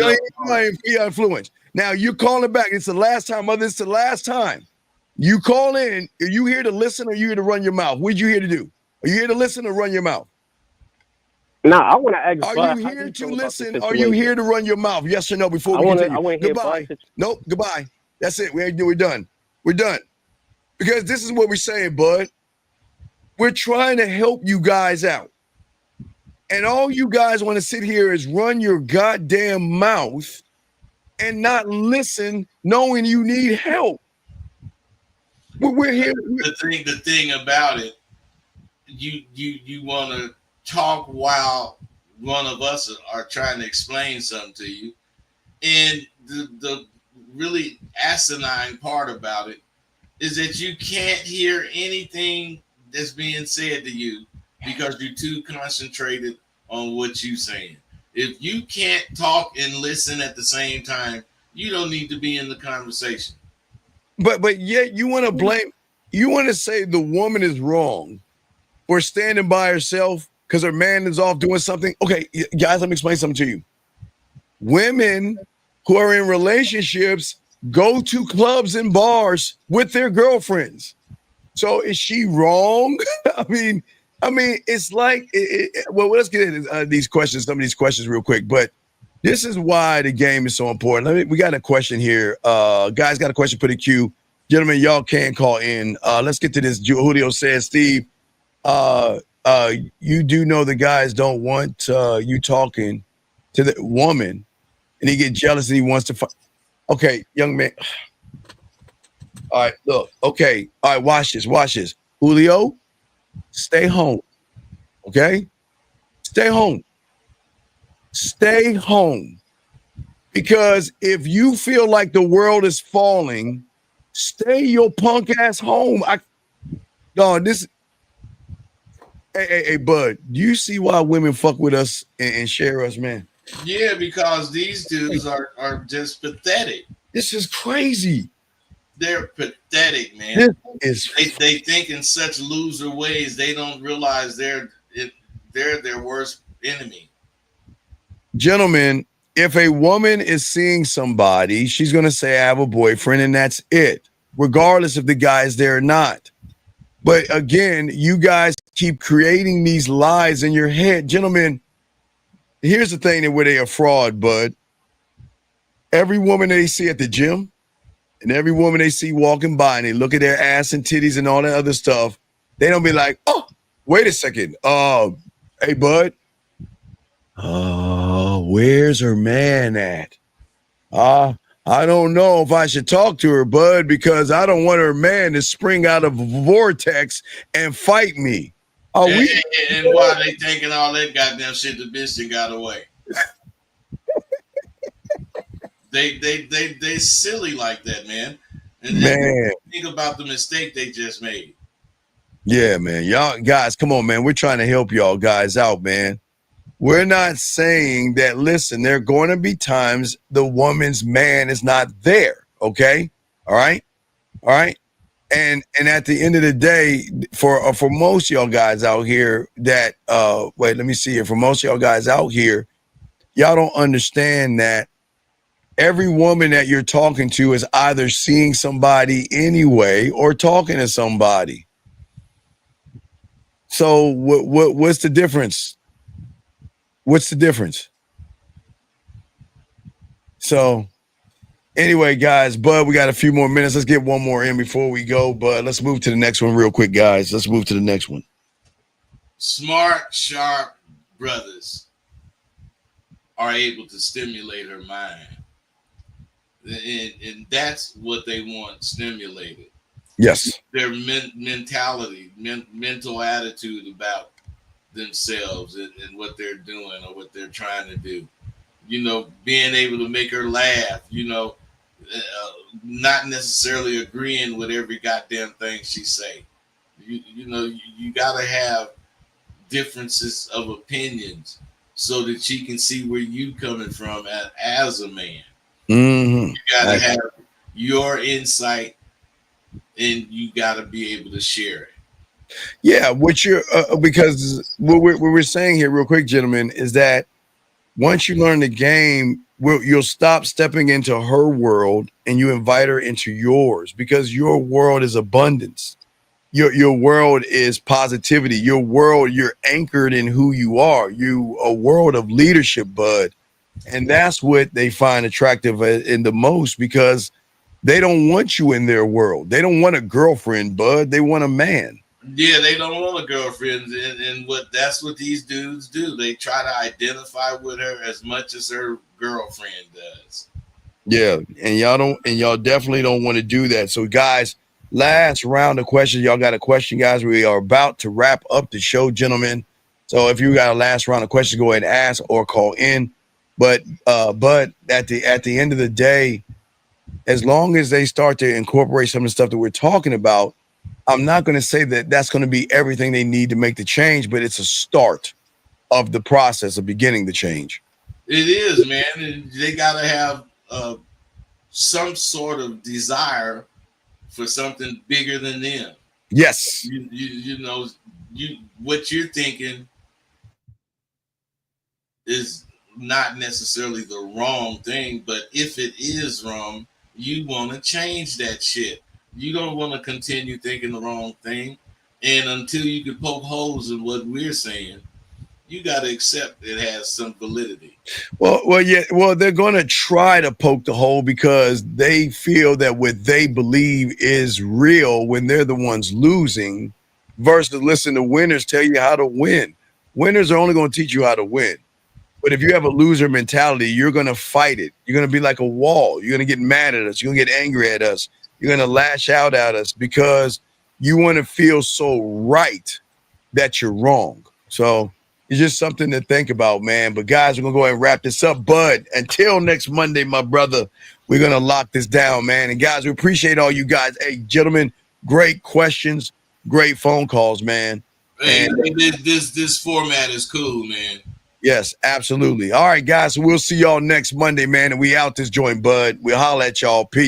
[SPEAKER 2] influenced. Now you calling back. It's the last time, mother. It's the last time. You call in. Are you here to listen or are you here to run your mouth? What are you here to do? Are you here to listen or run your mouth?
[SPEAKER 9] Nah, I want to ask.
[SPEAKER 2] Are you here to listen? Are you here to run your mouth? Yes or no? Before we continue. Goodbye. Nope. Goodbye. That's it. We're done. We're done. Because this is what we're saying, bud. We're trying to help you guys out. And all you guys want to sit here is run your goddamn mouth and not listen, knowing you need help. We're here.
[SPEAKER 1] The thing about it, you want to talk while one of us are trying to explain something to you. And the really asinine part about it is that you can't hear anything that's being said to you because you're too concentrated on what you're saying. If you can't talk and listen at the same time, you don't need to be in the conversation.
[SPEAKER 2] But yet you want to blame, you want to say the woman is wrong for standing by herself because her man is off doing something. Okay, guys, let me explain something to you. Women who are in relationships go to clubs and bars with their girlfriends. So is she wrong? I mean, it's like, well, let's get into these questions, some of these questions real quick. But this is why the game is so important. We got a question here. Guys got a question for the queue. Gentlemen, y'all can call in. Let's get to this. Julio says, Steve, you do know the guys don't want you talking to the woman, and he get jealous and he wants to fight. Okay, young man. All right, look. Okay, all right, watch this. Julio, stay home. Okay? Stay home. Stay home. Because if you feel like the world is falling, stay your punk ass home. Hey, bud, do you see why women fuck with us and share us, man?
[SPEAKER 1] Yeah, because these dudes are just pathetic.
[SPEAKER 2] This is crazy.
[SPEAKER 1] They're pathetic, man.
[SPEAKER 2] This is
[SPEAKER 1] they think in such loser ways they don't realize they're their worst enemy.
[SPEAKER 2] Gentlemen, if a woman is seeing somebody, she's gonna say, I have a boyfriend, and that's it, regardless if the guy is there or not. But again, you guys keep creating these lies in your head. Gentlemen, here's the thing that where they are fraud, bud. Every woman they see at the gym and every woman they see walking by and they look at their ass and titties and all that other stuff, they don't be like, oh, wait a second. Hey, bud. Where's her man at? I don't know if I should talk to her, bud, because I don't want her man to spring out of a vortex and fight me.
[SPEAKER 1] And while they thinking all that goddamn shit, the bitch that got away. they silly like that, man. And think about the mistake they just made.
[SPEAKER 2] Yeah, man. Y'all guys, come on, man. We're trying to help y'all guys out, man. We're not saying that, listen, there are going to be times the woman's man is not there. Okay. All right. And at the end of the day, for most of y'all guys out here that, wait, let me see here. For most of y'all guys out here, y'all don't understand that every woman that you're talking to is either seeing somebody anyway or talking to somebody. So what's the difference? What's the difference? So anyway, guys, Bud, we got a few more minutes. Let's get one more in before we go, but let's move to the next one real quick, guys. Let's move to the next one.
[SPEAKER 1] Smart, sharp brothers are able to stimulate her mind. And that's what they want stimulated.
[SPEAKER 2] Yes.
[SPEAKER 1] Their mentality, mental attitude about themselves and what they're doing or what they're trying to do. You know, being able to make her laugh, you know, not necessarily agreeing with every goddamn thing she say. You gotta have differences of opinions so that you can see where you coming from as a man.
[SPEAKER 2] Mm-hmm.
[SPEAKER 1] You gotta have your insight, and you gotta be able to share it.
[SPEAKER 2] Yeah, what you're because what we're saying here, real quick, gentlemen, is that once you learn the game, you'll stop stepping into her world and you invite her into yours, because your world is abundance. Your world is positivity. Your world, you're anchored in who you are. You a world of leadership, bud. And that's what they find attractive in the most, because they don't want you in their world. They don't want a girlfriend, bud. They want a man.
[SPEAKER 1] Yeah, they don't want a girlfriend, and that's what these dudes do. They try to identify with her as much as her girlfriend does.
[SPEAKER 2] Yeah, and y'all definitely don't want to do that. So, guys, last round of questions. Y'all got a question, guys? We are about to wrap up the show, gentlemen. So, if you got a last round of questions, go ahead and ask or call in. But at the end of the day, as long as they start to incorporate some of the stuff that we're talking about, I'm not going to say that that's going to be everything they need to make the change, but it's a start of the process of beginning the change.
[SPEAKER 1] It is, man. And they got to have some sort of desire for something bigger than them.
[SPEAKER 2] Yes.
[SPEAKER 1] What you're thinking is not necessarily the wrong thing, but if it is wrong, you want to change that shit. You don't want to continue thinking the wrong thing. And until you can poke holes in what we're saying, you got to accept it has some validity.
[SPEAKER 2] Well, they're going to try to poke the hole because they feel that what they believe is real when they're the ones losing, versus listen to winners tell you how to win. Winners are only going to teach you how to win. But if you have a loser mentality, you're going to fight it. You're going to be like a wall. You're going to get mad at us. You're going to get angry at us. You're going to lash out at us because you want to feel so right that you're wrong. So it's just something to think about, man. But guys, we're going to go ahead and wrap this up. Bud, until next Monday, my brother, we're going to lock this down, man. And guys, we appreciate all you guys. Hey, gentlemen, great questions, great phone calls, man.
[SPEAKER 1] Hey, this format is cool, man.
[SPEAKER 2] Yes, absolutely. All right, guys. So we'll see y'all next Monday, man. And we out this joint, Bud. We'll holler at y'all. Peace.